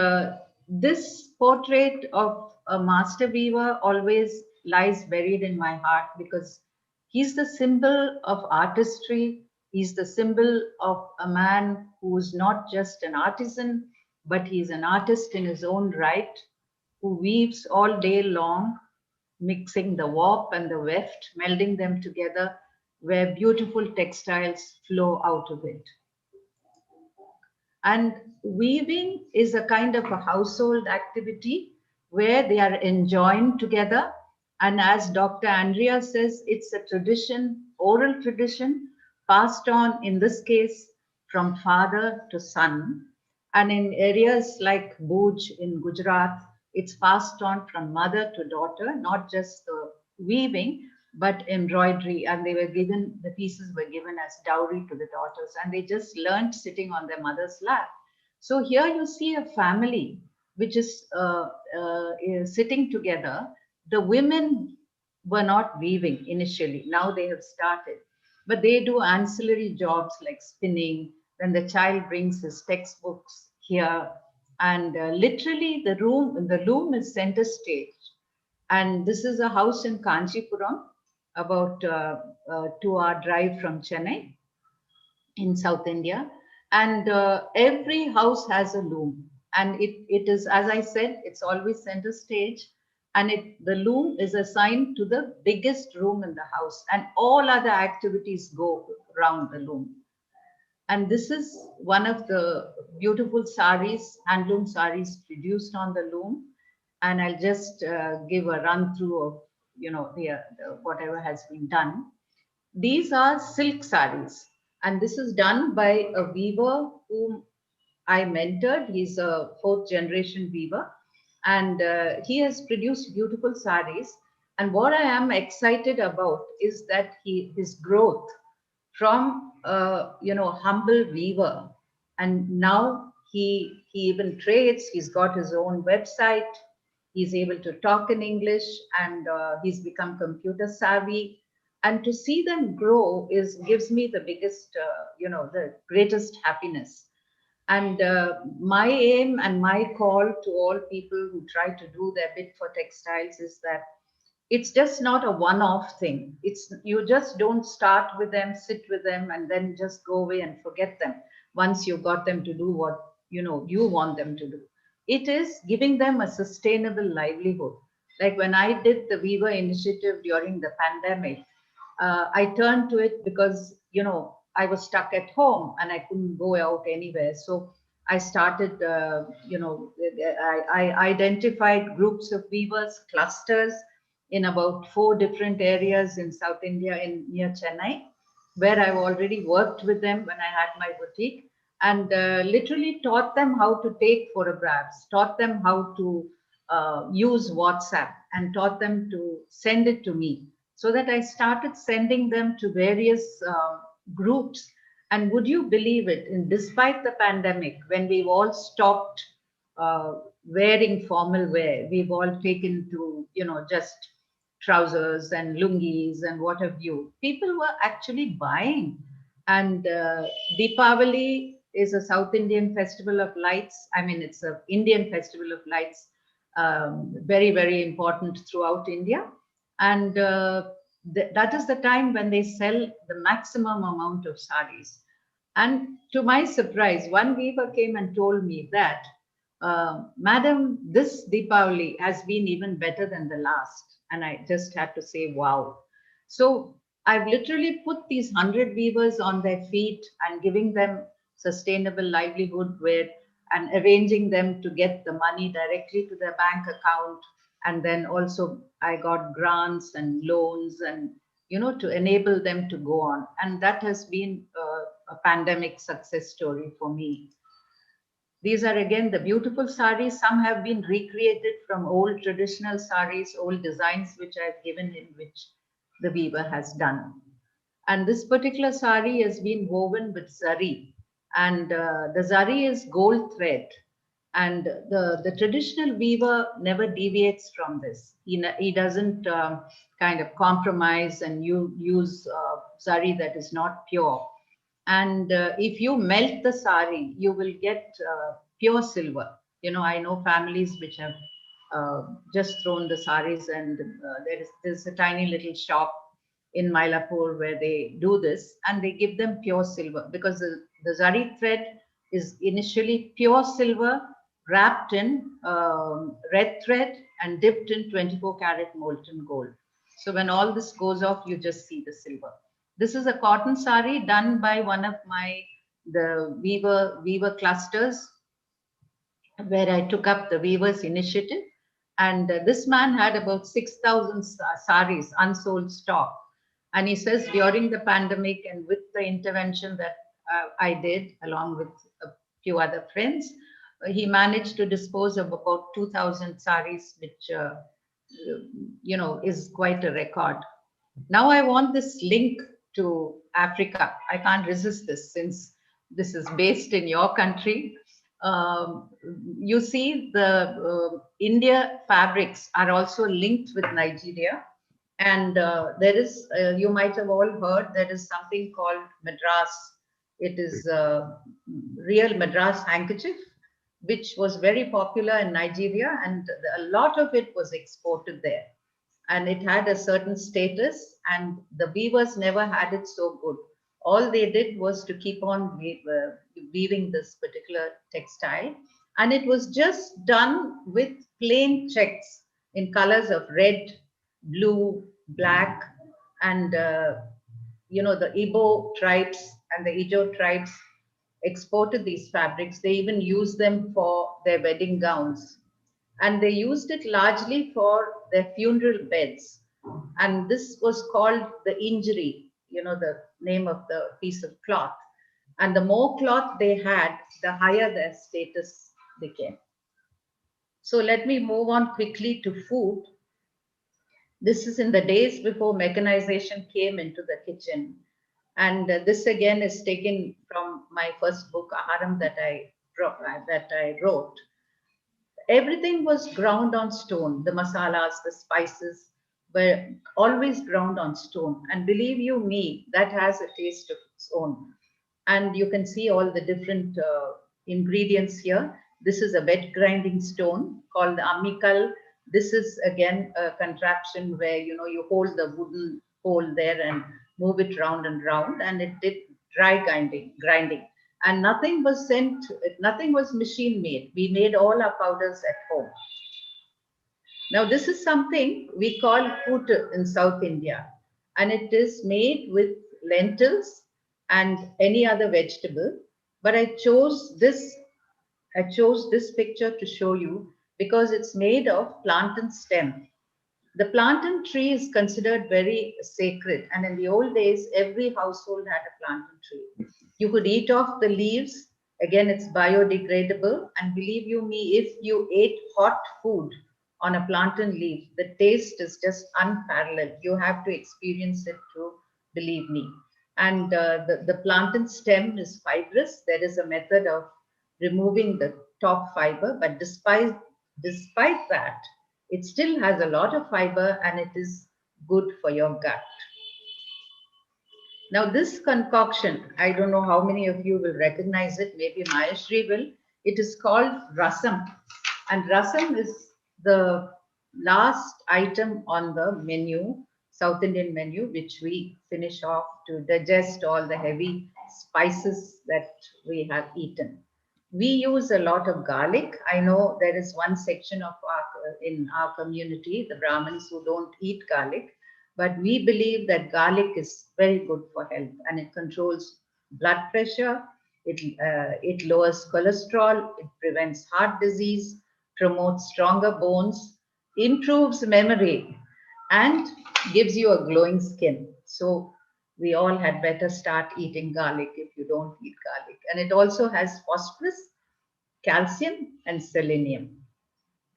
this portrait of a master weaver always lies buried in my heart because he's the symbol of artistry. He's the symbol of a man who's not just an artisan, but he's an artist in his own right, who weaves all day long, mixing the warp and the weft, melding them together, where beautiful textiles flow out of it. And weaving is a kind of a household activity where they are enjoined together. And as Dr. Andrea says, it's a tradition, oral tradition, passed on, in this case, from father to son. And in areas like Bhuj in Gujarat, it's passed on from mother to daughter, not just the weaving, but embroidery. And they were given, the pieces were given as dowry to the daughters, and they just learned sitting on their mother's lap. So here you see a family which is sitting together. The women were not weaving initially, now they have started, but they do ancillary jobs like spinning. Then the child brings his textbooks here, and literally the loom is center stage. And this is a house in Kanchipuram, about 2-hour drive from Chennai in South India. And every house has a loom. And it is, as I said, it's always center stage. And the loom is assigned to the biggest room in the house. And all other activities go around the loom. And this is one of the beautiful saris, handloom saris produced on the loom. And I'll just give a run through of, whatever has been done. These are silk saris, and this is done by a weaver whom I mentored. He's a 4th generation weaver, and he has produced beautiful saris. And what I am excited about is that his growth from humble weaver, and now he even trades. He's got his own website. He's able to talk in English, and he's become computer savvy. And to see them grow gives me the biggest, the greatest happiness. And my aim and my call to all people who try to do their bit for textiles is that it's just not a one-off thing. You just don't start with them, sit with them, and then just go away and forget them once you got them to do what you want them to do. It is giving them a sustainable livelihood. Like when I did the Weaver Initiative during the pandemic, I turned to it because, I was stuck at home and I couldn't go out anywhere. So I started, I identified groups of weavers, clusters in about 4 different areas in South India near Chennai, where I've already worked with them when I had my boutique, and literally taught them how to take photographs, taught them how to use WhatsApp, and taught them to send it to me. So that I started sending them to various groups. And would you believe it, despite the pandemic, when we've all stopped wearing formal wear, we've all taken to, just trousers and lungis and what have you, people were actually buying. And Deepavali is a South Indian festival of lights. I mean, it's an Indian festival of lights, very, very important throughout India. And that is the time when they sell the maximum amount of saris. And to my surprise, one weaver came and told me that, Madam, this Deepavali has been even better than the last. And I just had to say, wow. So I've literally put these 100 weavers on their feet and giving them sustainable livelihood and arranging them to get the money directly to their bank account. And then also I got grants and loans and, to enable them to go on. And that has been a pandemic success story for me. These are again the beautiful saris. Some have been recreated from old traditional saris, old designs which I've given in which the weaver has done. And this particular sari has been woven with zari. And the zari is gold thread. And the traditional weaver never deviates from this. He doesn't kind of compromise and use zari that is not pure. And if you melt the sari, you will get pure silver. I know families which have just thrown the saris, and there's a tiny little shop in Mylapore where they do this, and they give them pure silver because the zari thread is initially pure silver wrapped in red thread and dipped in 24 karat molten gold. So when all this goes off, you just see the silver. This is a cotton sari done by one of the weaver clusters, where I took up the weavers initiative. And this man had about 6,000 saris, unsold stock. And he says during the pandemic and with the intervention that I did along with a few other friends, he managed to dispose of about 2,000 saris, which, is quite a record. Now I want this link to Africa. I can't resist this since this is based in your country. You see the India fabrics are also linked with Nigeria. And there is, you might have all heard, there is something called Madras. It is real Madras handkerchief, which was very popular in Nigeria, and a lot of it was exported there. And it had a certain status, and the weavers never had it so good. All they did was to keep on weaving this particular textile, and it was just done with plain checks in colors of red, blue, black, and the Igbo tribes and the Ijo tribes exported these fabrics. They even used them for their wedding gowns. And they used it largely for their funeral beds. And this was called the injury, the name of the piece of cloth. And the more cloth they had, the higher their status became. So let me move on quickly to food. This is in the days before mechanization came into the kitchen. And this again is taken from my first book, Aharam, that I wrote. Everything was ground on stone. The masalas, the spices were always ground on stone. And believe you me, that has a taste of its own. And you can see all the different ingredients here. This is a wet grinding stone called the ammikal. This is again a contraption where you hold the wooden hole there and move it round and round, and it did dry grinding. And nothing was machine made. We made all our powders at home. Now this is something we call kut in South India, and it is made with lentils and any other vegetable. But I chose this picture to show you because it's made of plantain stem. The plantain tree is considered very sacred, and in the old days, every household had a plantain tree. You could eat off the leaves. Again, it's biodegradable, and believe you me, if you ate hot food on a plantain leaf, the taste is just unparalleled. You have to experience it to believe me. And the plantain stem is fibrous. There is a method of removing the top fiber, but despite that, it still has a lot of fiber and it is good for your gut. Now this concoction, I don't know how many of you will recognize it, maybe Mayashri will. It is called rasam, and rasam is the last item on the menu, South Indian menu, which we finish off to digest all the heavy spices that we have eaten. We use a lot of garlic. I know there is one section of in our community, the Brahmins, who don't eat garlic. But we believe that garlic is very good for health, and it controls blood pressure, it lowers cholesterol, it prevents heart disease, promotes stronger bones, improves memory, and gives you a glowing skin. So we all had better start eating garlic if you don't eat garlic. And it also has phosphorus, calcium, and selenium.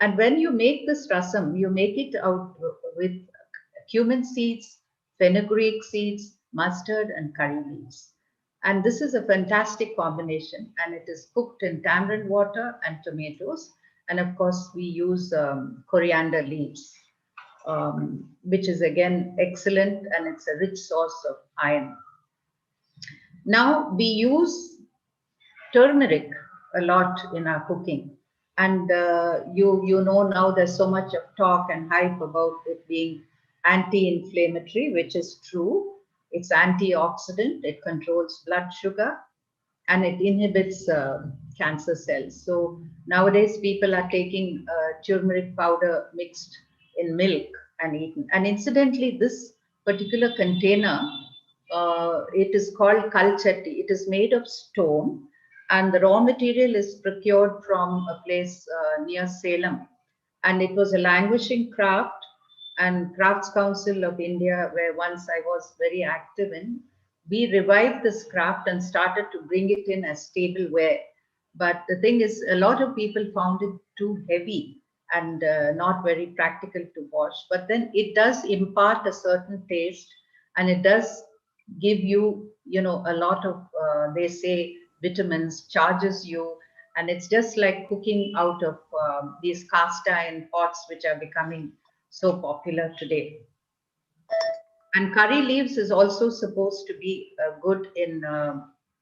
And when you make this rasam, you make it out with cumin seeds, fenugreek seeds, mustard, and curry leaves. And this is a fantastic combination. And it is cooked in tamarind water and tomatoes. And of course, we use coriander leaves, which is again excellent, and it's a rich source of iron. Now, we use turmeric a lot in our cooking. And you know now there's so much of talk and hype about it being anti-inflammatory, which is true. It's antioxidant, it controls blood sugar, and it inhibits cancer cells. So nowadays people are taking turmeric powder mixed in milk and eaten. And incidentally, this particular container, it is called kalchatti. It is made of stone, and the raw material is procured from a place near Salem. And it was a languishing craft, and Crafts Council of India, where once I was very active in, we revived this craft and started to bring it in as tableware. But the thing is, a lot of people found it too heavy and not very practical to wash. But then it does impart a certain taste, and it does give you, you know, a lot of, they say, vitamins, charges you. And it's just like cooking out of these cast iron pots, which are becoming so popular today. And curry leaves is also supposed to be good in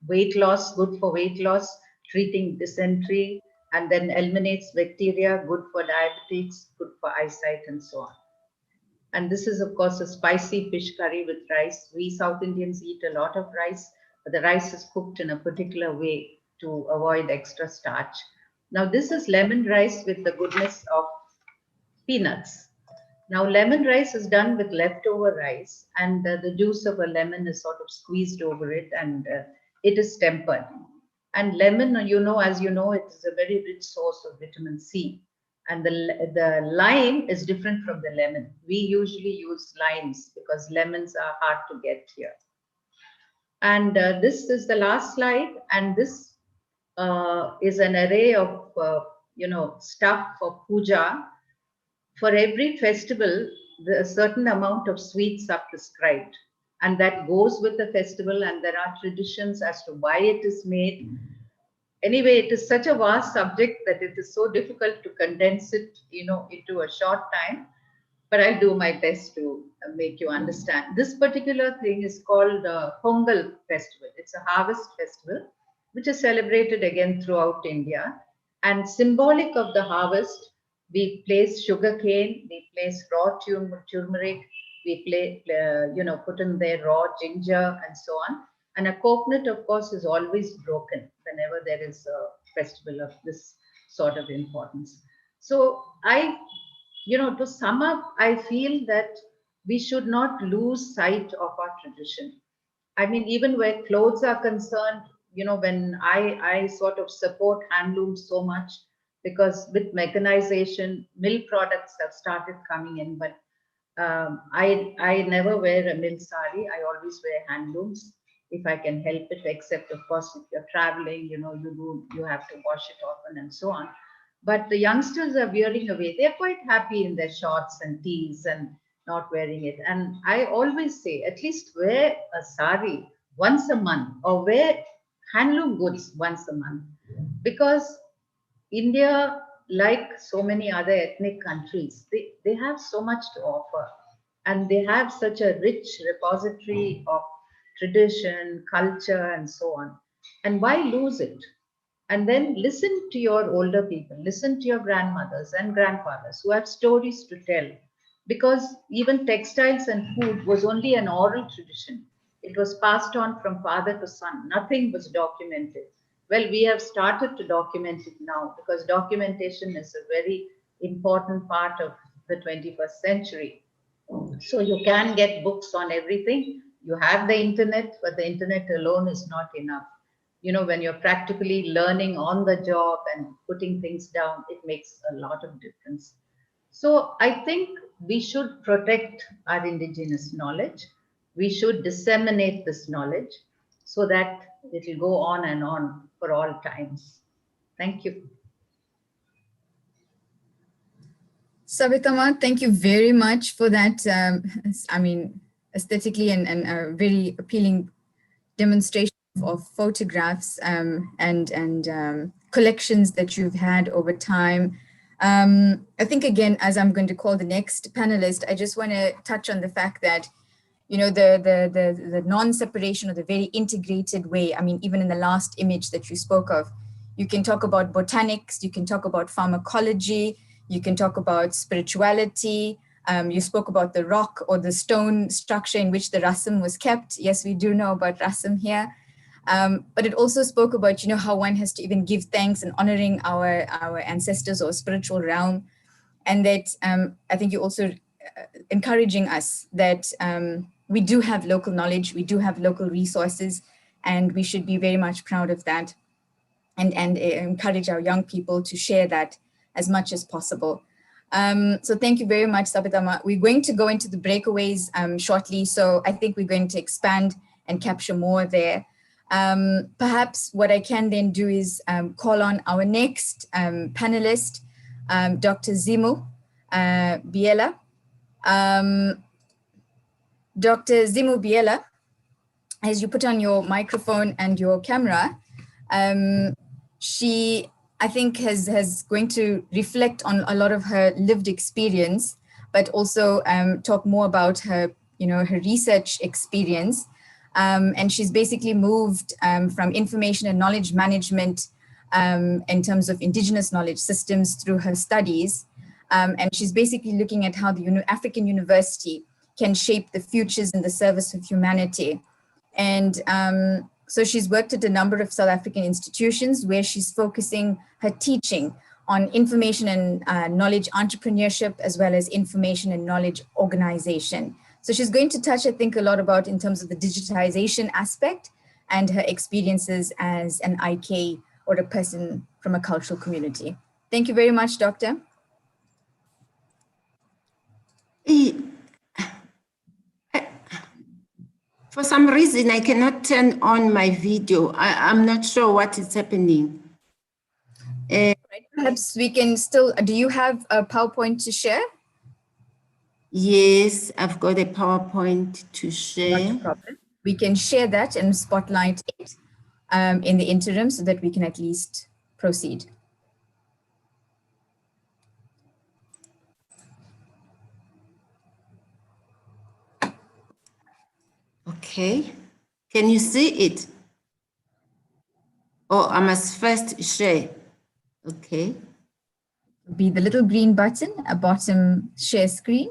weight loss, good for weight loss, treating dysentery, and then eliminates bacteria, good for diabetics, good for eyesight, and so on. And this is, of course, a spicy fish curry with rice. We South Indians eat a lot of rice, but the rice is cooked in a particular way to avoid extra starch. Now, this is lemon rice with the goodness of peanuts. Now, lemon rice is done with leftover rice, and the juice of a lemon is sort of squeezed over it, and it is tempered. And lemon, you know, as you know, it is a very rich source of vitamin C. And the lime is different from the lemon. We usually use limes because lemons are hard to get here. And this is the last slide, and this is an array of, you know, stuff for puja. For every festival, a certain amount of sweets are prescribed, and that goes with the festival, and there are traditions as to why it is made. Anyway, it is such a vast subject that it is so difficult to condense it, you know, into a short time, but I'll do my best to make you understand. This particular thing is called Pongal Festival. It's a harvest festival, which is celebrated again throughout India. And symbolic of the harvest, we place sugar cane, we place raw turmeric, we you know, put in there raw ginger and so on. And a coconut, of course, is always broken whenever there is a festival of this sort of importance. So you know, to sum up, I feel that we should not lose sight of our tradition. I mean, even where clothes are concerned, you know, when I sort of support handloom so much, because with mechanization, mill products have started coming in, but I never wear a mill sari. I always wear handlooms if I can help it, except of course if you're traveling, you know, you have to wash it often and so on. But the youngsters are veering away. They're quite happy in their shorts and tees and not wearing it. And I always say, at least wear a sari once a month, or wear handloom goods once a month, because India, like so many other ethnic countries, they have so much to offer, and they have such a rich repository of tradition, culture, and so on. And why lose it? And then listen to your older people, listen to your grandmothers and grandfathers who have stories to tell. Because even textiles and food was only an oral tradition. It was passed on from father to son. Nothing was documented. Well, we have started to document it now, because documentation is a very important part of the 21st century. So you can get books on everything. You have the internet, but the internet alone is not enough. You know, when you're practically learning on the job and putting things down, it makes a lot of difference. So I think we should protect our indigenous knowledge. We should disseminate this knowledge so that it will go on and on for all times. Thank you. Savitama, thank you very much for that. I mean, aesthetically and a very appealing demonstration of photographs and collections that you've had over time. I think, again, as I'm going to call the next panelist, I just want to touch on the fact that, you know, the non-separation or the very integrated way. I mean, even in the last image that you spoke of, you can talk about botanics, you can talk about pharmacology, you can talk about spirituality. You spoke about the rock or the stone structure in which the rasam was kept. Yes, we do know about rasam here. But it also spoke about, you know, how one has to even give thanks and honoring our ancestors or spiritual realm. And that I think you're also encouraging us that we do have local knowledge, we do have local resources, and we should be very much proud of that and encourage our young people to share that as much as possible. So thank you very much, Sabitama. We're going to go into the breakaways shortly, so I think we're going to expand and capture more there. Perhaps what I can then do is call on our next panelist, Dr. Zimu Biela. Dr. Zimu Biela, as you put on your microphone and your camera, she, I think, has going to reflect on a lot of her lived experience, but also talk more about her, you know, her research experience. And she's basically moved from information and knowledge management in terms of indigenous knowledge systems through her studies. And she's basically looking at how the African university can shape the futures in the service of humanity. And so she's worked at a number of South African institutions where she's focusing her teaching on information and knowledge entrepreneurship, as well as information and knowledge organization. So she's going to touch, I think, a lot about in terms of the digitization aspect and her experiences as an IK or a person from a cultural community. Thank you very much, Doctor. For some reason, I cannot turn on my video. I'm not sure what is happening. Perhaps we can still, do you have a PowerPoint to share? Yes, I've got a PowerPoint to share. Not a problem. We can share that and spotlight it in the interim so that we can at least proceed. Okay, can you see it? Oh, I must first share. Okay. Be the little green button, a bottom share screen.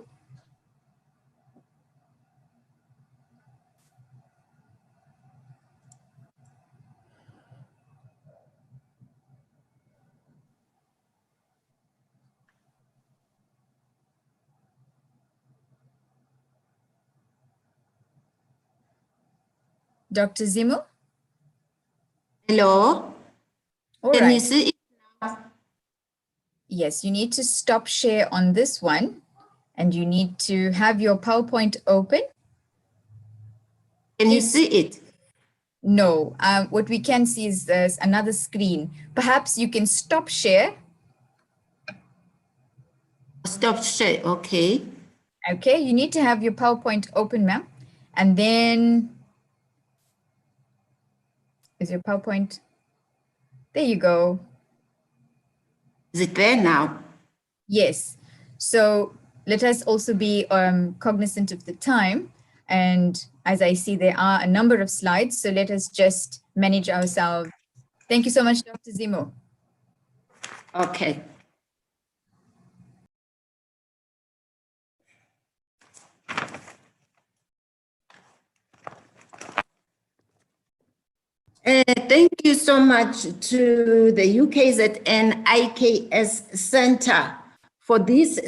Dr. Zimu? Hello? Can you see it now? Yes, you need to stop share on this one and you need to have your PowerPoint open. Can you see it? No, what we can see is there's another screen. Perhaps you can stop share. Stop share, okay. Okay, you need to have your PowerPoint open, ma'am. And then, is your PowerPoint? There you go. Is it there now? Yes. So let us also be cognizant of the time. And as I see, there are a number of slides. So let us just manage ourselves. Thank you so much, Dr. Zimu. Okay. Thank you so much to the UKZN IKS Center for this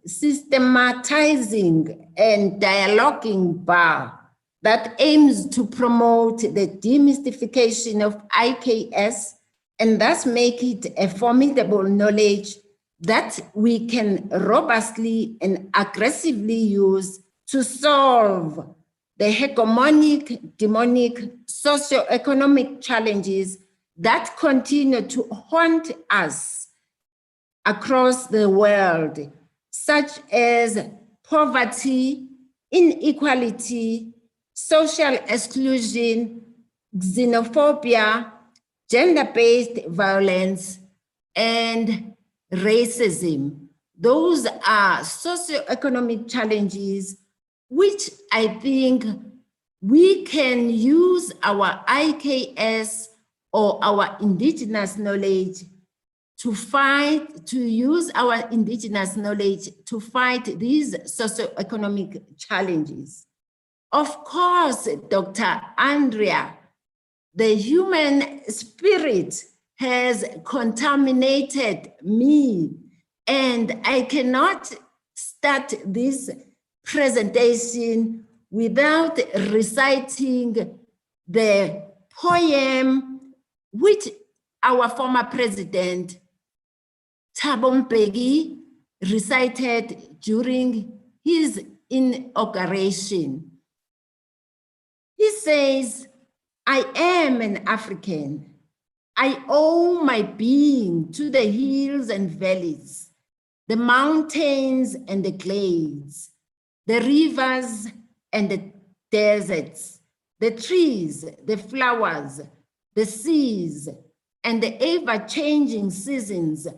systematizing and dialoguing bar that aims to promote the demystification of IKS and thus make it a formidable knowledge that we can robustly and aggressively use to solve the hegemonic, demonic, socioeconomic challenges that continue to haunt us across the world, such as poverty, inequality, social exclusion, xenophobia, gender-based violence, and racism. Those are socioeconomic challenges which I think we can use our IKS or our indigenous knowledge to fight, to use our indigenous knowledge to fight these socioeconomic challenges. Of course, Dr. Andrea, the human spirit has contaminated me, and I cannot start this presentation without reciting the poem which our former president Thabo Mbeki recited during his inauguration. He says, "I am an African. I owe my being to the hills and valleys, the mountains and the glades, the rivers and the deserts, the trees, the flowers, the seas, and the ever-changing seasons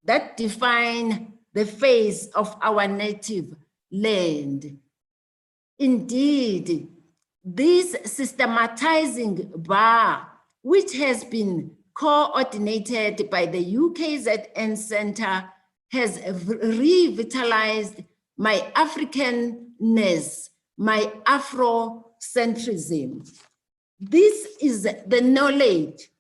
that define the face of our native land." Indeed, this systematizing bar, which has been coordinated by the UKZN Center, has revitalized my Africanness, my Afrocentrism. This is the knowledge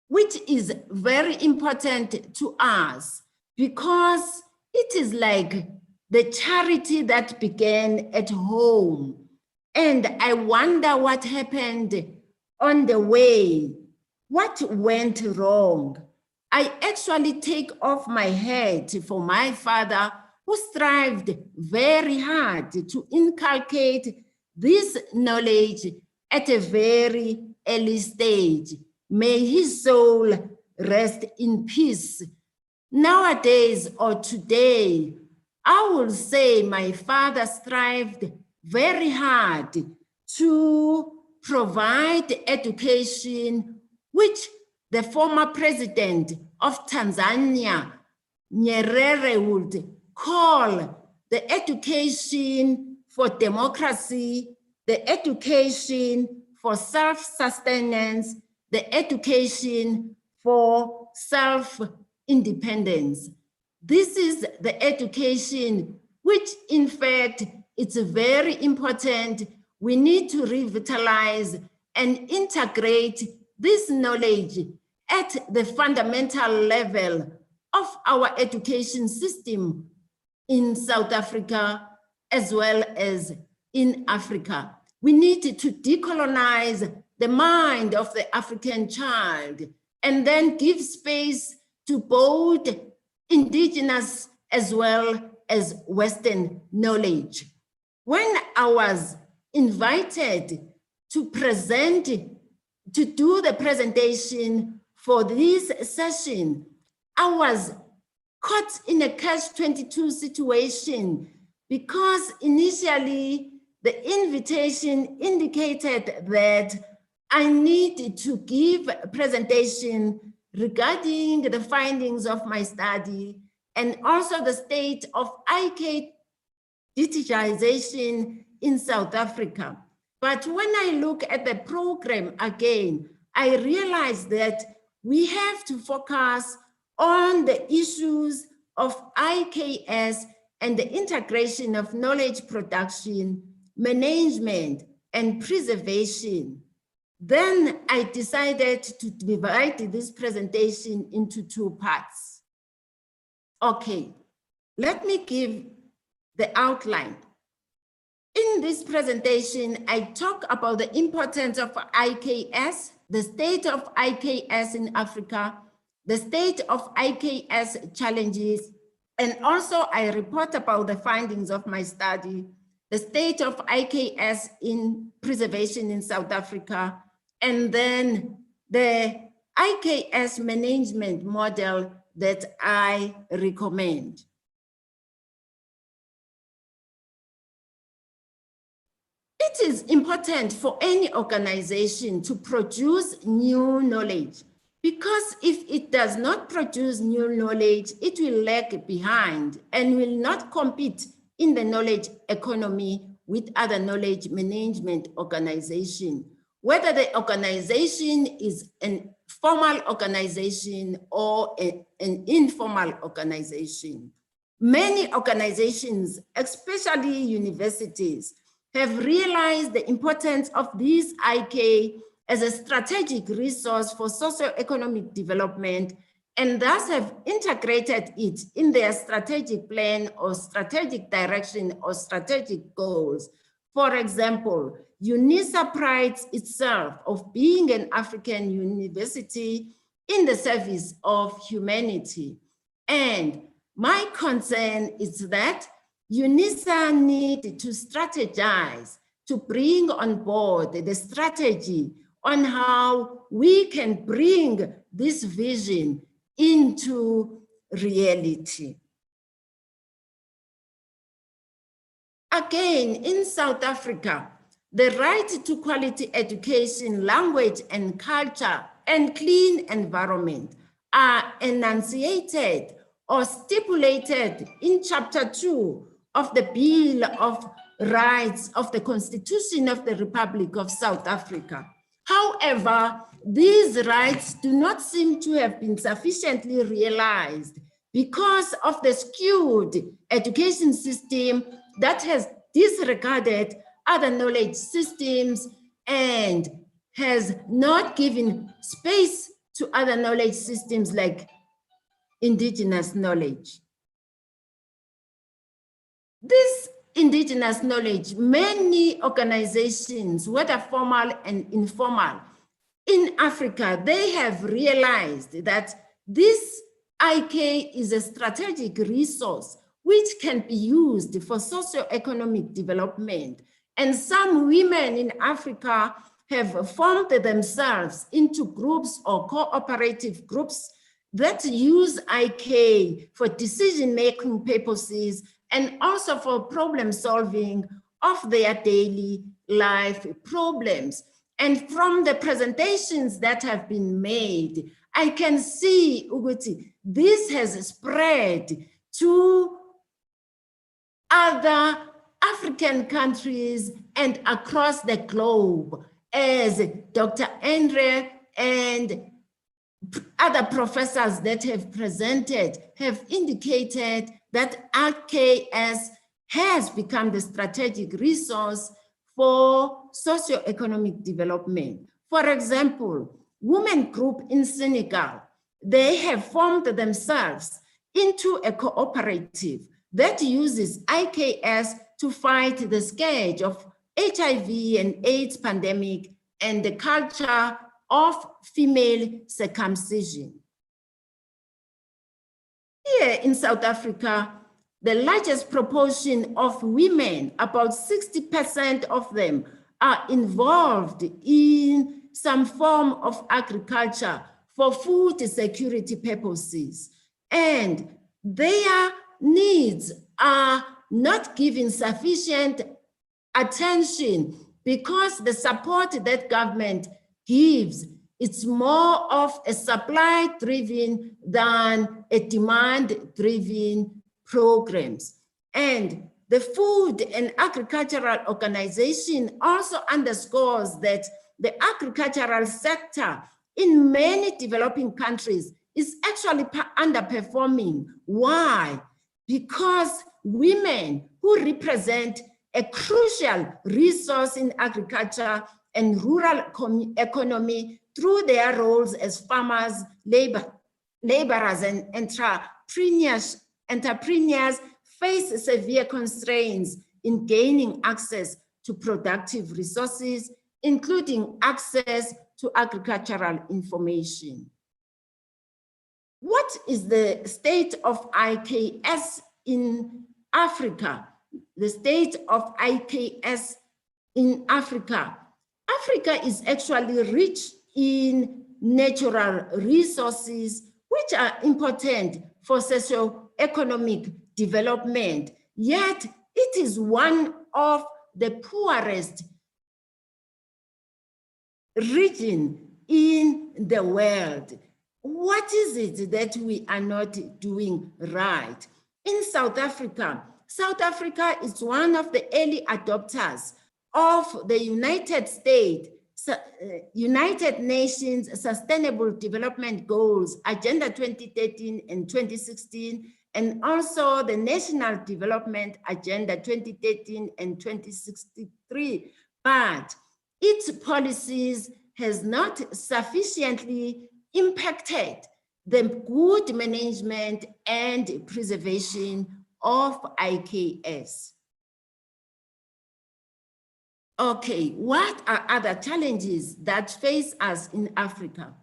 which is very important to us because it is like the charity that began at home. And I wonder what happened on the way. What went wrong? I actually take off my hat for my father, who strived very hard to inculcate this knowledge at a very early stage. May his soul rest in peace. Nowadays or today, I will say my father strived very hard to provide education, which the former president of Tanzania, Nyerere, would call the education for democracy, the education for self-sustenance, the education for self-independence. This is the education which, in fact, it's very important. We need to revitalize and integrate this knowledge at the fundamental level of our education system in South Africa as well as in Africa. We need to decolonize the mind of the African child and then give space to both indigenous as well as Western knowledge. When I was invited to present, to do the presentation for this session, I was caught in a catch-22 situation because initially the invitation indicated that I needed to give a presentation regarding the findings of my study and also the state of IK digitization in South Africa. But when I look at the program again, I realized that we have to focus on the issues of IKS and the integration of knowledge production, management, and preservation. Then I decided to divide this presentation into two parts. Okay, let me give the outline. In this presentation, I talk about the importance of IKS, the state of IKS in Africa, the state of IKS challenges, and also I report about the findings of my study, the state of IKS in preservation in South Africa, and then the IKS management model that I recommend. It is important for any organization to produce new knowledge, because if it does not produce new knowledge, it will lag behind and will not compete in the knowledge economy with other knowledge management organizations, whether the organization is an formal organization or an informal organization. Many organizations, especially universities, have realized the importance of this IK as a strategic resource for socioeconomic development, and thus have integrated it in their strategic plan or strategic direction or strategic goals. For example, UNISA prides itself of being an African university in the service of humanity. And my concern is that UNISA need to strategize to bring on board the strategy on how we can bring this vision into reality. Again, in South Africa, the right to quality education, language and culture, and clean environment are enunciated or stipulated in Chapter 2 of the Bill of Rights of the Constitution of the Republic of South Africa. However, these rights do not seem to have been sufficiently realized because of the skewed education system that has disregarded other knowledge systems and has not given space to other knowledge systems like indigenous knowledge. This indigenous knowledge, many organizations, whether formal and informal, in Africa, they have realized that this IK is a strategic resource which can be used for socioeconomic development. And some women in Africa have formed themselves into groups or cooperative groups that use IK for decision-making purposes and also for problem solving of their daily life problems. And from the presentations that have been made, I can see Uguti, this has spread to other African countries and across the globe, as Dr. Andre and other professors that have presented have indicated that RKS has become the strategic resource for socioeconomic development. For example, women group in Senegal, they have formed themselves into a cooperative that uses IKS to fight the scourge of HIV and AIDS pandemic and the culture of female circumcision. Here in South Africa, the largest proportion of women, about 60% of them, are involved in some form of agriculture for food security purposes. And their needs are not given sufficient attention because the support that government gives, it's more of a supply-driven than a demand-driven programs. And the Food and Agricultural Organization also underscores that the agricultural sector in many developing countries is actually underperforming. Why? Because women who represent a crucial resource in agriculture and rural economy through their roles as farmers, laborers, and entrepreneurs face severe constraints in gaining access to productive resources, including access to agricultural information. What is the state of IKS in Africa? The state of IKS in Africa. Africa is actually rich in natural resources, which are important for socio-economic development, yet it is one of the poorest regions in the world. What is it that we are not doing right? In South Africa is one of the early adopters of the United Nations Sustainable Development Goals, Agenda 2013 and 2016, and also the National Development Agenda 2013 and 2063, but its policies has not sufficiently impacted the good management and preservation of IKS. Okay, what are other challenges that face us in Africa?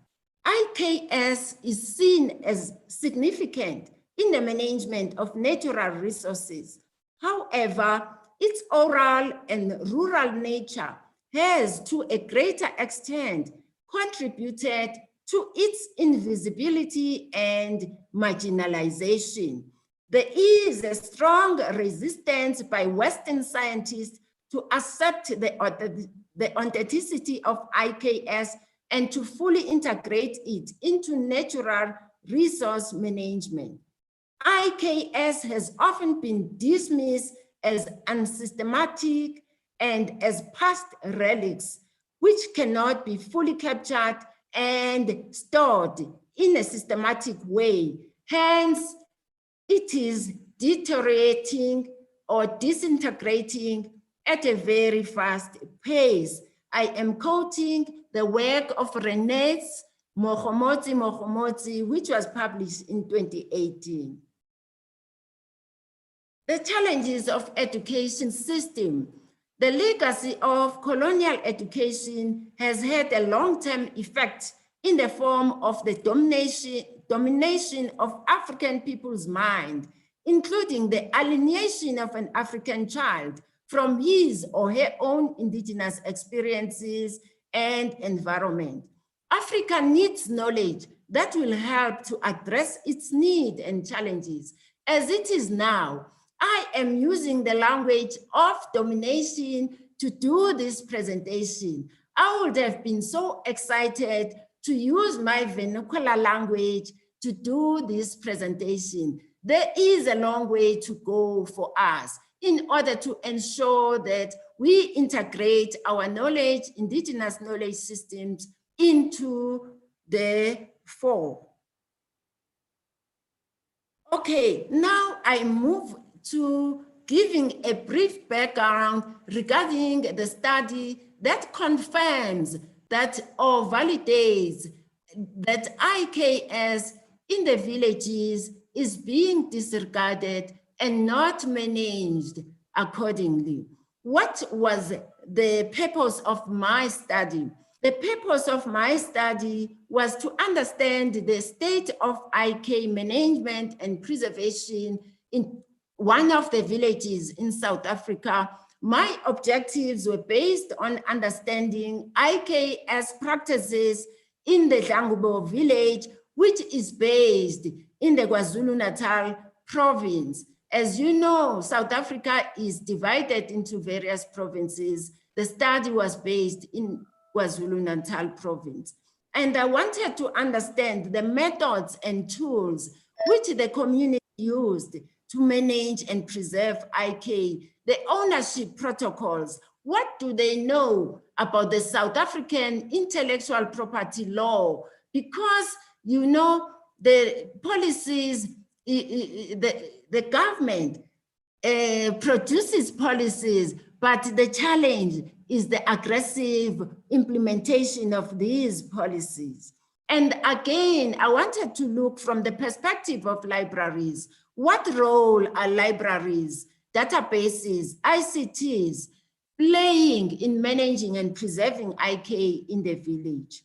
IKS is seen as significant in the management of natural resources. However, its oral and rural nature has, to a greater extent, contributed to its invisibility and marginalization. There is a strong resistance by Western scientists to accept the authenticity of IKS and to fully integrate it into natural resource management. IKS has often been dismissed as unsystematic and as past relics, which cannot be fully captured and stored in a systematic way. Hence, it is deteriorating or disintegrating at a very fast pace. I am quoting the work of René Mokhomotsi, which was published in 2018. The challenges of education system. The legacy of colonial education has had a long-term effect in the form of the domination of African people's mind, including the alienation of an African child from his or her own indigenous experiences and environment. Africa needs knowledge that will help to address its needs and challenges. As it is now, I am using the language of domination to do this presentation. I would have been so excited to use my vernacular language to do this presentation. There is a long way to go for us in order to ensure that we integrate our knowledge, indigenous knowledge systems into the fore. Okay, now I move to giving a brief background regarding the study that confirms that or validates that IKS in the villages is being disregarded and not managed accordingly. What was the purpose of my study? The purpose of my study was to understand the state of IK management and preservation in one of the villages in South Africa. My objectives were based on understanding IKS practices in the Dlangubo village, which is based in the KwaZulu-Natal province. As you know, South Africa is divided into various provinces. The study was based in KwaZulu-Natal province. And I wanted to understand the methods and tools which the community used to manage and preserve IK, the ownership protocols. What do they know about the South African intellectual property law? Because, you know, the policies, the government produces policies, but the challenge is the aggressive implementation of these policies. And again, I wanted to look from the perspective of libraries. What role are libraries, databases, ICTs playing in managing and preserving IK in the village?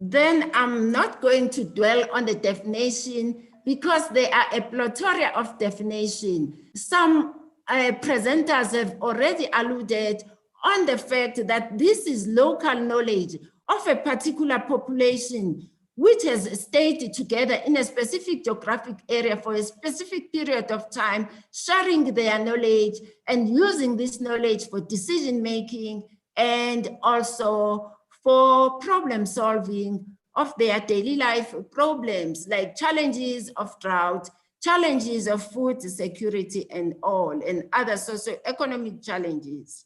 Then I'm not going to dwell on the definition because there are a plethora of definition. Some presenters have already alluded on the fact that this is local knowledge of a particular population which has stayed together in a specific geographic area for a specific period of time, sharing their knowledge and using this knowledge for decision making and also for problem solving of their daily life problems like challenges of drought, challenges of food security and all, and other socioeconomic challenges.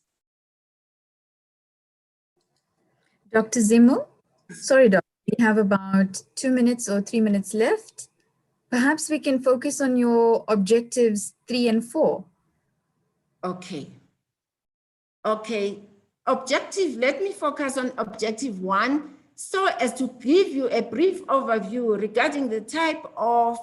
Dr. Zimu? Sorry, Doctor, we have about 2 minutes or 3 minutes left. Perhaps we can focus on your objectives 3 and 4. Okay. Let me focus on objective 1 so as to give you a brief overview regarding the type of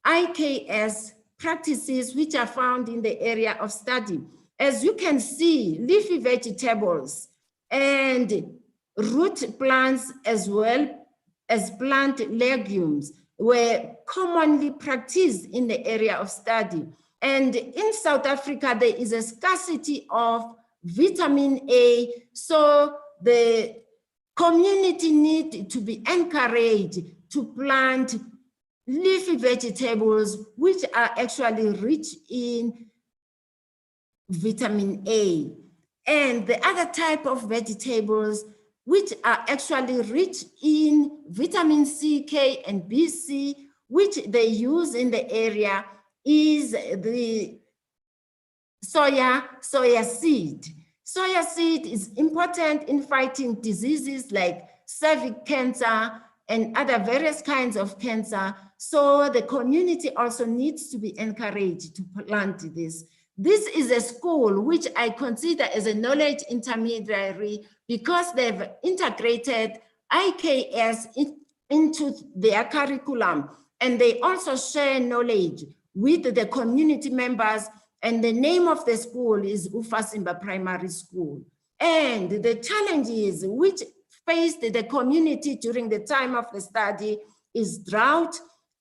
IKS practices which are found in the area of study. As you can see, leafy vegetables and root plants as well as plant legumes were commonly practiced in the area of study. And in South Africa, there is a scarcity of vitamin A, so the community need to be encouraged to plant leafy vegetables which are actually rich in vitamin A. And the other type of vegetables which are actually rich in vitamin C, K, and BC, which they use in the area, is the soya seed. Soya seed is important in fighting diseases like cervical cancer and other various kinds of cancer. So the community also needs to be encouraged to plant this. This is a school which I consider as a knowledge intermediary because they've integrated IKS into their curriculum, and they also share knowledge with the community members, and the name of the school is Ufasimba Primary School. And the challenges which faced the community during the time of the study is drought,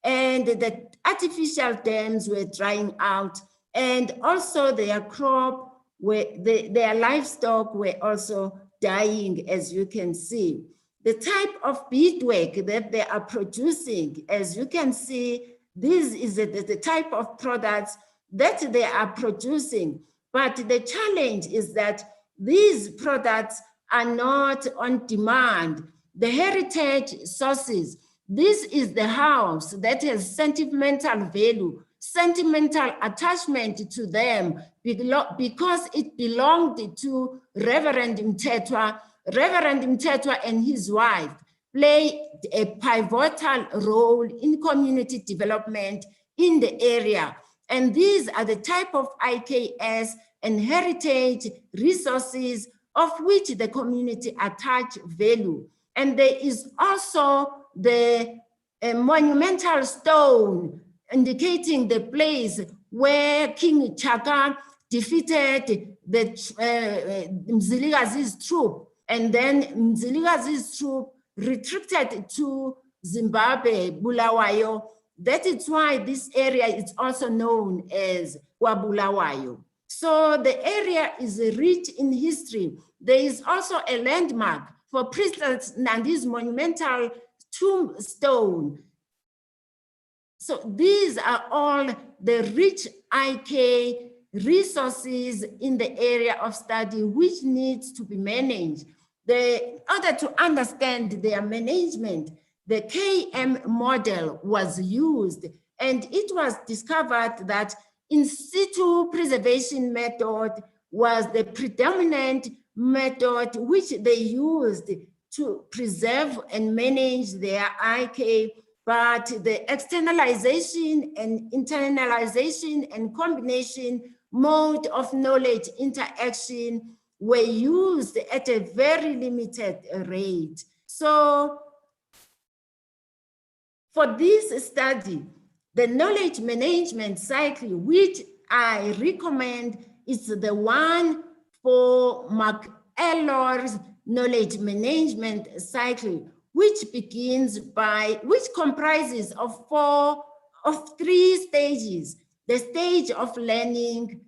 and the artificial dams were drying out, and also their crop, their livestock were also dying, as you can see. The type of beadwork that they are producing, as you can see, this is the type of products that they are producing. But the challenge is that these products are not on demand. The heritage sources, this is the house that has sentimental value, sentimental attachment to them because it belonged to Reverend Mtetwa. Reverend Mtetwa and his wife played a pivotal role in community development in the area. And these are the type of IKS and heritage resources of which the community attach value. And there is also the monumental stone indicating the place where King Chaka defeated the Mzilikazi's troop, and then Mzilikazi's troop retreated to Zimbabwe, Bulawayo. That is why this area is also known as Wabulawayo. So the area is rich in history. There is also a landmark for Princess Nandi's monumental tombstone. So these are all the rich IK resources in the area of study which needs to be managed. In order to understand their management, the KM model was used, and it was discovered that in situ preservation method was the predominant method which they used to preserve and manage their IK, but the externalization and internalization and combination mode of knowledge interaction were used at a very limited rate. So for this study, The knowledge management cycle, which I recommend, is the one for McElroy's knowledge management cycle, which comprises of three stages: the stage of learning,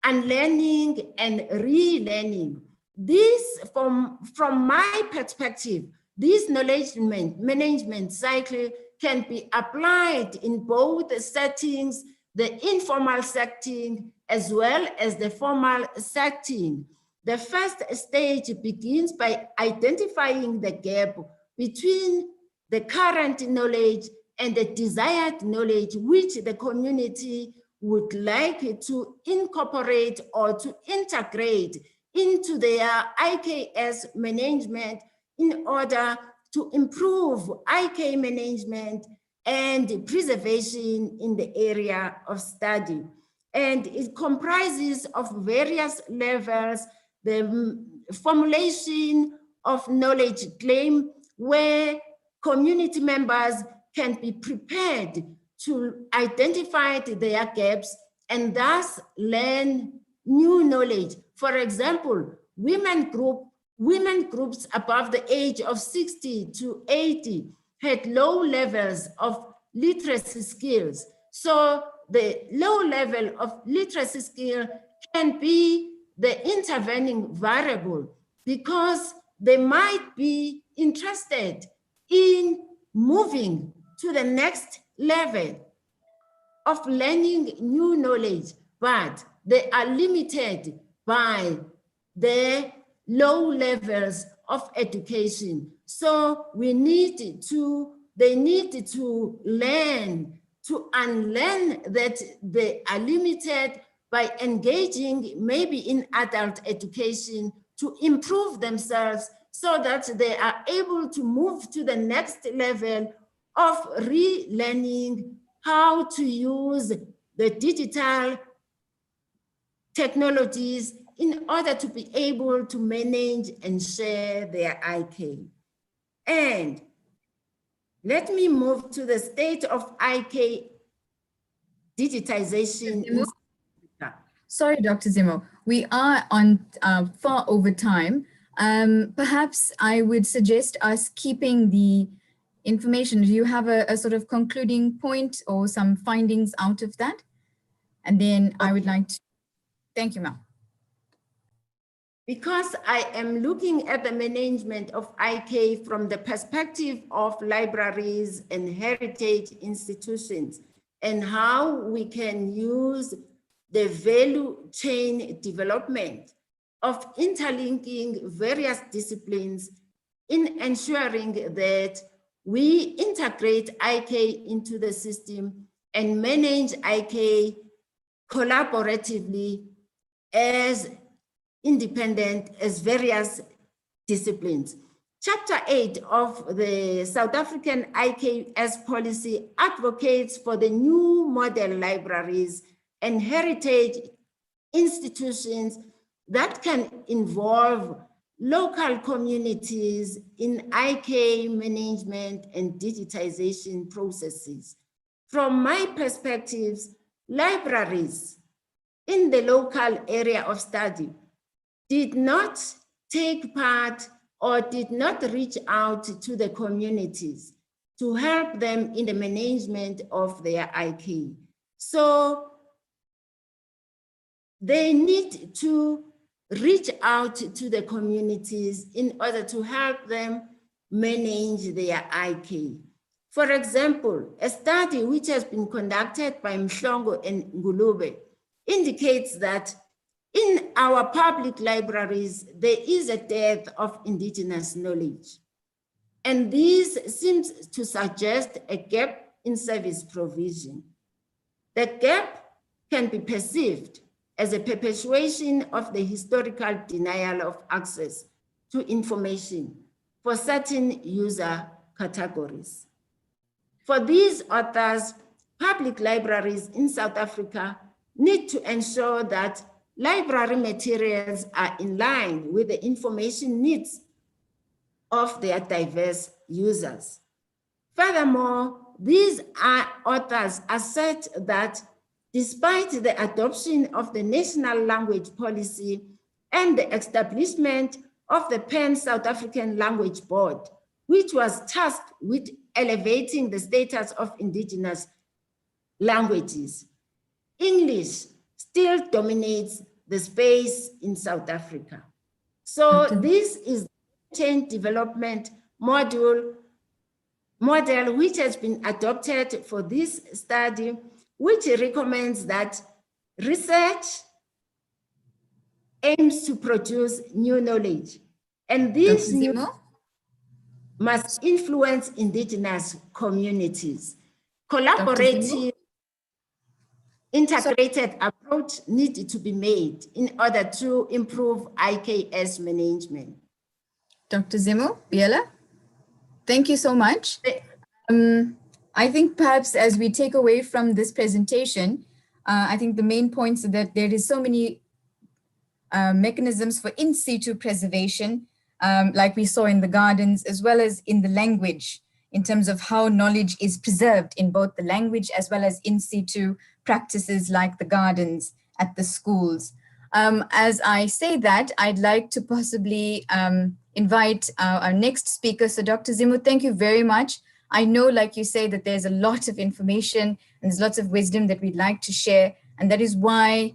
unlearning, and relearning. This, from my perspective, this knowledge management cycle can be applied in both settings, the informal setting as well as the formal setting. The first stage begins by identifying the gap between the current knowledge and the desired knowledge which the community would like to incorporate or to integrate into their IKS management in order to improve IK management and preservation in the area of study. And it comprises of various levels: the formulation of knowledge claim, where community members can be prepared to identify their gaps and thus learn new knowledge. For example, women groups above the age of 60 to 80 had low levels of literacy skills. So the low level of literacy skill can be the intervening variable, because they might be interested in moving to the next level of learning new knowledge, but they are limited by the low levels of education. So they need to learn to unlearn that they are limited by engaging maybe in adult education to improve themselves, so that they are able to move to the next level of relearning how to use the digital technologies in order to be able to manage and share their IK. And let me move to the state of IK digitization. Sorry, Dr. Zimo, we are on far over time. Perhaps I would suggest us keeping the information. Do you have a sort of concluding point or some findings out of that? And then I would like to, thank you, ma'am. Because I am looking at the management of IK from the perspective of libraries and heritage institutions, and how we can use the value chain development of interlinking various disciplines in ensuring that we integrate IK into the system and manage IK collaboratively as independent as various disciplines. Chapter 8 of the South African IKS policy advocates for the new model libraries and heritage institutions that can involve local communities in IK management and digitization processes. From my perspectives, libraries in the local area of study did not take part or did not reach out to the communities to help them in the management of their IK. So they need to reach out to the communities in order to help them manage their IK. For example, a study which has been conducted by Mhlongo and Ngulube indicates that in our public libraries, there is a dearth of indigenous knowledge. And this seems to suggest a gap in service provision. The gap can be perceived as a perpetuation of the historical denial of access to information for certain user categories. For these authors, public libraries in South Africa need to ensure that library materials are in line with the information needs of their diverse users. Furthermore, these authors assert that despite the adoption of the national language policy and the establishment of the Pan-South African Language Board, which was tasked with elevating the status of indigenous languages, English still dominates the space in South Africa. So this is the change development model which has been adopted for this study, which recommends that research aims to produce new knowledge. And this new must influence indigenous communities. Collaborative, integrated approach needs to be made in order to improve IKS management. Dr. Zimo, Biela, thank you so much. I think perhaps as we take away from this presentation, I think the main points are that there is so many mechanisms for in situ preservation, like we saw in the gardens, as well as in the language, in terms of how knowledge is preserved in both the language as well as in situ practices like the gardens at the schools. As I say that, I'd like to possibly invite our next speaker. So Dr. Zimo, thank you very much. I know, like you say, that there's a lot of information and there's lots of wisdom that we'd like to share. And that is why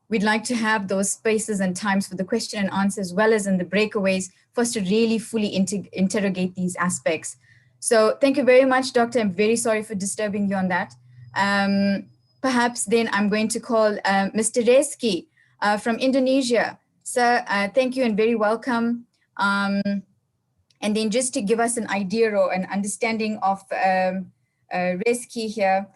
we'd like to have those spaces and times for the question and answer, as well as in the breakaways, for us to really fully interrogate these aspects. So thank you very much, Doctor. I'm very sorry for disturbing you on that. Perhaps then I'm going to call Mr. Reski from Indonesia. Sir, thank you and very welcome. And then just to give us an idea or an understanding of Reski here,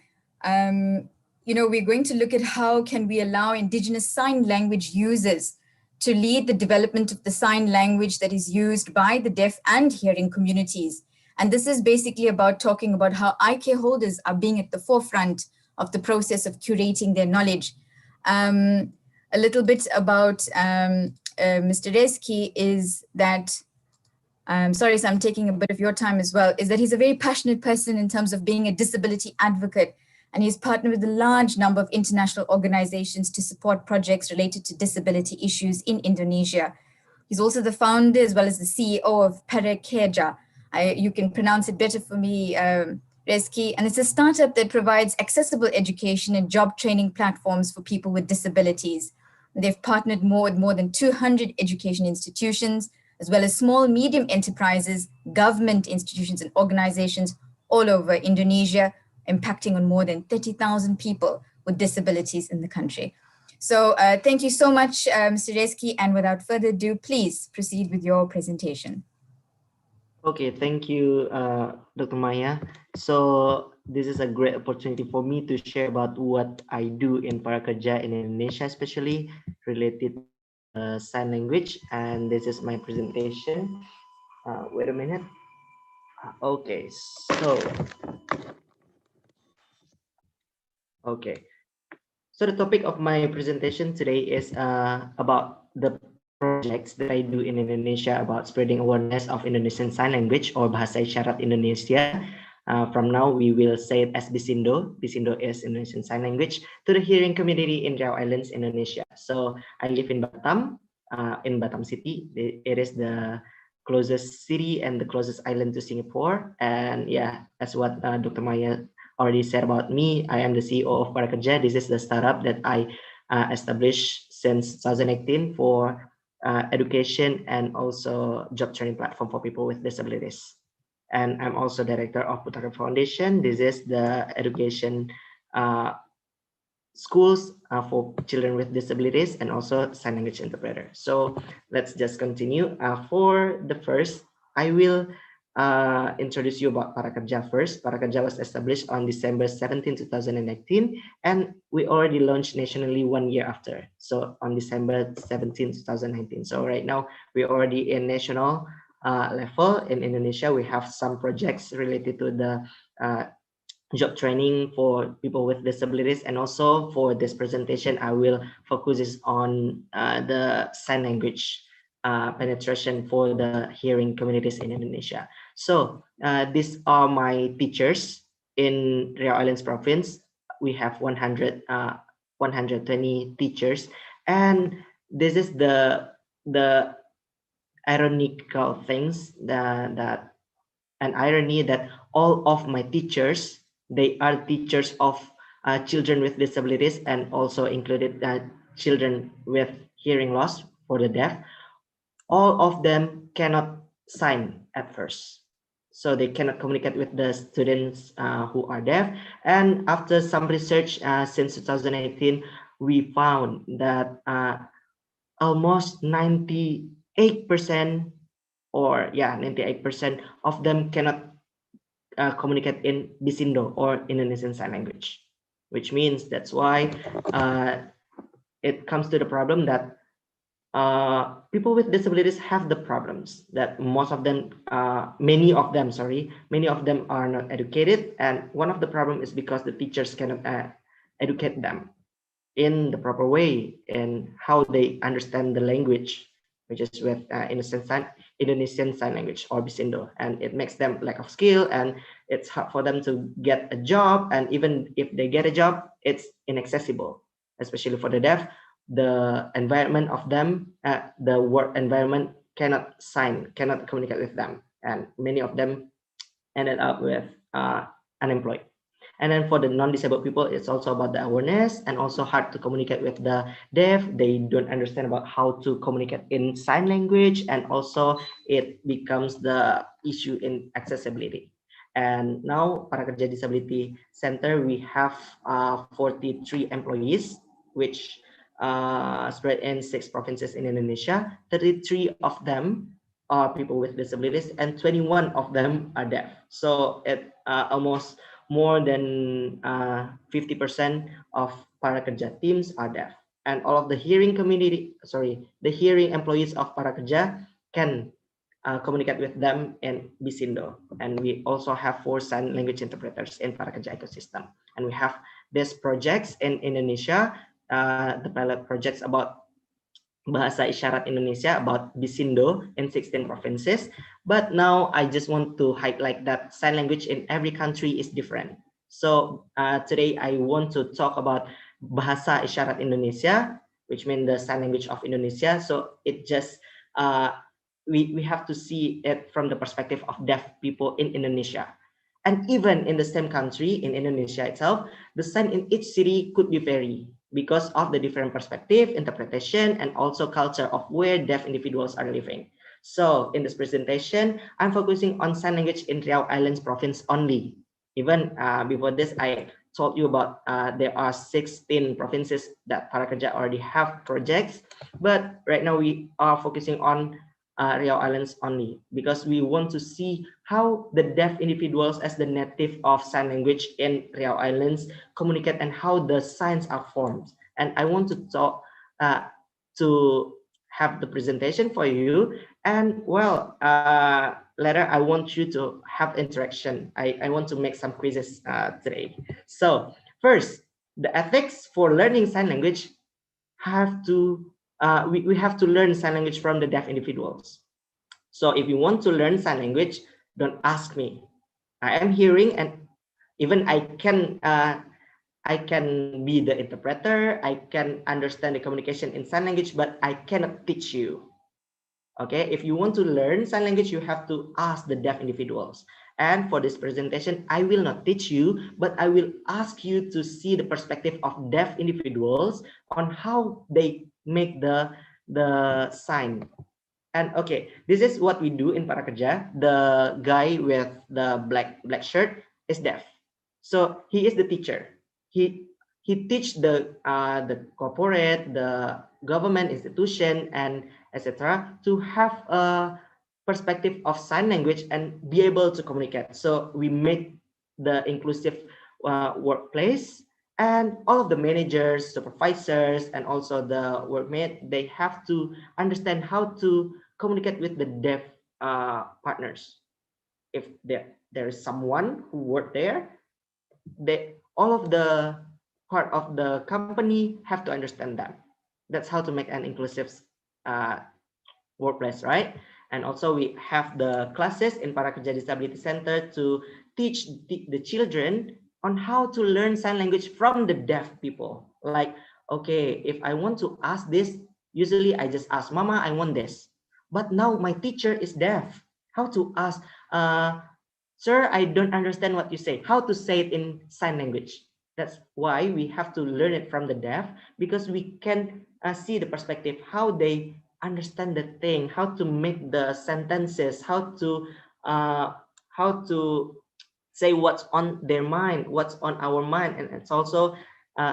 you know, we're going to look at how can we allow Indigenous Sign Language users to lead the development of the sign language that is used by the deaf and hearing communities. And this is basically about talking about how IK holders are being at the forefront of the process of curating their knowledge. A little bit about Mr. Reski is that, sorry, so I'm taking a bit of your time as well, is that he's a very passionate person in terms of being a disability advocate. And he's partnered with a large number of international organizations to support projects related to disability issues in Indonesia. He's also the founder as well as the CEO of Parakeja. You can pronounce it better for me, Reski. And it's a startup that provides accessible education and job training platforms for people with disabilities. And they've partnered with more than 200 education institutions, as well as small, medium enterprises, government institutions and organizations all over Indonesia, impacting on more than 30,000 people with disabilities in the country. So thank you so much, Mr. Reski, and without further ado, please proceed with your presentation. Okay, thank you, Dr. Maya. So this is a great opportunity for me to share about what I do in Parakerja in Indonesia, especially related to sign language. And this is my presentation. Wait a minute. Okay, so so the topic of my presentation today is about the projects that I do in Indonesia about spreading awareness of Indonesian Sign Language or Bahasa Isyarat Indonesia. From now, we will say it as Bisindo. Bisindo is Indonesian Sign Language to the hearing community in Riau Islands, Indonesia. So I live in Batam City. It is the closest city and the closest island to Singapore. And yeah, that's what Dr. Maya already said about me. I am the CEO of Parakerja. This is the startup that I established since 2018 for education and also job training platform for people with disabilities. And I'm also director of Putara Foundation. This is the education schools for children with disabilities and also sign language interpreter. So let's just continue. For the first, I will introduce you about Parakerja first. Parakerja was established on December 17, 2019, and we already launched nationally 1 year after. So on December 17, 2019. So right now we're already in national level in Indonesia. We have some projects related to the job training for people with disabilities, and also for this presentation, I will focus on the sign language penetration for the hearing communities in Indonesia. So these are my teachers in Riau Islands province. We have 120 teachers, and this is the ironical things that an irony that all of my teachers, they are teachers of children with disabilities, and also included children with hearing loss for the deaf. All of them cannot sign at first, so they cannot communicate with the students who are deaf. And after some research since 2018, we found that almost 98%, or yeah, 98% of them cannot communicate in Bisindo or Indonesian Sign Language, which means that's why it comes to the problem that people with disabilities have the problems that many of them are not educated, and one of the problem is because the teachers cannot educate them in the proper way and how they understand the language, which is with Indonesian Sign Language or Bisindo, and it makes them lack of skill, and it's hard for them to get a job, and even if they get a job, it's inaccessible, especially for the deaf. The environment of them, the work environment cannot communicate with them, and many of them ended up with unemployed. And then for the non-disabled people, it's also about the awareness, and also hard to communicate with the deaf. They don't understand about how to communicate in sign language, and also it becomes the issue in accessibility. And now Para Kerja Disability Center, we have 43 employees, which spread in 6 provinces in Indonesia. 33 of them are people with disabilities, and 21 of them are deaf. So it almost more than 50% of Para Kerja teams are deaf, and all of the hearing the hearing employees of Para Kerja can communicate with them in Bisindo. And we also have 4 sign language interpreters in Para Kerja ecosystem, and we have these projects in Indonesia, the pilot projects about Bahasa Isyarat Indonesia, about Bisindo in 16 provinces. But now I just want to highlight that sign language in every country is different. So today I want to talk about Bahasa Isyarat Indonesia, which means the sign language of Indonesia. So it just, we have to see it from the perspective of deaf people in Indonesia. And even in the same country, in Indonesia itself, the sign in each city could be vary because of the different perspective, interpretation, and also culture of where deaf individuals are living. So in this presentation, I'm focusing on sign language in Riau Islands province only. Even before this, I told you about there are 16 provinces that Para Kerja already have projects, but right now we are focusing on Riau Islands only, because we want to see how the deaf individuals as the native of sign language in Riau Islands communicate and how the signs are formed. And I want to talk to have the presentation for you, and well, later I want you to have interaction. I want to make some quizzes today. So first, the ethics for learning sign language have to we have to learn sign language from the deaf individuals. So if you want to learn sign language, don't ask me. I am hearing, and even I can be the interpreter. I can understand the communication in sign language, but I cannot teach you. Okay, if you want to learn sign language, you have to ask the deaf individuals. And for this presentation, I will not teach you, but I will ask you to see the perspective of deaf individuals on how they make the sign. And okay, this is what we do in Para Kerja. The guy with the black shirt is deaf, so he is the teacher. He teach the corporate, the government institution, and etc. to have a perspective of sign language and be able to communicate. So we make the inclusive workplace, and all of the managers, supervisors, and also the workmate, they have to understand how to communicate with the deaf partners. If there is someone who work there, all of the part of the company have to understand them. That's how to make an inclusive workplace, right? And also we have the classes in Parakerja Disability Center to teach the children on how to learn sign language from the deaf people. Like, okay, if I want to ask this, usually I just ask, Mama, I want this. But now my teacher is deaf. How to ask, sir, I don't understand what you say. How to say it in sign language. That's why we have to learn it from the deaf, because we can see the perspective, how they understand the thing, how to make the sentences, how to say what's on their mind, what's on our mind. And it's also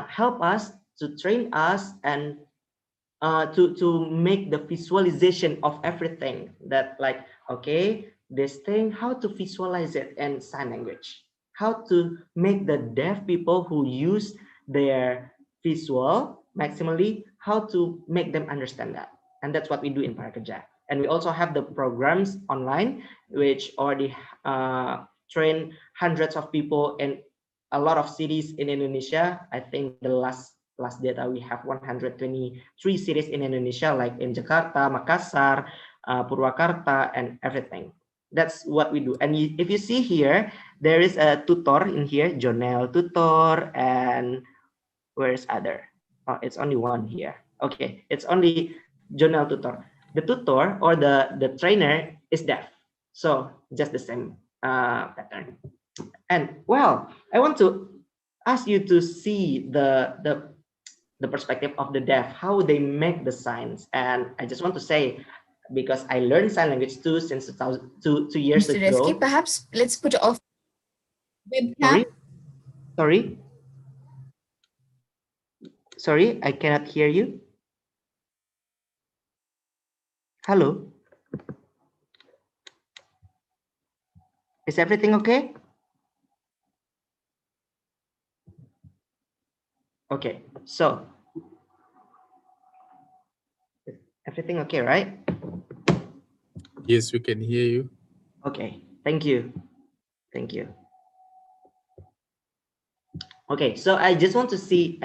help us to train us and to make the visualization of everything, that like, okay, this thing, how to visualize it in sign language, how to make the deaf people who use their visual maximally, how to make them understand that. And that's what we do in Parakerja. And we also have the programs online, which already train hundreds of people in a lot of cities in Indonesia. I think the last data, we have 123 cities in Indonesia, like in Jakarta, Makassar, Purwakarta, and everything. That's what we do. And if you see here, there is a tutor in here, Jonel tutor, and where's other? Oh, it's only one here. Okay, it's only Jonel tutor. The tutor or the trainer is deaf. So just the same pattern. And well, I want to ask you to see the perspective of the deaf, how they make the signs. And I just want to say, because I learned sign language too since 2 years Mr. ago. Reski, perhaps let's put off webcam. Sorry, I cannot hear you. Hello. Is everything okay? Okay, so everything okay, right? Yes, we can hear you. Okay, thank you. Thank you. Okay, so I just want to say,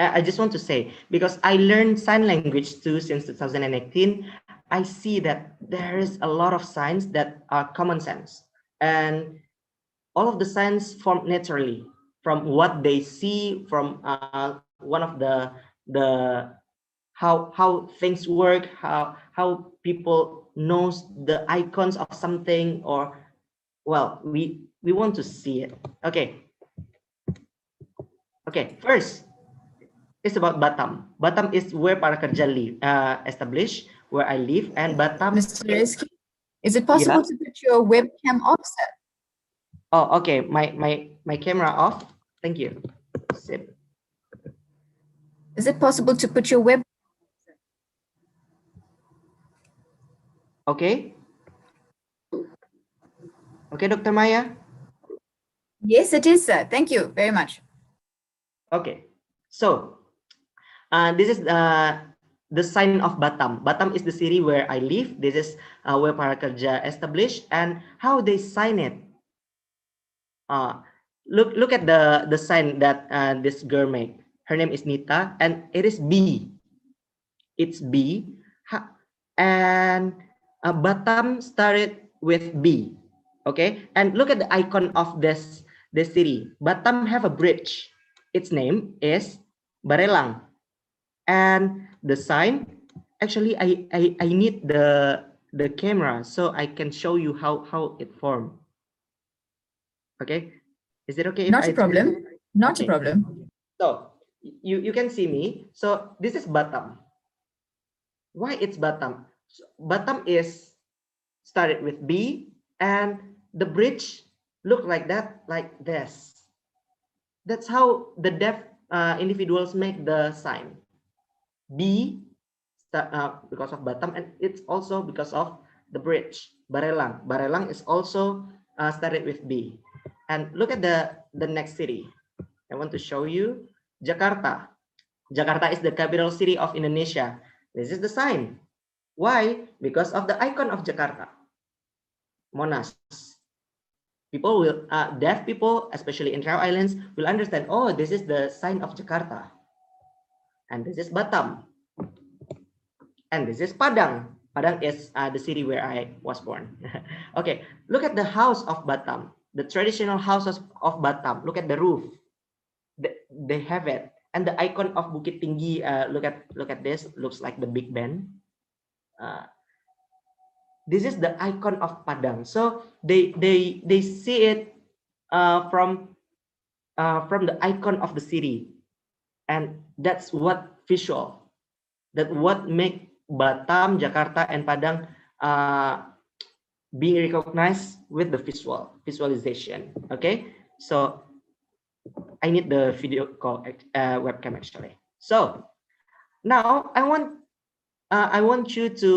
because I learned sign language too since 2018, I see that there is a lot of signs that are common sense, and all of the signs form naturally from what they see, from one of the how things work, how people knows the icons of something, or well, we want to see it. Okay, first, it's about Batam. Batam is where Parakerja live, established, where I live, and Batam. Mr. Reski, is it possible to put your webcam off, sir? Oh, okay. My camera off. Thank you. Sip. Is it possible to put your web? Okay. Okay, Dr. Maya. Yes, it is, sir. Thank you very much. Okay. So, this is the sign of Batam. Batam is the city where I live. This is where Parakerja established, and how they sign it. Look at the sign that this girl made. Her name is Nita, and it is B. It's B, and Batam started with B. Okay, and look at the icon of this city. Batam have a bridge. Its name is Barelang, and the sign. Actually, I need the camera so I can show you how it formed. Okay, is it okay? Not a problem. Not a problem. So you can see me. So this is Batam. Why it's Batam? Batam is started with B, and the bridge look like that, like this. That's how the deaf individuals make the sign. B because of Batam, and it's also because of the bridge. Barelang. Barelang is also started with B. And look at the next city. I want to show you Jakarta. Jakarta is the capital city of Indonesia. This is the sign. Why? Because of the icon of Jakarta, Monas. People will, deaf people, especially in Riau Islands, will understand, oh, this is the sign of Jakarta. And this is Batam. And this is Padang. Padang is the city where I was born. Okay, look at the house of Batam, the traditional houses of Batam. Look at the roof. They have it. And the icon of Bukit Tinggi, look at this, looks like the Big Ben. This is the icon of Padang. So they see it from the icon of the city, and that's what visual, that what make Batam, Jakarta, and Padang being recognized with the visualization. Okay, so I need the video call webcam actually. So now I want you to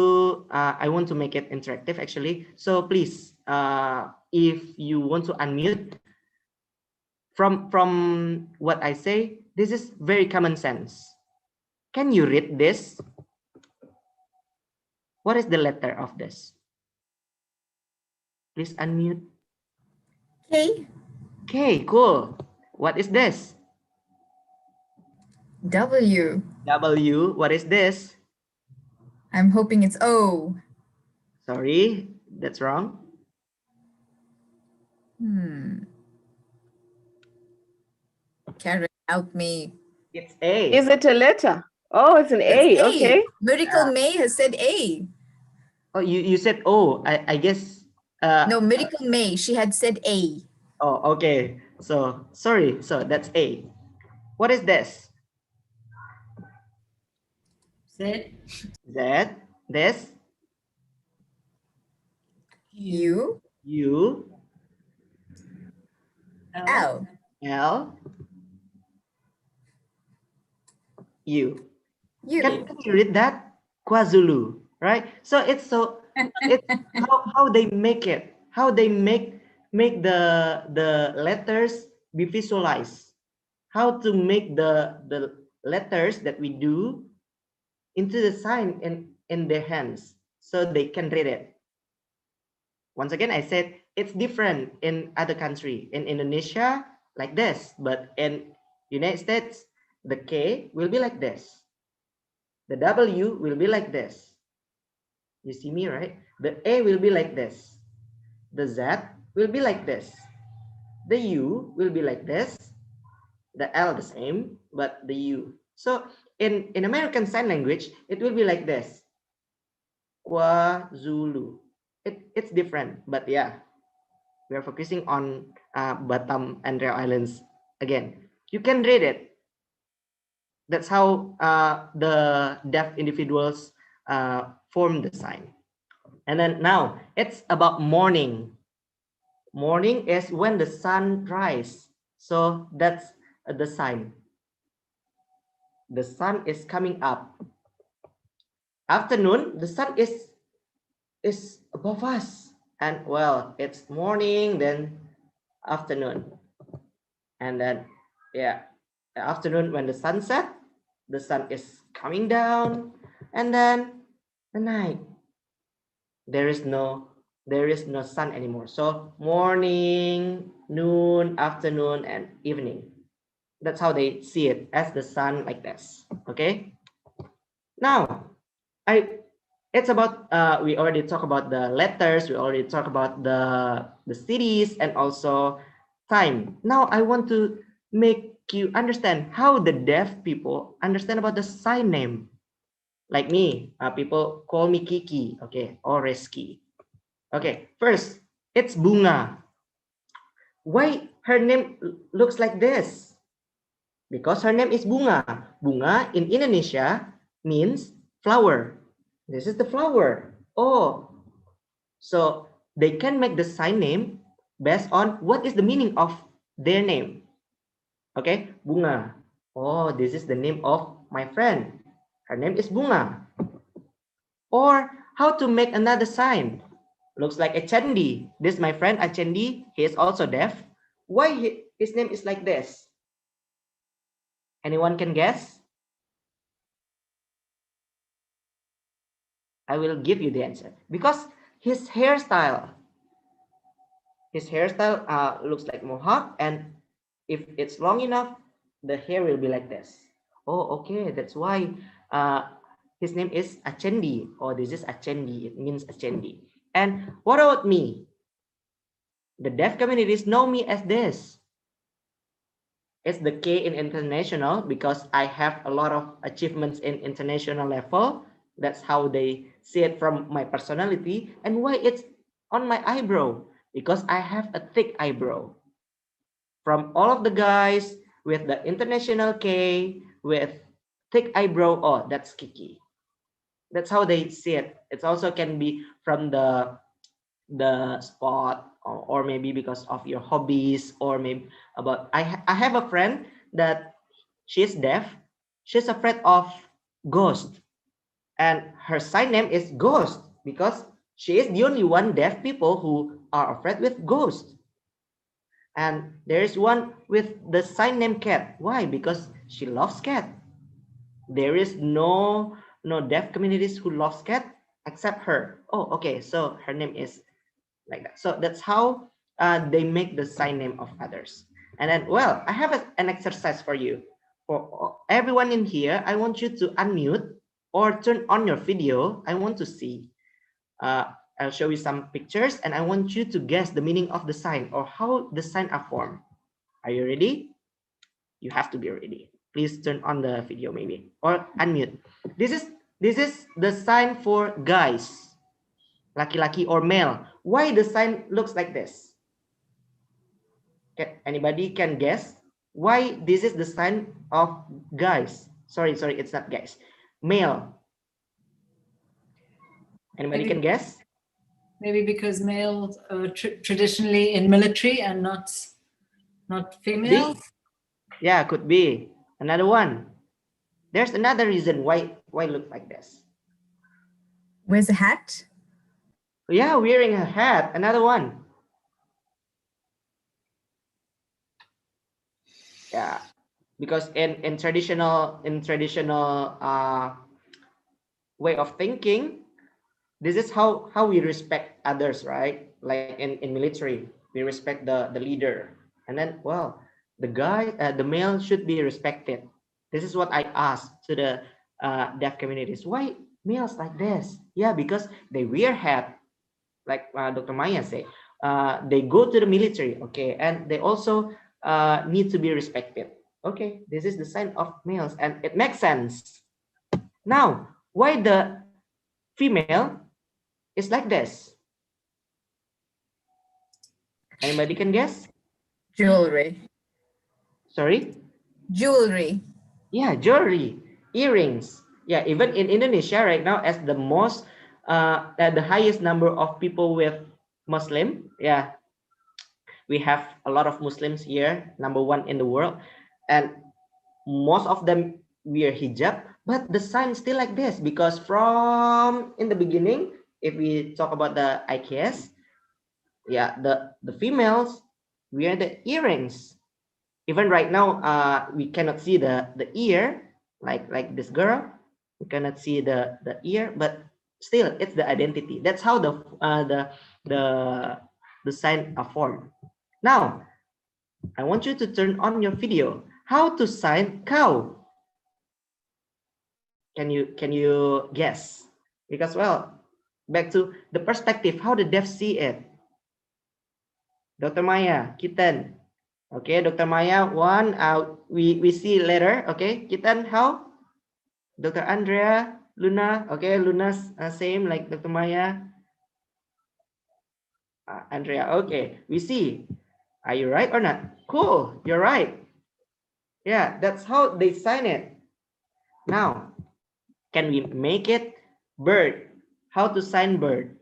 I want to make it interactive actually. So please, if you want to unmute, from what I say, this is very common sense. Can you read this? What is the letter of this? Please unmute. K. Okay, cool. What is this? W. W. What is this? I'm hoping it's O. Sorry, that's wrong. Karen, help me. It's A. Is it a letter? Oh, it's an It's A. Okay. Miracle May has said A. Oh, you said O. I guess. No, Miracle May. She had said A. Oh, okay. So sorry. So that's A. What is this? Z. Z. This. U. U. L. L. U. U. Can you read that? KwaZulu, right? So it's how they make it, how they make the letters be visualized, how to make the letters that we do into the sign in their hands so they can read it. Once again, I said it's different in other country. In Indonesia, like this, but in United States, the K will be like this. The W will be like this. You see me, right? The A will be like this. The Z will be like this. The U will be like this. The L the same, but the U. So in American Sign Language, it will be like this. KwaZulu. It's different, but yeah, we are focusing on Batam and Riau Islands again. You can read it. That's how the deaf individuals form the sign. And then now it's about morning. Morning is when the sun rises. So that's the sign. The sun is coming up. Afternoon, the sun is above us. And well, it's morning, then afternoon. And then, yeah, the afternoon when the sun set, the sun is coming down. And then the night, there is no sun anymore. So morning, noon, afternoon, and evening. That's how they see it, as the sun like this. Okay. Now, it's about we already talked about the letters. We already talked about the cities and also time. Now I want to make you understand how the deaf people understand about the sign name. Like me, people call me Kiki, okay, or Reski. Okay, first, it's Bunga. Why her name looks like this? Because her name is Bunga. Bunga in Indonesia means flower. This is the flower. Oh, so they can make the sign name based on what is the meaning of their name. Okay, Bunga. Oh, this is the name of my friend. Her name is Bunga. Or how to make another sign. Looks like a Chandi. This is my friend Achendi. He is also deaf. Why his name is like this? Anyone can guess? I will give you the answer. Because his hairstyle looks like mohawk, and if it's long enough, the hair will be like this. Oh, okay, that's why his name is Achendi, or this is Achendi, it means Achendi. And what about me? The deaf communities know me as this. It's the K in international because I have a lot of achievements in international level. That's how they see it from my personality. And why it's on my eyebrow? Because I have a thick eyebrow. From all of the guys with the international K, with thick eyebrow, oh, that's Kiki. That's how they see it. It also can be from the spot, or maybe because of your hobbies, or maybe about I have a friend that she's deaf. She's afraid of ghost, and her sign name is Ghost because she is the only one deaf people who are afraid with ghost. And there is one with the sign name Cat. Why? Because she loves cat. There is no deaf communities who loves cat except her. Oh, okay, so her name is like that. So that's how they make the sign name of others. And then, well, I have an exercise for you. For everyone in here, I want you to unmute or turn on your video. I want to see. I'll show you some pictures, and I want you to guess the meaning of the sign or how the sign are formed. Are you ready? You have to be ready. Please turn on the video maybe, or unmute. This is the sign for guys. Laki-laki or male. Why the sign looks like this? Anybody can guess why this is the sign of guys? Sorry, it's not guys. Male. Anybody can guess? Maybe because males are traditionally in military and not female. Yeah, could be. Another one. There's another reason why it looks like this. Wears a hat? Yeah, wearing a hat. Another one. Yeah, because in traditional way of thinking, this is how we respect others, right? Like in military, we respect the leader, and then, well, the male should be respected. This is what I asked to the deaf communities. Why males like this? Yeah, because they wear hat, like Dr. Maya said. They go to the military, okay, and they also need to be respected. Okay, this is the sign of males, and it makes sense. Now, why the female is like this? Anybody can guess? Jewelry. Sorry? Jewelry. Yeah, jewelry, earrings. Yeah, even in Indonesia right now, as the most, the highest number of people with Muslim, yeah, we have a lot of Muslims here, #1 in the world, and most of them wear hijab, but the sign still like this because from in the beginning, if we talk about the IKS, yeah, the females wear the earrings. Even right now, we cannot see the ear like this girl. We cannot see the ear, but still, it's the identity. That's how the sign are formed. Now, I want you to turn on your video. How to sign cow? Can you guess? Because, well, back to the perspective, how the deaf see it. Dr. Maya, Kitten. Okay, Dr. Maya, one, we see later. Okay, Kitten, how? Dr. Andrea, Luna. Okay, Luna's same like Dr. Maya. Andrea, okay, we see. Are you right or not? Cool, you're right. Yeah, that's how they sign it. Now, can we make it bird? How to sign bird?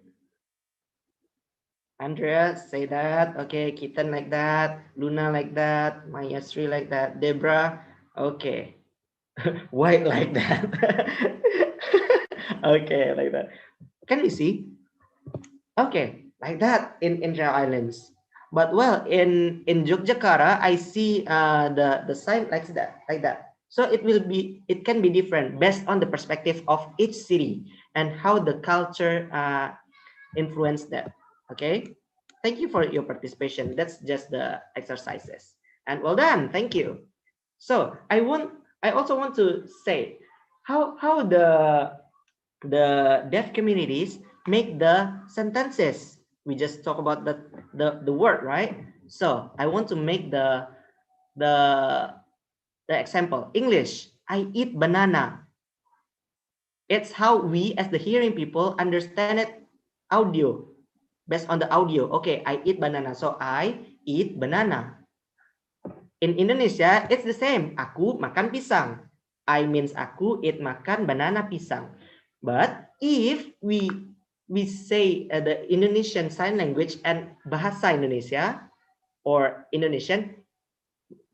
Andrea, say that. Okay, Kitten like that. Luna like that. Maya Sri like that. Debra, okay. White like that. Okay, like that. Can we see? Okay, like that in India Islands. But well, in Yogyakarta, I see the sign like that. So it can be different based on the perspective of each city and how the culture influence that. Okay, thank you for your participation. That's just the exercises, and well done. Thank you. So I also want to say how the the deaf communities make the sentences. We just talk about the word, right? So I want to make the example. English, I eat banana. It's how we as the hearing people understand it audio, based on the audio. Okay, I eat banana, so I eat banana. In Indonesia, it's the same. Aku makan pisang. I means aku eat makan banana pisang. But if we say the Indonesian Sign Language and Bahasa Indonesia or Indonesian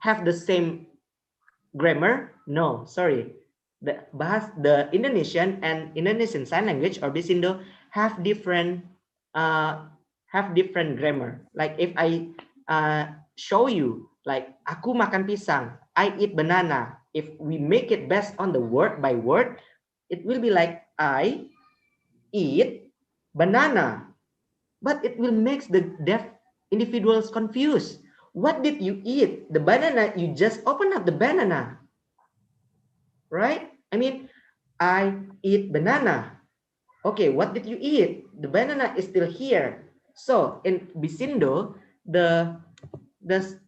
have the same grammar, no, sorry. The Indonesian and Indonesian Sign Language or Bisindo have different grammar. Like if I show you like aku makan pisang, I eat banana. If we make it based on the word by word, it will be like I eat banana. But it will make the deaf individuals confused. What did you eat? The banana, you just open up the banana. Right? I mean, I eat banana. Okay, what did you eat? The banana is still here. So in Bisindo, the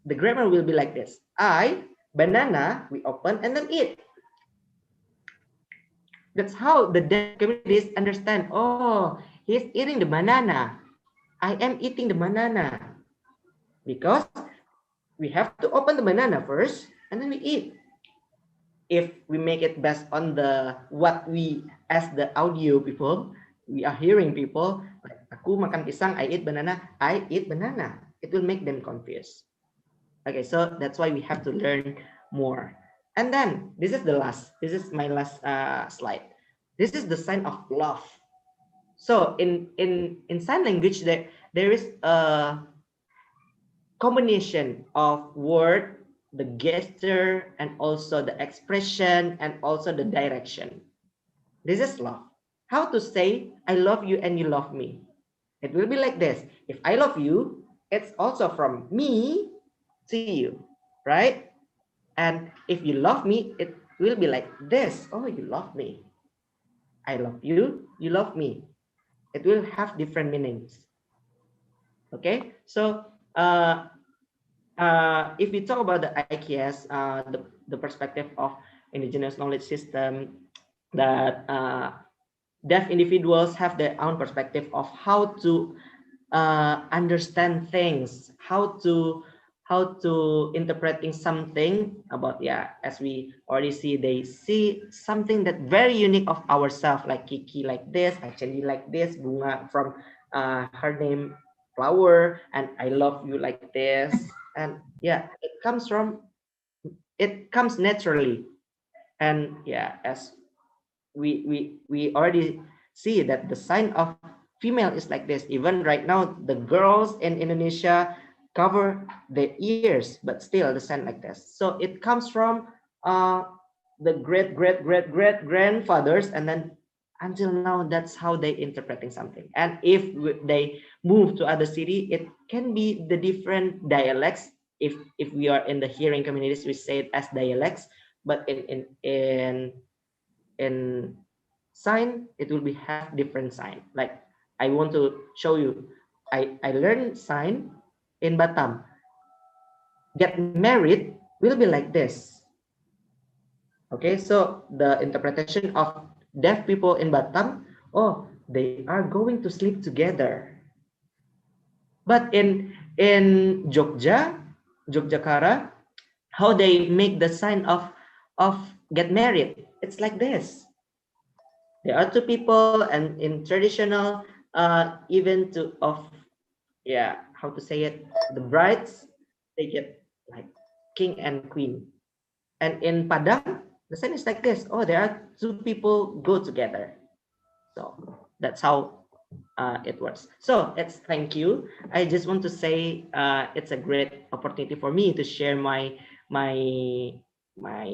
grammar will be like this. I, banana, we open and then eat. That's how the deaf communities understand. Oh, he's eating the banana. I am eating the banana. Because we have to open the banana first and then we eat. If we make it based on the what we as the audio people, we are hearing people like aku makan pisang, I eat banana, I eat banana. It will make them confused. Okay, so that's why we have to learn more. And then this is my last slide. This is the sign of love. So in sign language, there is a combination of word, the gesture, and also the expression, and also the direction. This is love. How to say, I love you and you love me. It will be like this. If I love you, it's also from me to you, right? And if you love me, it will be like this. Oh, you love me. I love you, you love me. It will have different meanings. Okay, so if we talk about the IKS, the perspective of indigenous knowledge system, that deaf individuals have their own perspective of how to understand things, how to interpreting something about, as we already see, they see something that very unique of ourselves, like Kiki like this, actually like this, Bunga from her name flower, and I love you like this. And it comes naturally. And as we already see that the sign of female is like this. Even right now, the girls in Indonesia cover their ears, but still the sign like this. So it comes from the great grandfathers, and then until now, that's how they interpreting something. And if they move to other city, it can be the different dialects. If we are in the hearing communities, we say it as dialects, but in sign, it will be have different sign. Like I want to show you, I learned sign in Batam. Get married will be like this. Okay, so the interpretation of deaf people in Batam, oh, they are going to sleep together. But in Yogyakarta, how they make the sign of get married, it's like this. There are two people, and in traditional event how to say it, the brides, they get like king and queen. And in Padang, the sign is like this. Oh, there are two people go together. So that's how it works. So thank you. I just want to say it's a great opportunity for me to share my my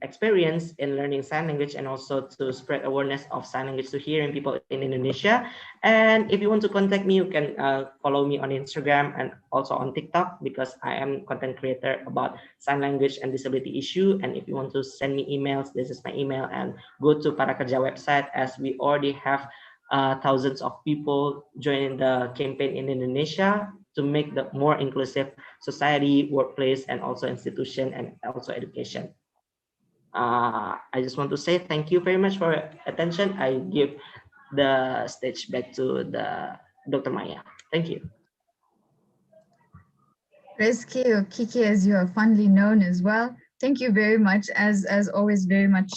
experience in learning sign language and also to spread awareness of sign language to hearing people in Indonesia. And if you want to contact me, you can follow me on Instagram and also on TikTok, because I am content creator about sign language and disability issue. And if you want to send me emails, this is my email, and go to Parakerja website, as we already have thousands of people joining the campaign in Indonesia to make the more inclusive society, workplace, and also institution, and also education. I just want to say thank you very much for your attention. I give the stage back to the Dr. Maya. Thank you. Reski, or Kiki, as you are fondly known as well. Thank you very much. As always, very much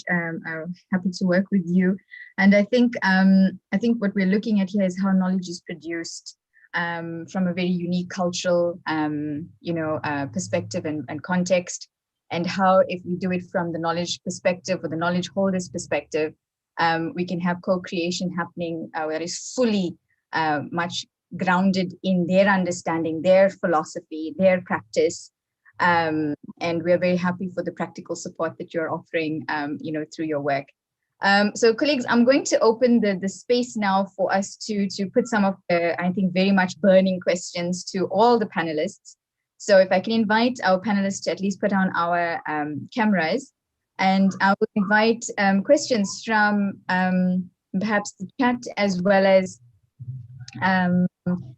happy to work with you. And I think what we're looking at here is how knowledge is produced from a very unique cultural, perspective and context, and how, if we do it from the knowledge perspective or the knowledge holders perspective, we can have co-creation happening where it's fully much grounded in their understanding, their philosophy, their practice. And we're very happy for the practical support that you're offering, through your work. So colleagues, I'm going to open the space now for us to put some of the, I think, very much burning questions to all the panelists. So if I can invite our panelists to at least put on our cameras, and I will invite questions from perhaps the chat, as well as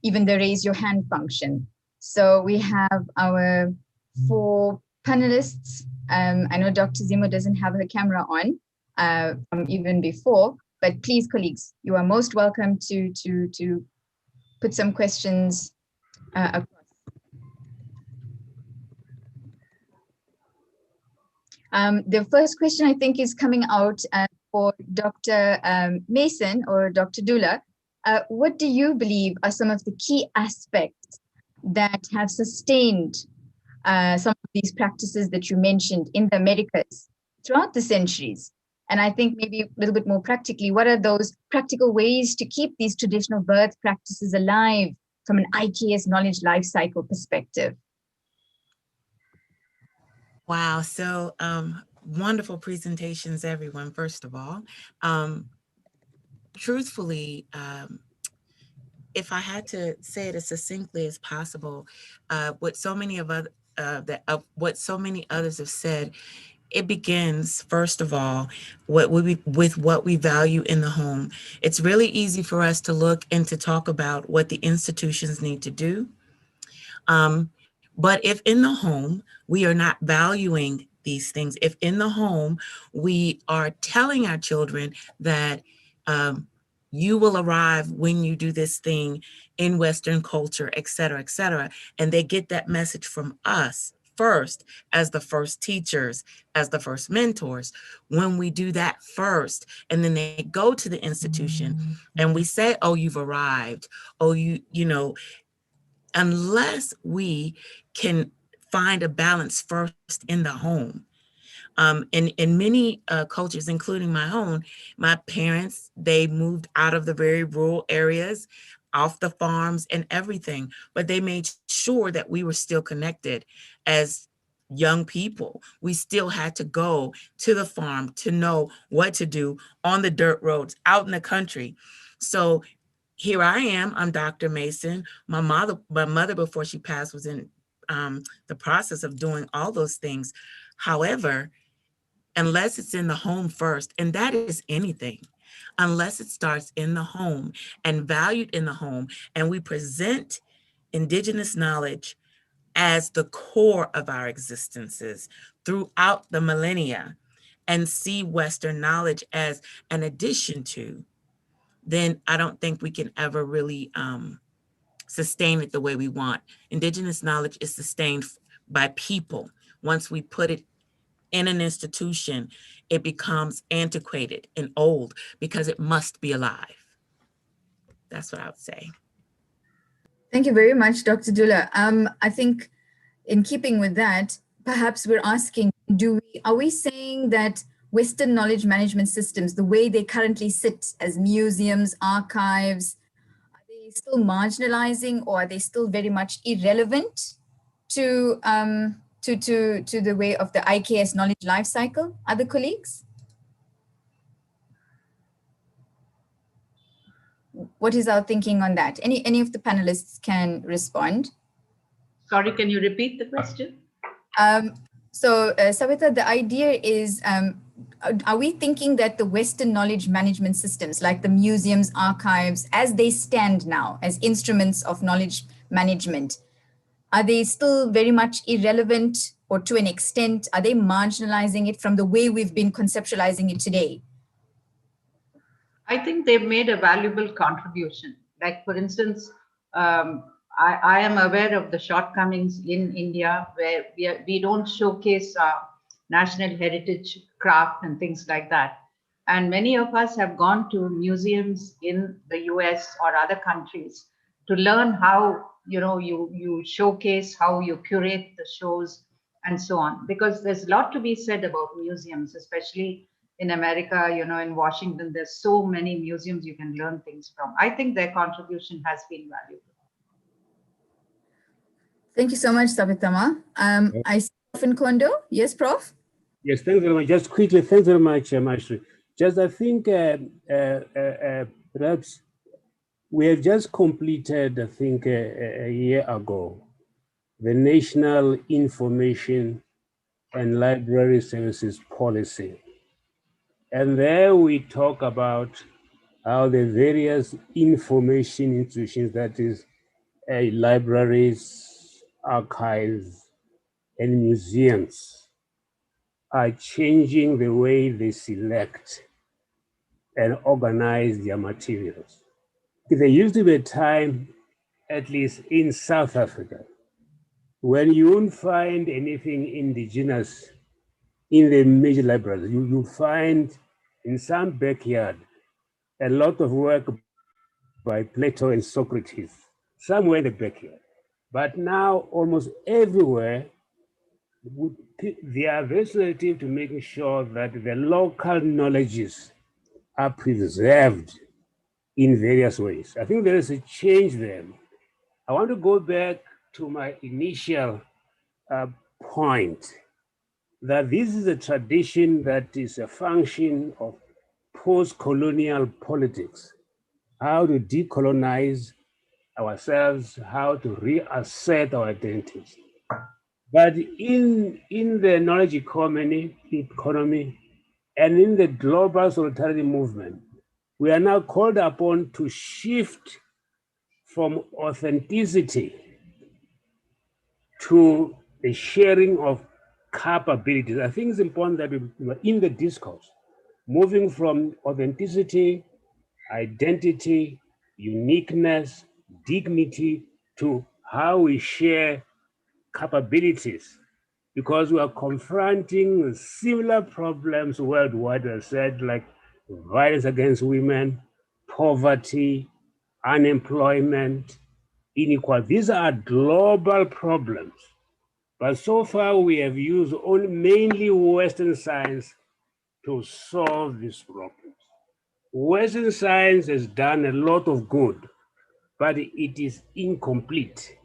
even the raise your hand function. So we have our 4 panelists. I know Dr. Zimo doesn't have her camera on from even before, but please, colleagues, you are most welcome to put some questions across. The first question, I think, is coming out for Dr. Mason or Dr. Dula. What do you believe are some of the key aspects that have sustained some of these practices that you mentioned in the Americas throughout the centuries? And I think maybe a little bit more practically, what are those practical ways to keep these traditional birth practices alive from an IKS knowledge life cycle perspective? Wow, so wonderful presentations, everyone, first of all. Truthfully, if I had to say it as succinctly as possible, what so many others have said, it begins, first of all, with what we value in the home. It's really easy for us to look and to talk about what the institutions need to do. But if in the home, we are not valuing these things, if in the home, we are telling our children that you will arrive when you do this thing in Western culture, et cetera, and they get that message from us first, as the first teachers, as the first mentors. When we do that first, and then they go to the institution and we say, oh, you've arrived, oh, you know, unless we can find a balance first in the home. In many cultures, including my own, my parents, they moved out of the very rural areas, off the farms and everything, but they made sure that we were still connected as young people. We still had to go to the farm to know what to do on the dirt roads, out in the country. So here I am, I'm Dr. Mason. My mother before she passed was in the process of doing all those things. However, unless it's in the home first, and that is anything, unless it starts in the home and valued in the home, and we present Indigenous knowledge as the core of our existences throughout the millennia, and see Western knowledge as an addition to, then I don't think we can ever really sustain it the way we want. Indigenous knowledge is sustained by people. Once we put it in an institution, it becomes antiquated and old because it must be alive. That's what I would say. Thank you very much, Dr. Dula. I think in keeping with that, perhaps we're asking, are we saying that Western knowledge management systems, the way they currently sit as museums, archives, are they still marginalizing, or are they still very much irrelevant to to the way of the IKS knowledge life cycle? Other colleagues? What is our thinking on that? Any of the panelists can respond. Sorry, can you repeat the question? Savita, the idea is, are we thinking that the Western knowledge management systems, like the museums, archives, as they stand now, as instruments of knowledge management, are they still very much irrelevant, or to an extent, are they marginalizing it from the way we've been conceptualizing it today? I think they've made a valuable contribution. Like, for instance, I am aware of the shortcomings in India where we don't showcase national heritage craft and things like that. And many of us have gone to museums in the US or other countries to learn how, you know, you showcase, how you curate the shows and so on. Because there's a lot to be said about museums, especially in America, you know, in Washington, there's so many museums you can learn things from. I think their contribution has been valuable. Thank you so much, Savitama. I see Prof. Nkondo. Yes, Prof? Yes, thanks very much. Just quickly, thanks very much, Maestri. Just, I think perhaps we have just completed, I think, a year ago, the National Information and Library Services Policy. And there we talk about how the various information institutions, that is, libraries, archives, and museums, are changing the way they select and organize their materials. There used to be a time, at least in South Africa, when you won't find anything indigenous in the major libraries. You find in some backyard a lot of work by Plato and Socrates, somewhere in the backyard. But now almost everywhere, they are very sensitive to making sure that the local knowledges are preserved in various ways. I think there is a change there. I want to go back to my initial point that this is a tradition that is a function of post-colonial politics, how to decolonize ourselves, how to reassert our identities. But in the knowledge economy, and in the global solidarity movement, we are now called upon to shift from authenticity to the sharing of capabilities. I think it's important that we, in the discourse, moving from authenticity, identity, uniqueness, dignity, to how we share capabilities, because we are confronting similar problems worldwide, as I said, like violence against women, poverty, unemployment, inequality. These are global problems. But so far we have used only mainly Western science to solve these problems. Western science has done a lot of good, but it is incomplete.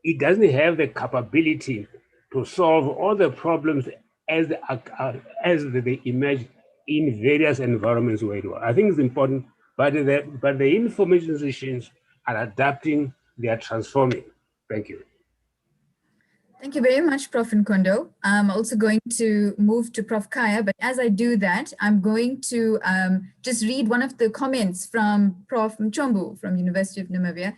It doesn't have the capability to solve all the problems as they emerge in various environments worldwide. I think it's important, but the information institutions are adapting, they are transforming. Thank you. Thank you very much, Prof. Nkondo. I'm also going to move to Prof. Kaya, but as I do that, I'm going to just read one of the comments from Prof. Mchombu from University of Namibia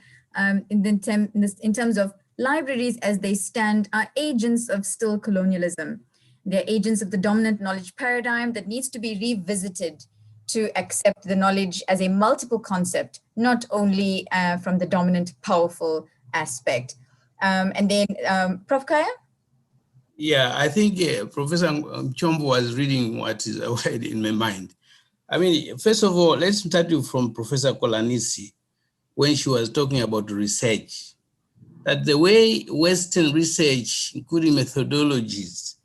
in terms of libraries as they stand are agents of still colonialism. They're agents of the dominant knowledge paradigm that needs to be revisited to accept the knowledge as a multiple concept, not only from the dominant powerful aspect. And then Prof. Kaya? Yeah, I think Professor Mchombo was reading what is already in my mind. I mean, first of all, let's start you from Professor Kolanisi when she was talking about research. That the way Western research, including methodologies,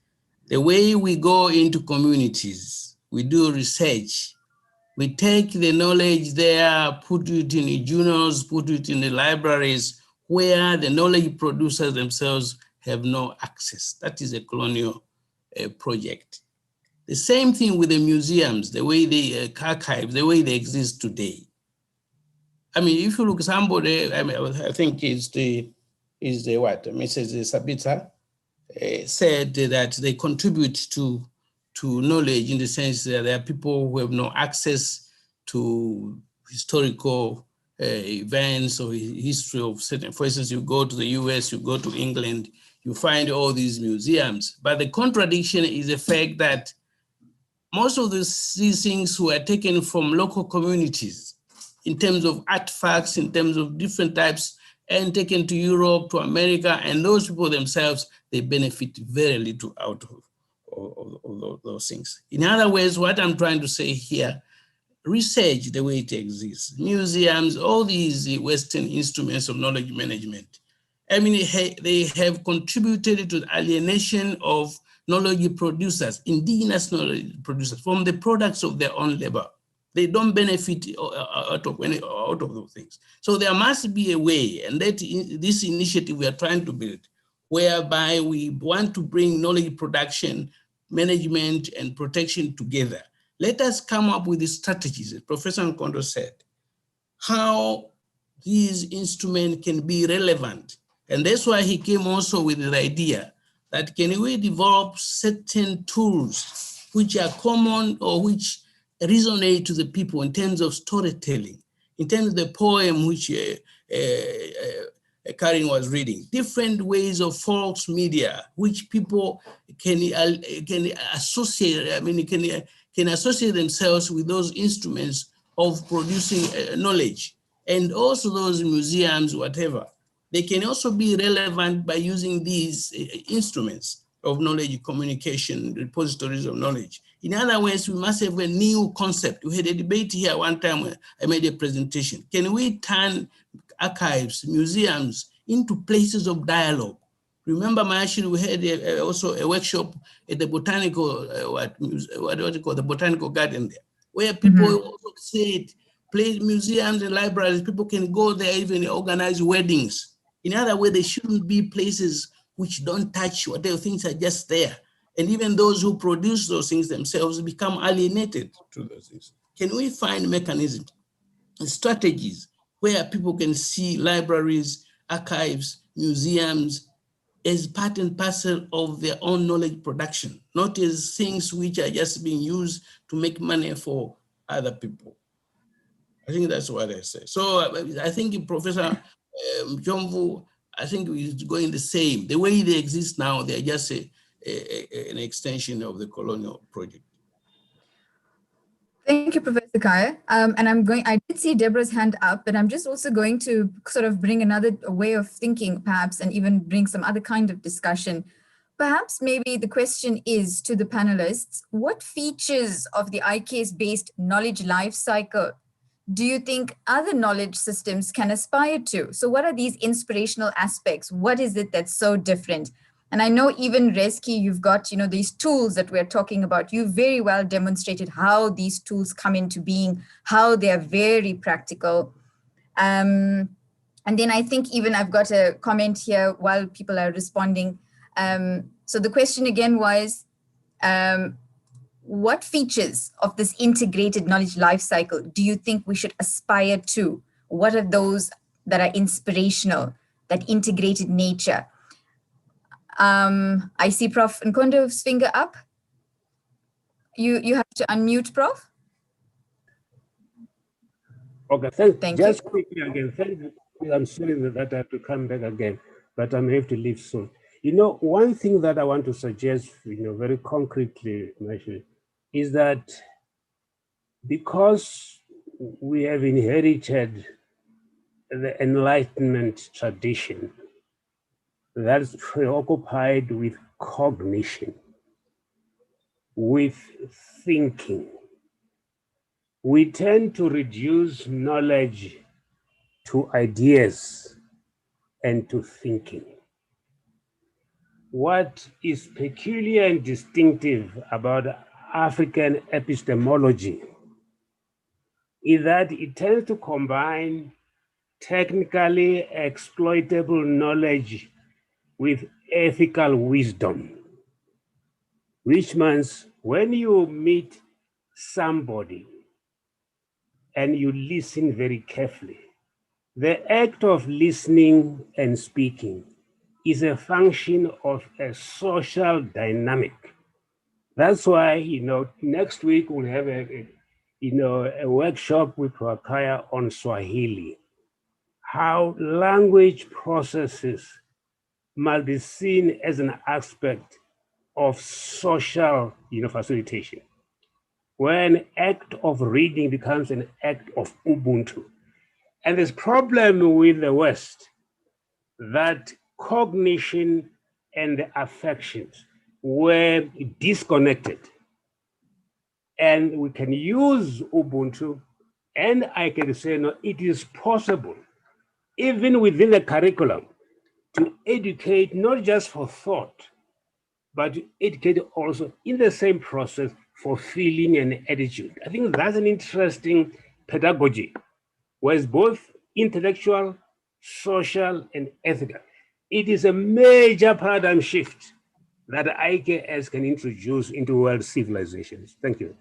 the way we go into communities, we do research, we take the knowledge there, put it in the journals, put it in the libraries, where the knowledge producers themselves have no access. That is a colonial project. The same thing with the museums, the way they archive, the way they exist today. I mean, if you look somebody, I mean, I think is the what, Mrs. Sabita said that they contribute to knowledge in the sense that there are people who have no access to historical events or history of certain, for instance, you go to the US, you go to England, you find all these museums. But the contradiction is the fact that most of these things were taken from local communities in terms of artifacts, in terms of different types, and taken to Europe, to America, and those people themselves, they benefit very little out of those things. In other words, what I'm trying to say here, research the way it exists, museums, all these Western instruments of knowledge management, I mean, they have contributed to the alienation of knowledge producers, indigenous knowledge producers, from the products of their own labor. They don't benefit out of those things. So there must be a way, and that this initiative we are trying to build, whereby we want to bring knowledge production, management, and protection together. Let us come up with the strategies, as Professor Nkondo said, how these instruments can be relevant. And that's why he came also with the idea that can we develop certain tools which are common or which resonate to the people in terms of storytelling, in terms of the poem which Karen was reading, different ways of false media which people can associate, I mean, can associate themselves with those instruments of producing knowledge, and also those museums, whatever. They can also be relevant by using these instruments of knowledge communication, repositories of knowledge. In other words, we must have a new concept. We had a debate here one time when I made a presentation. Can we turn archives, museums into places of dialogue? Remember, Maashiri, we had also a workshop at the botanical, what do you call the botanical garden there, where people also said, museums and libraries, people can go there, even organize weddings. In other words, they shouldn't be places which don't touch whatever things are just there. And even those who produce those things themselves become alienated to those things. Can we find mechanisms and strategies where people can see libraries, archives, museums as part and parcel of their own knowledge production, not as things which are just being used to make money for other people? I think that's what I say. So I think Professor Jomvu, I think is going the same. The way they exist now, they're just an extension of the colonial project. Thank you, Professor Kaya. And I did see Deborah's hand up, but I'm just also going to sort of bring another way of thinking, perhaps, and even bring some other kind of discussion. Perhaps maybe the question is to the panelists, what features of the IKS-based knowledge life cycle do you think other knowledge systems can aspire to? So what are these inspirational aspects? What is it that's so different? And I know even Reski, you've got, these tools that we're talking about. You very well demonstrated how these tools come into being, how they're very practical. And then I think even I've got a comment here while people are responding. So the question again was, what features of this integrated knowledge life cycle do you think we should aspire to? What are those that are inspirational, that integrated nature? I see Prof. Nkondo's finger up. You have to unmute, Prof. Okay, Thank just you. quickly again, thank you. I'm sorry that I have to come back again, but I'm have to leave soon. One thing that I want to suggest, very concretely, is that because we have inherited the Enlightenment tradition that's preoccupied with cognition, with thinking, we tend to reduce knowledge to ideas and to thinking. What is peculiar and distinctive about African epistemology is that it tends to combine technically exploitable knowledge with ethical wisdom, which means when you meet somebody and you listen very carefully, the act of listening and speaking is a function of a social dynamic. That's why, next week we'll have a workshop with Wakaya on Swahili, how language processes must be seen as an aspect of social facilitation, where an act of reading becomes an act of Ubuntu. And this problem with the West, that cognition and the affections were disconnected. And we can use Ubuntu, and I can say, no, it is possible, even within the curriculum, to educate not just for thought, but to educate also in the same process for feeling and attitude. I think that's an interesting pedagogy, where it's both intellectual, social, and ethical. It is a major paradigm shift that IKS can introduce into world civilizations. Thank you.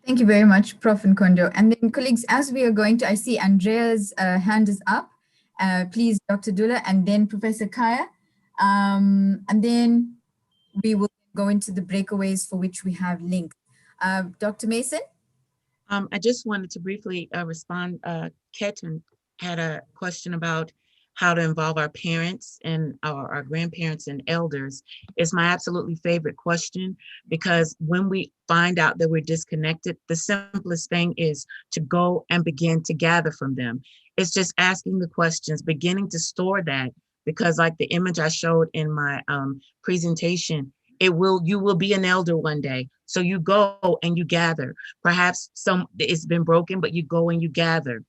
Thank you very much, Prof. Nkondo. And then colleagues, as we are going to, I see Andrea's hand is up. Please, Dr. Dula, and then Professor Kaya. And then we will go into the breakaways for which we have links. Dr. Mason? I just wanted to briefly respond. Ketan had a question about how to involve our parents and our grandparents and elders. It's my absolutely favorite question, because when we find out that we're disconnected, the simplest thing is to go and begin to gather from them. It's just asking the questions, beginning to store that, because like the image I showed in my presentation, you will be an elder one day. So you go and you gather. Perhaps it's been broken, but you go and you gather.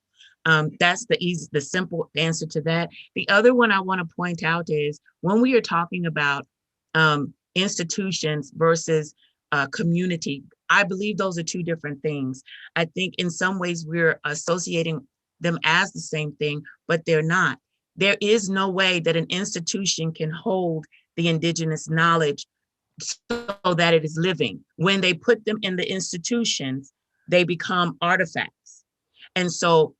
That's the simple answer to that. The other one I want to point out is when we are talking about institutions versus community, I believe those are two different things. I think in some ways we're associating them as the same thing, but they're not. There is no way that an institution can hold the indigenous knowledge so that it is living. When they put them in the institutions, they become artifacts. And so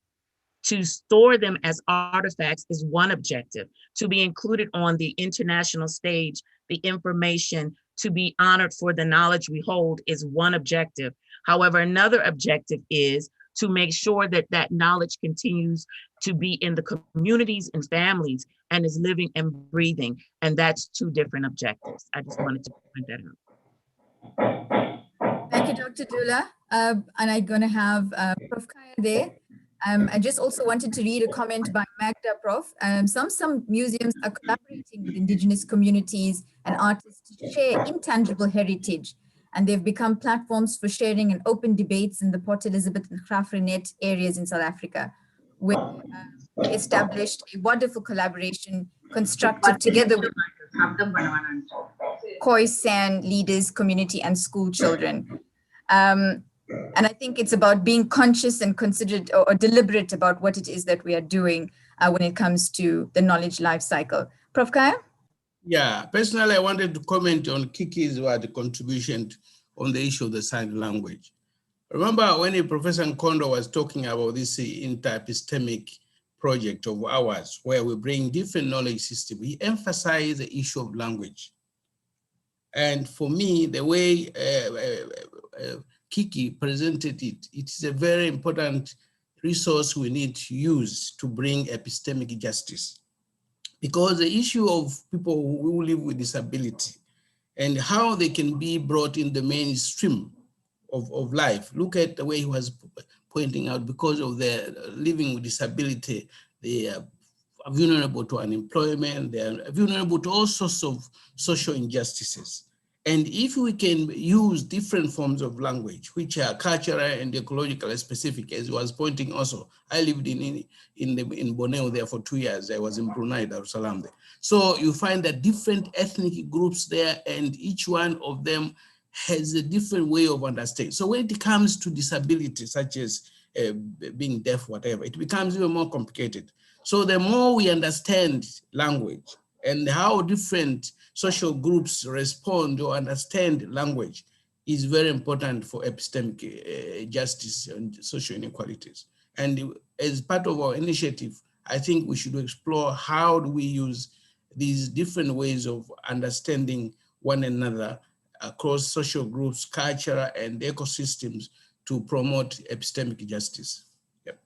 to store them as artifacts is one objective. To be included on the international stage, the information, to be honored for the knowledge we hold is one objective. However, another objective is to make sure that that knowledge continues to be in the communities and families and is living and breathing. And that's two different objectives. I just wanted to point that out. Thank you, Dr. Dula. And I'm going to have Prof. Kaya there. I just also wanted to read a comment by Magda, Prof. Some museums are collaborating with indigenous communities and artists to share intangible heritage, and they've become platforms for sharing and open debates in the Port Elizabeth and Graaff-Reinet areas in South Africa, where we established a wonderful collaboration constructed together with KwaZulu-Natal leaders, community, and school children. And I think it's about being conscious and considered or deliberate about what it is that we are doing when it comes to the knowledge life cycle. Prof. Kaya? Yeah, personally, I wanted to comment on Kiki's contribution on the issue of the sign language. Remember when Professor Nkondo was talking about this inter-epistemic project of ours, where we bring different knowledge systems, he emphasized the issue of language. And for me, the way Kiki presented it, it's a very important resource we need to use to bring epistemic justice. Because the issue of people who live with disability and how they can be brought in the mainstream of life. Look at the way he was pointing out, because of their living with disability, they are vulnerable to unemployment, they are vulnerable to all sorts of social injustices. And if we can use different forms of language, which are cultural and ecological specific, as was pointing also, I lived in Borneo there for 2 years. I was in Brunei, Dar es Salaam there. So you find that different ethnic groups there, and each one of them has a different way of understanding. So when it comes to disability, such as being deaf, whatever, it becomes even more complicated. So the more we understand language and how different social groups respond or understand language is very important for epistemic justice and social inequalities. And as part of our initiative, I think we should explore how do we use these different ways of understanding one another across social groups, culture, and ecosystems to promote epistemic justice. Yep.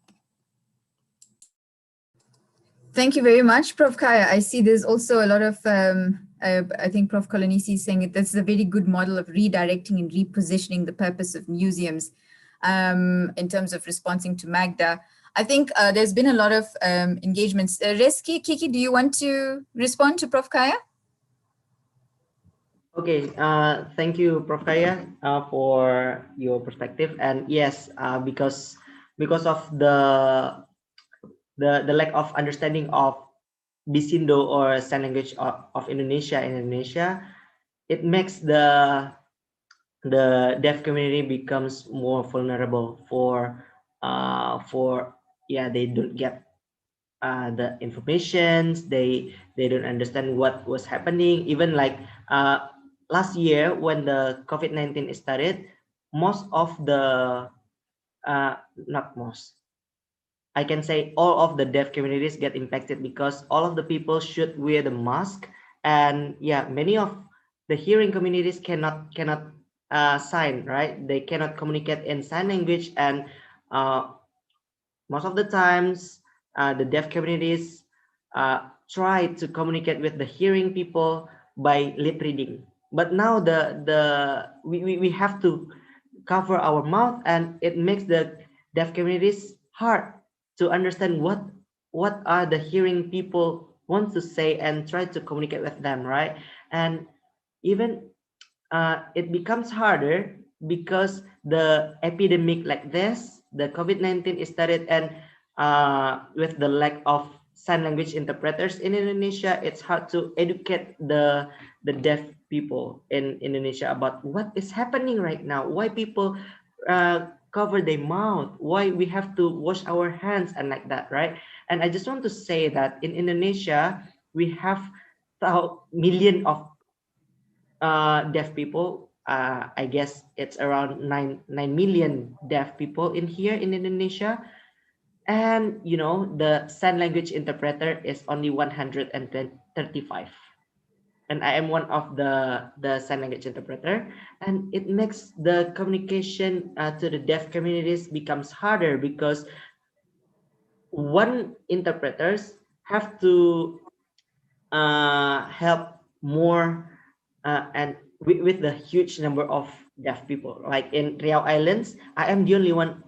Thank you very much, Prof. Kaya. I see there's also a lot of, I think Prof. Kolonisi is saying this is a very good model of redirecting and repositioning the purpose of museums in terms of responding to Magda. I think there's been a lot of engagements. Reski, Kiki, do you want to respond to Prof. Kaya? Okay, thank you, Prof. Kaya, for your perspective. And yes, because of the lack of understanding of Bisindo or sign language of Indonesia in Indonesia, it makes the deaf community becomes more vulnerable for they don't get the informations, they don't understand what was happening. Even like last year when the COVID-19 started, most of the not most, I can say all of the deaf communities get impacted because all of the people should wear the mask, and yeah, many of the hearing communities cannot sign, right? They cannot communicate in sign language, and most of the times the deaf communities try to communicate with the hearing people by lip reading. But now we have to cover our mouth, and it makes the deaf communities hard to understand what are the hearing people want to say and try to communicate with them, right? And even it becomes harder because the epidemic like this, the COVID-19 started, and with the lack of sign language interpreters in Indonesia, it's hard to educate the deaf people in Indonesia about what is happening right now, why people cover their mouth, why we have to wash our hands and like that, right? And I just want to say that in Indonesia, we have million of deaf people. I guess it's around 9 million deaf people in here in Indonesia. And you know, the sign language interpreter is only 135. And I am one of the sign language interpreter, and it makes the communication to the deaf communities becomes harder because one interpreters have to help more and with the huge number of deaf people. Like in Riau Islands, I am the only one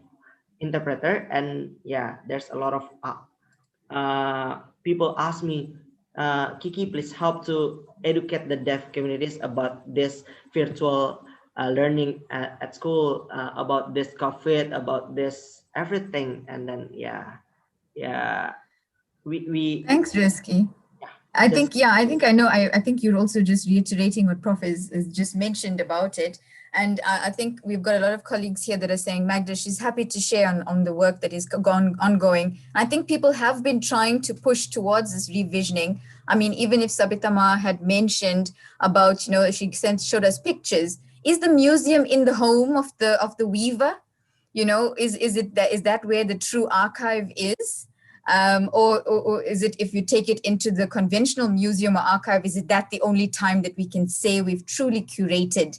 interpreter, and yeah, there's a lot of people ask me, Kiki, please help to educate the deaf communities about this virtual learning at school, about this COVID, about this everything. And then yeah, we Thanks, Reski. I think you're also just reiterating what Prof is just mentioned about it. And I think we've got a lot of colleagues here that are saying, Magda, she's happy to share on the work that is ongoing. I think people have been trying to push towards this revisioning. I mean, even if Sabitama had mentioned about, you know, she showed us pictures, is the museum in the home of the weaver? You know, is that where the true archive is? Or is it, if you take it into the conventional museum or archive, is it that the only time that we can say we've truly curated?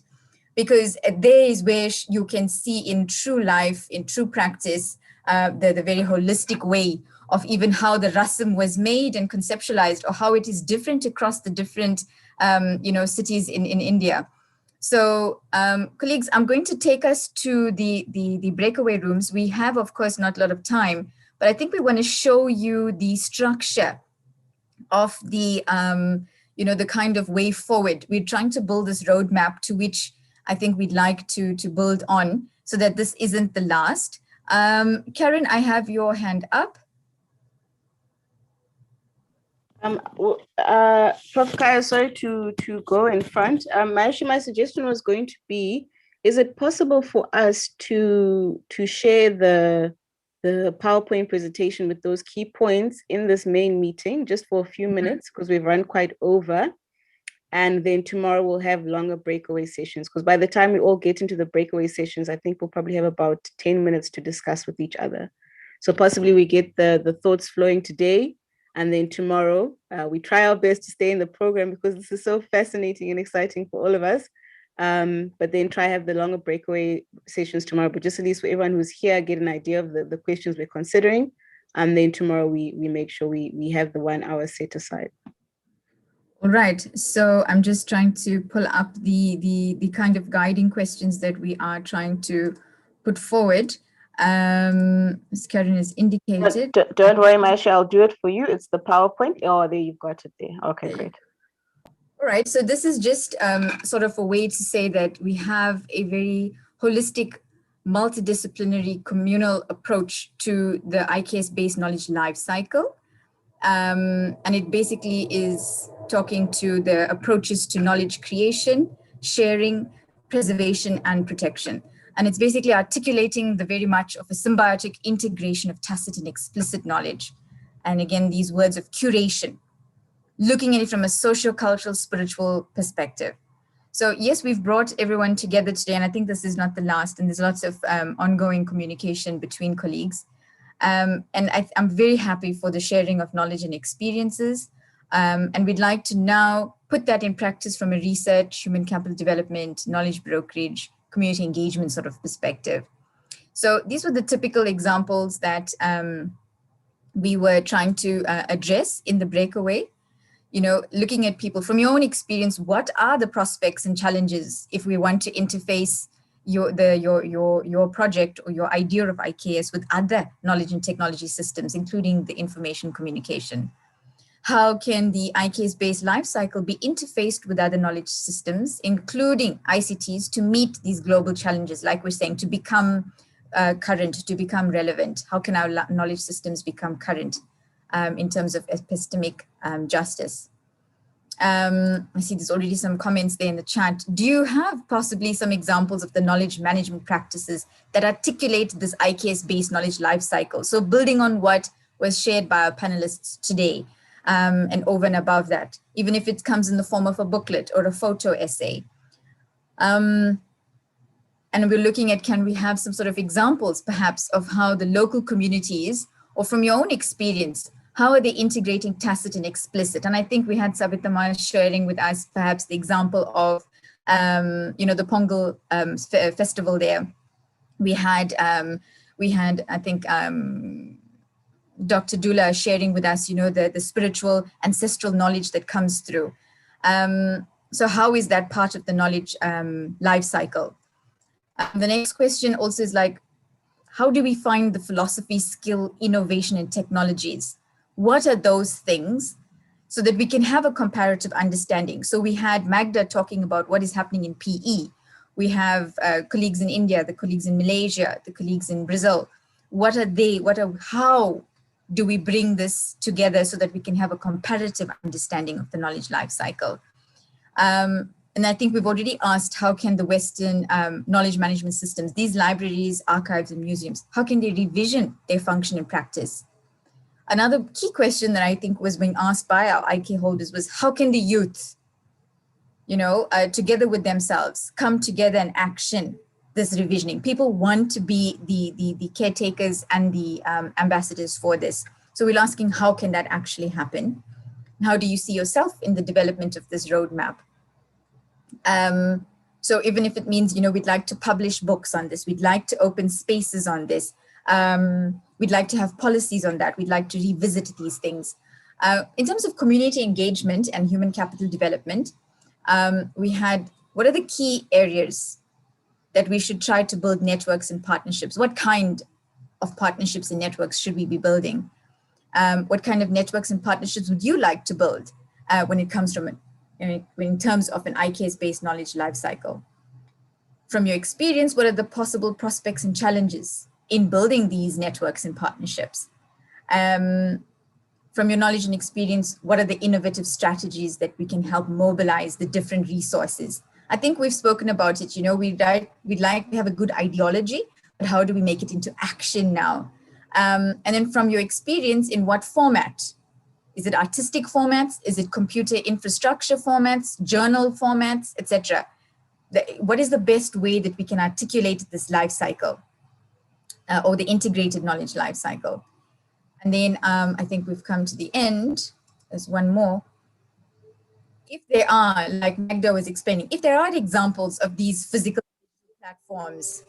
Because there is where you can see in true life, in true practice, the very holistic way of even how the rasam was made and conceptualized, or how it is different across the different cities in India. So colleagues, I'm going to take us to the breakaway rooms. We have, of course, not a lot of time, but I think we want to show you the structure of the the kind of way forward. We're trying to build this roadmap to which I think we'd like to build on, so that this isn't the last. Karen, I have your hand up. Prof. Kaya, sorry to go in front. Actually, my suggestion was going to be, is it possible for us to share the the PowerPoint presentation with those key points in this main meeting just for a few minutes because we've run quite over. And then tomorrow we'll have longer breakaway sessions because by the time we all get into the breakaway sessions, I think we'll probably have about 10 minutes to discuss with each other. So possibly we get the thoughts flowing today, and then tomorrow we try our best to stay in the program because this is so fascinating and exciting for all of us. But then try have the longer breakaway sessions tomorrow, but just at least for everyone who's here, get an idea of the questions we're considering. And then tomorrow we make sure we have the 1 hour set aside. All right, so I'm just trying to pull up the kind of guiding questions that we are trying to put forward. As Karen has indicated. Don't worry, Maisha, I'll do it for you. It's the PowerPoint. Oh, there, you've got it there. Okay, great. All right, so this is just sort of a way to say that we have a very holistic, multidisciplinary communal approach to the IKS-based knowledge life cycle. And it basically is talking to the approaches to knowledge creation, sharing, preservation, and protection. And it's basically articulating the very much of a symbiotic integration of tacit and explicit knowledge. And again, these words of curation, looking at it from a socio-cultural, spiritual perspective. So yes, we've brought everyone together today, and I think this is not the last, and there's lots of ongoing communication between colleagues. And I'm very happy for the sharing of knowledge and experiences. And we'd like to now put that in practice from a research, human capital development, knowledge brokerage, community engagement sort of perspective. So these were the typical examples that we were trying to address in the breakaway. You know, looking at people from your own experience, what are the prospects and challenges if we want to interface your project or your idea of IKS with other knowledge and technology systems, including the information communication? How can the IKS-based life cycle be interfaced with other knowledge systems, including ICTs, to meet these global challenges, like we're saying, to become current, to become relevant? How can our knowledge systems become current in terms of epistemic justice? I see there's already some comments there in the chat. Do you have possibly some examples of the knowledge management practices that articulate this IKS-based knowledge life cycle? So building on what was shared by our panelists today, and over and above that, even if it comes in the form of a booklet or a photo essay. And we're looking at, can we have some sort of examples perhaps of how the local communities, or from your own experience, how are they integrating tacit and explicit? And I think we had Savitama sharing with us perhaps the example of, the Pongal festival there. We had I think, Dr. Dula sharing with us, the spiritual ancestral knowledge that comes through. So how is that part of the knowledge life cycle? The next question also is like, how do we find the philosophy, skill, innovation, and technologies? What are those things so that we can have a comparative understanding? So we had Magda talking about what is happening in PE. We have colleagues in India, the colleagues in Malaysia, the colleagues in Brazil. What are they? How do we bring this together so that we can have a comparative understanding of the knowledge life cycle? And I think we've already asked, how can the Western knowledge management systems, these libraries, archives, and museums, how can they revision their function and practice? Another key question that I think was being asked by our IK holders was, how can the youth, together with themselves, come together and action this revisioning? People want to be the caretakers and the ambassadors for this. So we're asking, how can that actually happen? How do you see yourself in the development of this roadmap? So even if it means, we'd like to publish books on this, we'd like to open spaces on this, we'd like to have policies on that, we'd like to revisit these things. In terms of community engagement and human capital development, we had, what are the key areas that we should try to build networks and partnerships? What kind of partnerships and networks should we be building? What kind of networks and partnerships would you like to build when it comes from in terms of an IKS-based knowledge lifecycle? From your experience, what are the possible prospects and challenges in building these networks and partnerships? From your knowledge and experience, what are the innovative strategies that we can help mobilize the different resources? I think we've spoken about it, we'd like to have a good ideology, but how do we make it into action now? And then from your experience, in what format? Is it artistic formats? Is it computer infrastructure formats, journal formats, etc.? What is the best way that we can articulate this life cycle or the integrated knowledge life cycle? And then I think we've come to the end. There's one more. If there are, like Magda was explaining, if there are examples of these physical platforms,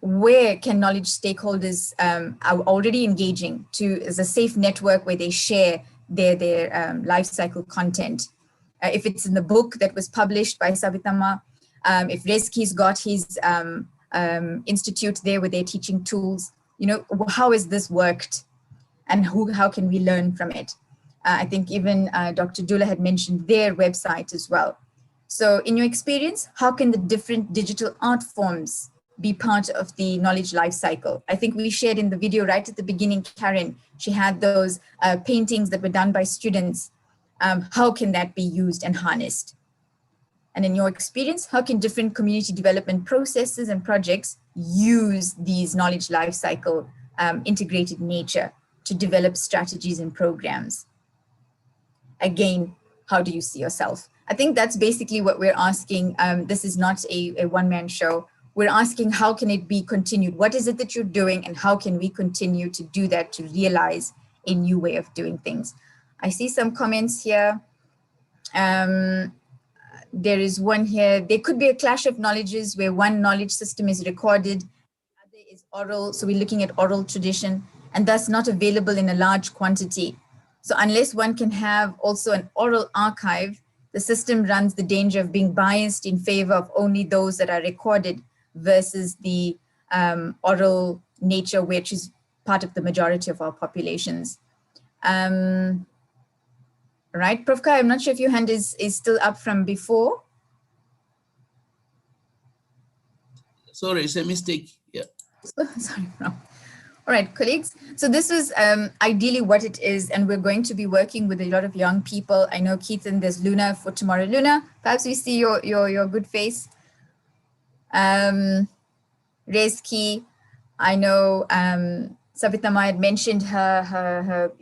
where can knowledge stakeholders are already engaging to as a safe network where they share their life cycle content? If it's in the book that was published by Savitama, if Reski's got his institute there where they're teaching tools, how has this worked and how can we learn from it? I think even Dr. Dula had mentioned their website as well. So in your experience, how can the different digital art forms be part of the knowledge life cycle? I think we shared in the video right at the beginning, Karen, she had those paintings that were done by students. How can that be used and harnessed? And in your experience, how can different community development processes and projects use these knowledge life cycle integrated nature to develop strategies and programs? Again, how do you see yourself? I think that's basically what we're asking. This is not a one-man show. We're asking how can it be continued? What is it that you're doing and how can we continue to do that to realize a new way of doing things? I see some comments here. There is one here. There could be a clash of knowledges where one knowledge system is recorded, the other is oral. So we're looking at oral tradition and thus not available in a large quantity. So unless one can have also an oral archive, the system runs the danger of being biased in favor of only those that are recorded versus the oral nature, which is part of the majority of our populations. Right, Prof. Kai, I'm not sure if your hand is still up from before. Sorry, it's a mistake. Yeah. Sorry, no. All right, colleagues. So this is ideally what it is, and we're going to be working with a lot of young people. I know, Keith, and there's Luna for tomorrow. Luna, perhaps we see your good face. Reski, I know Savitama had mentioned her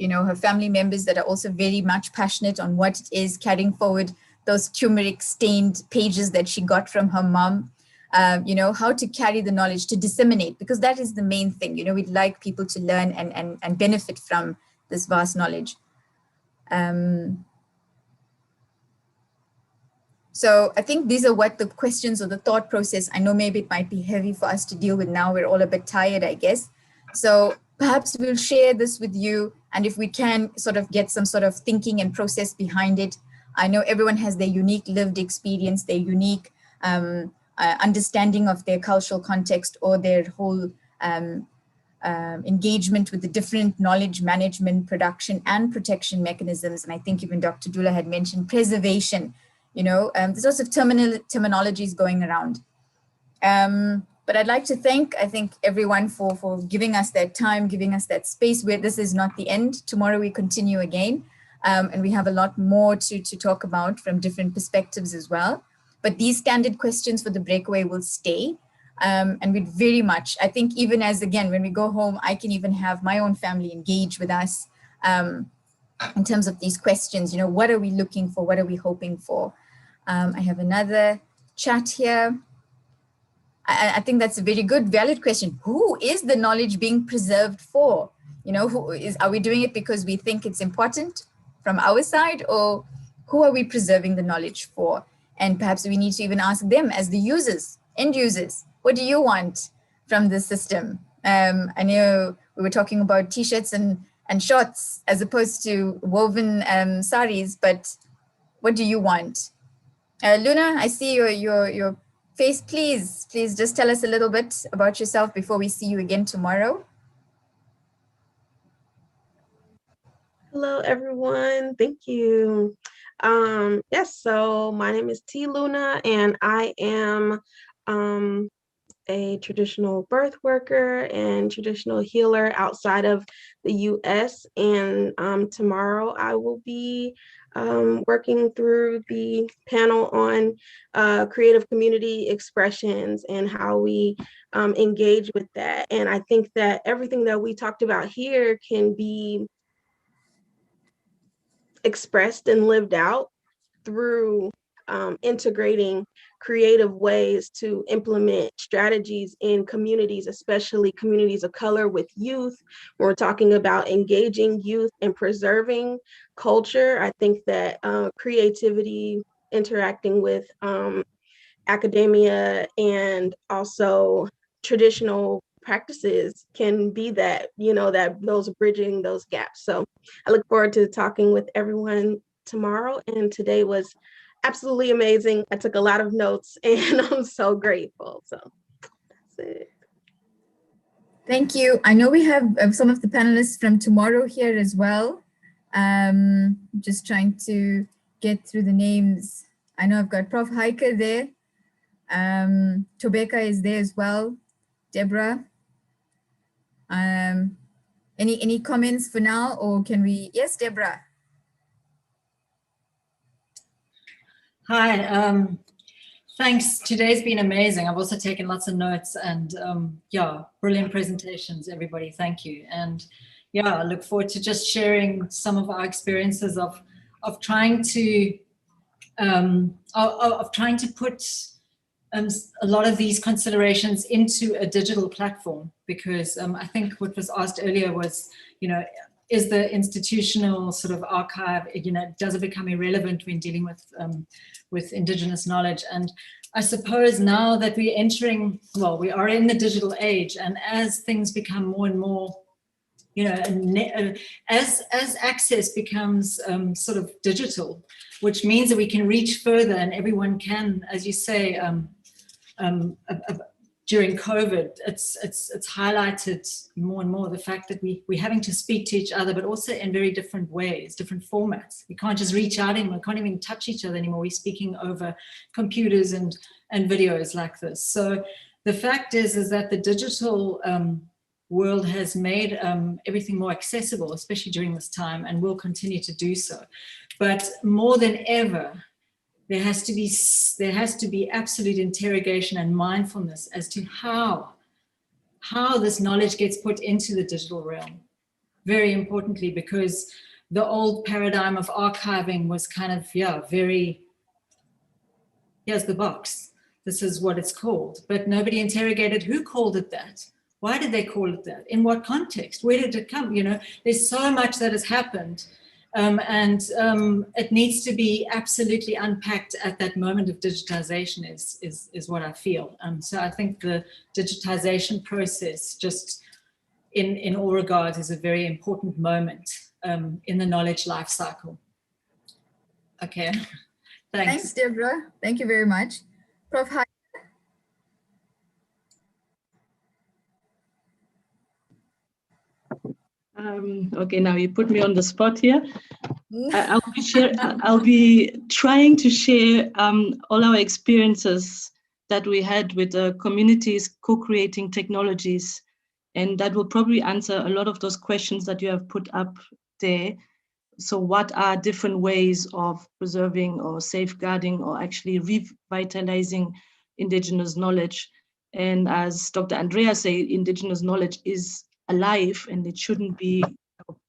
family members that are also very much passionate on what it is, carrying forward those turmeric stained pages that she got from her mom. How to carry the knowledge, to disseminate, because that is the main thing. We'd like people to learn and benefit from this vast knowledge. So I think these are what the questions or the thought process. I know maybe it might be heavy for us to deal with now. We're all a bit tired, I guess. So perhaps we'll share this with you. And if we can sort of get some sort of thinking and process behind it. I know everyone has their unique lived experience, their unique understanding of their cultural context or their whole engagement with the different knowledge management, production and protection mechanisms. And I think even Dr. Dula had mentioned preservation. There's lots of terminologies going around. But I'd like to thank, everyone for giving us that time, giving us that space where this is not the end. Tomorrow we continue again. And we have a lot more to talk about from different perspectives as well. But these standard questions for the breakaway will stay. And we'd very much, I think even as, again, when we go home, I can even have my own family engage with us in terms of these questions. What are we looking for? What are we hoping for? I have another chat here. I think that's a very good, valid question. Who is the knowledge being preserved for? Are we doing it because we think it's important from our side, or who are we preserving the knowledge for? And perhaps we need to even ask them as the users, end users, what do you want from the system? I know we were talking about t-shirts and shorts as opposed to woven saris, but what do you want? Luna, I see your face. Please just tell us a little bit about yourself before we see you again tomorrow. Hello, everyone. Thank you. Yes, so my name is T. Luna, and I am a traditional birth worker and traditional healer outside of the US. And tomorrow I will be working through the panel on creative community expressions and how we engage with that. And I think that everything that we talked about here can be expressed and lived out through integrating creative ways to implement strategies in communities, especially communities of color with youth. When we're talking about engaging youth and preserving culture, I think that creativity, interacting with academia and also traditional practices can be that, that those bridging those gaps. So I look forward to talking with everyone tomorrow. And today was absolutely amazing. I took a lot of notes and I'm so grateful. So that's it. Thank you. I know we have some of the panelists from tomorrow here as well. Just trying to get through the names. I know I've got Prof. Heike there. Tobeka is there as well. Deborah. Any comments for now, or can we? Yes, Deborah. Hi, thanks. Today's been amazing. I've also taken lots of notes and yeah, brilliant presentations, everybody. Thank you. And yeah, I look forward to just sharing some of our experiences of trying to put a lot of these considerations into a digital platform, because I think what was asked earlier was, is the institutional sort of archive, does it become irrelevant when dealing with Indigenous knowledge? And I suppose now that we're entering, well, we are in the digital age, and as things become more and more, as access becomes sort of digital, which means that we can reach further and everyone can, as you say, during COVID, it's highlighted more and more the fact that we're having to speak to each other, but also in very different ways, different formats. We can't just reach out anymore, we can't even touch each other anymore. We're speaking over computers and videos like this. So the fact is that the digital world has made everything more accessible, especially during this time, and will continue to do so. But more than ever, there has to be absolute interrogation and mindfulness as to how this knowledge gets put into the digital realm. Very importantly, because the old paradigm of archiving was kind of, very, here's the box, this is what it's called. But nobody interrogated who called it that. Why did they call it that? In what context? Where did it come? There's so much that has happened. And it needs to be absolutely unpacked at that moment of digitization is what I feel. So I think the digitization process, just in all regards, is a very important moment in the knowledge life cycle. Okay, thanks. Thanks, Deborah. Thank you very much. Prof. Heike. Okay, now you put me on the spot here. I'll be trying to share all our experiences that we had with the communities co-creating technologies, and that will probably answer a lot of those questions that you have put up there. So what are different ways of preserving or safeguarding or actually revitalizing Indigenous knowledge? And as Dr. Andrea said, Indigenous knowledge is alive and it shouldn't be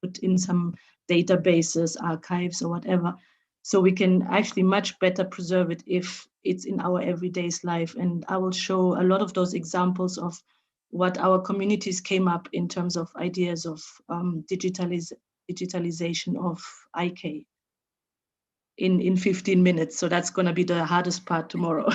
put in some databases, archives or whatever. So we can actually much better preserve it if it's in our everyday life. And I will show a lot of those examples of what our communities came up in terms of ideas of digitalization of IK in 15 minutes. So that's going to be the hardest part tomorrow.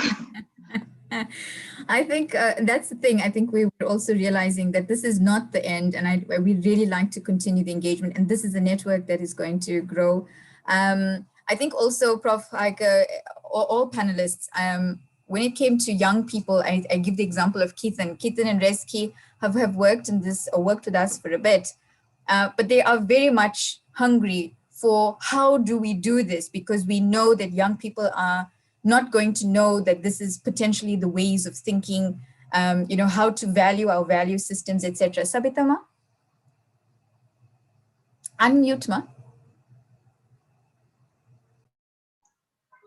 I think that's the thing. I think we were also realizing that this is not the end, and we really like to continue the engagement, and this is a network that is going to grow. I think also, Prof. Heike, all panelists, when it came to young people, I give the example of Keithan. Keithan and Reski have worked in this, or worked with us for a bit, but they are very much hungry for how do we do this, because we know that young people are not going to know that this is potentially the ways of thinking you know, how to value our value systems, etc. Sabitama? Unmute, ma.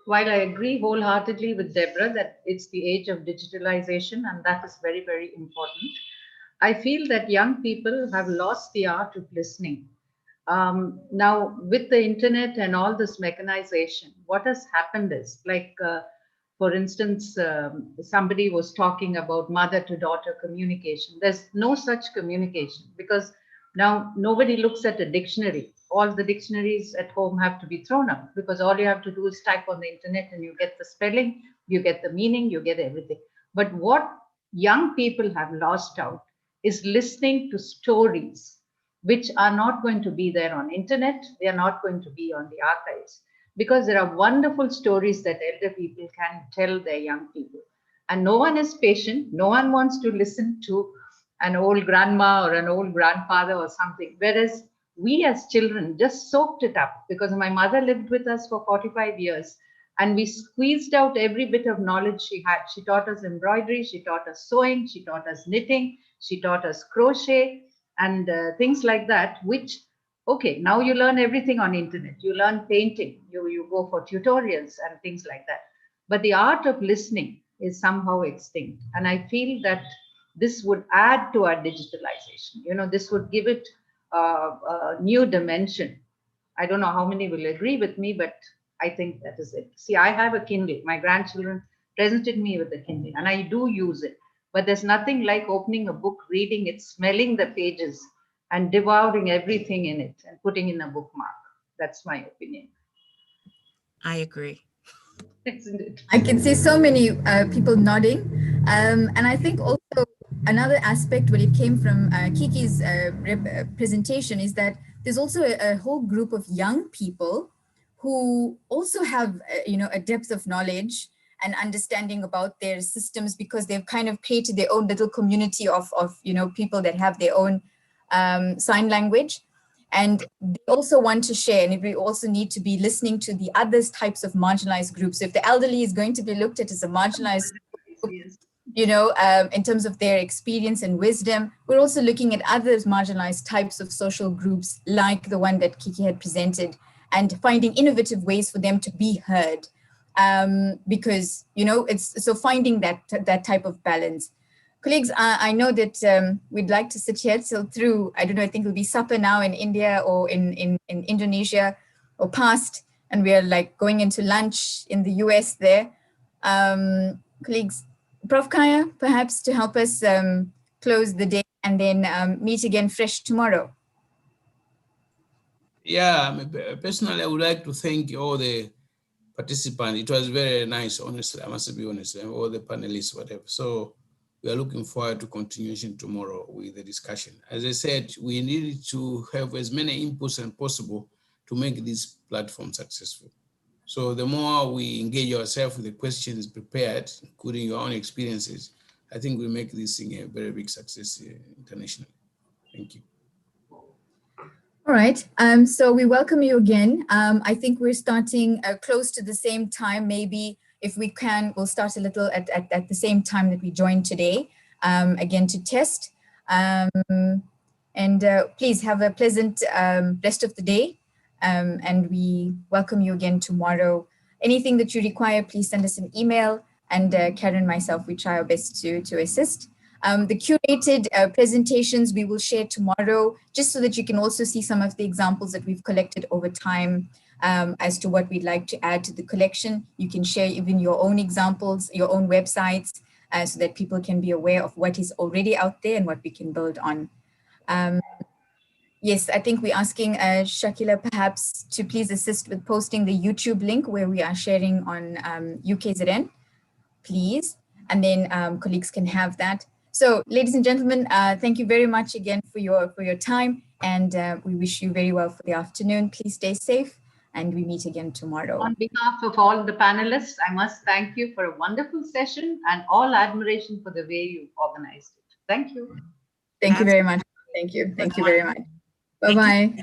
While I agree wholeheartedly with Deborah that it's the age of digitalization and that is very, very important, I feel that young people have lost the art of listening. Now, with the internet and all this mechanization, what has happened is, like, for instance, somebody was talking about mother to daughter communication. There's no such communication because now nobody looks at a dictionary. All the dictionaries at home have to be thrown out because all you have to do is type on the internet and you get the spelling, you get the meaning, you get everything. But what young people have lost out is listening to stories which are not going to be there on internet. They are not going to be on the archives because there are wonderful stories that elder people can tell their young people. And no one is patient. No one wants to listen to an old grandma or an old grandfather or something. Whereas we as children just soaked it up because my mother lived with us for 45 years and we squeezed out every bit of knowledge she had. She taught us embroidery, she taught us sewing, she taught us knitting, she taught us crochet and things like that, which, okay, now you learn everything on internet. You learn painting, you go for tutorials and things like that. But the art of listening is somehow extinct. And I feel that this would add to our digitalization. You know, this would give it a new dimension. I don't know how many will agree with me, but I think that is it. See, I have a Kindle. My grandchildren presented me with a Kindle and I do use it. But there's nothing like opening a book, reading it, smelling the pages and devouring everything in it and putting in a bookmark. That's my opinion. I agree. Isn't it? I can see so many people nodding. And I think also another aspect when it came from Kiki's presentation is that there's also a whole group of young people who also have, you know, a depth of knowledge and understanding about their systems because they've kind of created their own little community of you know, people that have their own sign language. And they also want to share, and we also need to be listening to the other types of marginalized groups. So if the elderly is going to be looked at as a marginalized group, you know, in terms of their experience and wisdom, we're also looking at other marginalized types of social groups like the one that Kiki had presented and finding innovative ways for them to be heard. Because, you know, it's so finding that type of balance. Colleagues, I know that we'd like to sit here till through, I don't know, I think it'll be supper now in India or in Indonesia or past, and we're like going into lunch in the US there. Colleagues, Prof. Kaya, perhaps to help us close the day and then meet again fresh tomorrow. Yeah, personally, I would like to thank all the participants. It was very nice, honestly, I must be honest, and all the panelists, whatever. So we are looking forward to continuation tomorrow with the discussion. As I said, we need to have as many inputs as possible to make this platform successful. So the more we engage ourselves with the questions prepared, including your own experiences, I think we make this thing a very big success internationally. Thank you. All right, so we welcome you again. I think we're starting close to the same time. Maybe if we can, we'll start a little at the same time that we joined today, again to test. And please have a pleasant rest of the day. And we welcome you again tomorrow. Anything that you require, please send us an email, and Karen and myself, we try our best to assist. The curated presentations we will share tomorrow, just so that you can also see some of the examples that we've collected over time as to what we'd like to add to the collection. You can share even your own examples, your own websites, so that people can be aware of what is already out there and what we can build on. Yes, I think we're asking Shakila perhaps to please assist with posting the YouTube link where we are sharing on UKZN, please, and then colleagues can have that. So, ladies and gentlemen, thank you very much again for your time, and we wish you very well for the afternoon. Please stay safe, and we meet again tomorrow. On behalf of all the panelists, I must thank you for a wonderful session and all admiration for the way you organized it. Thank you. Thank you very much. Thank you. Thank you very much. Bye-bye.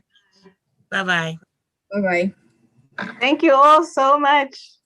Bye-bye. Bye-bye. Thank you all so much.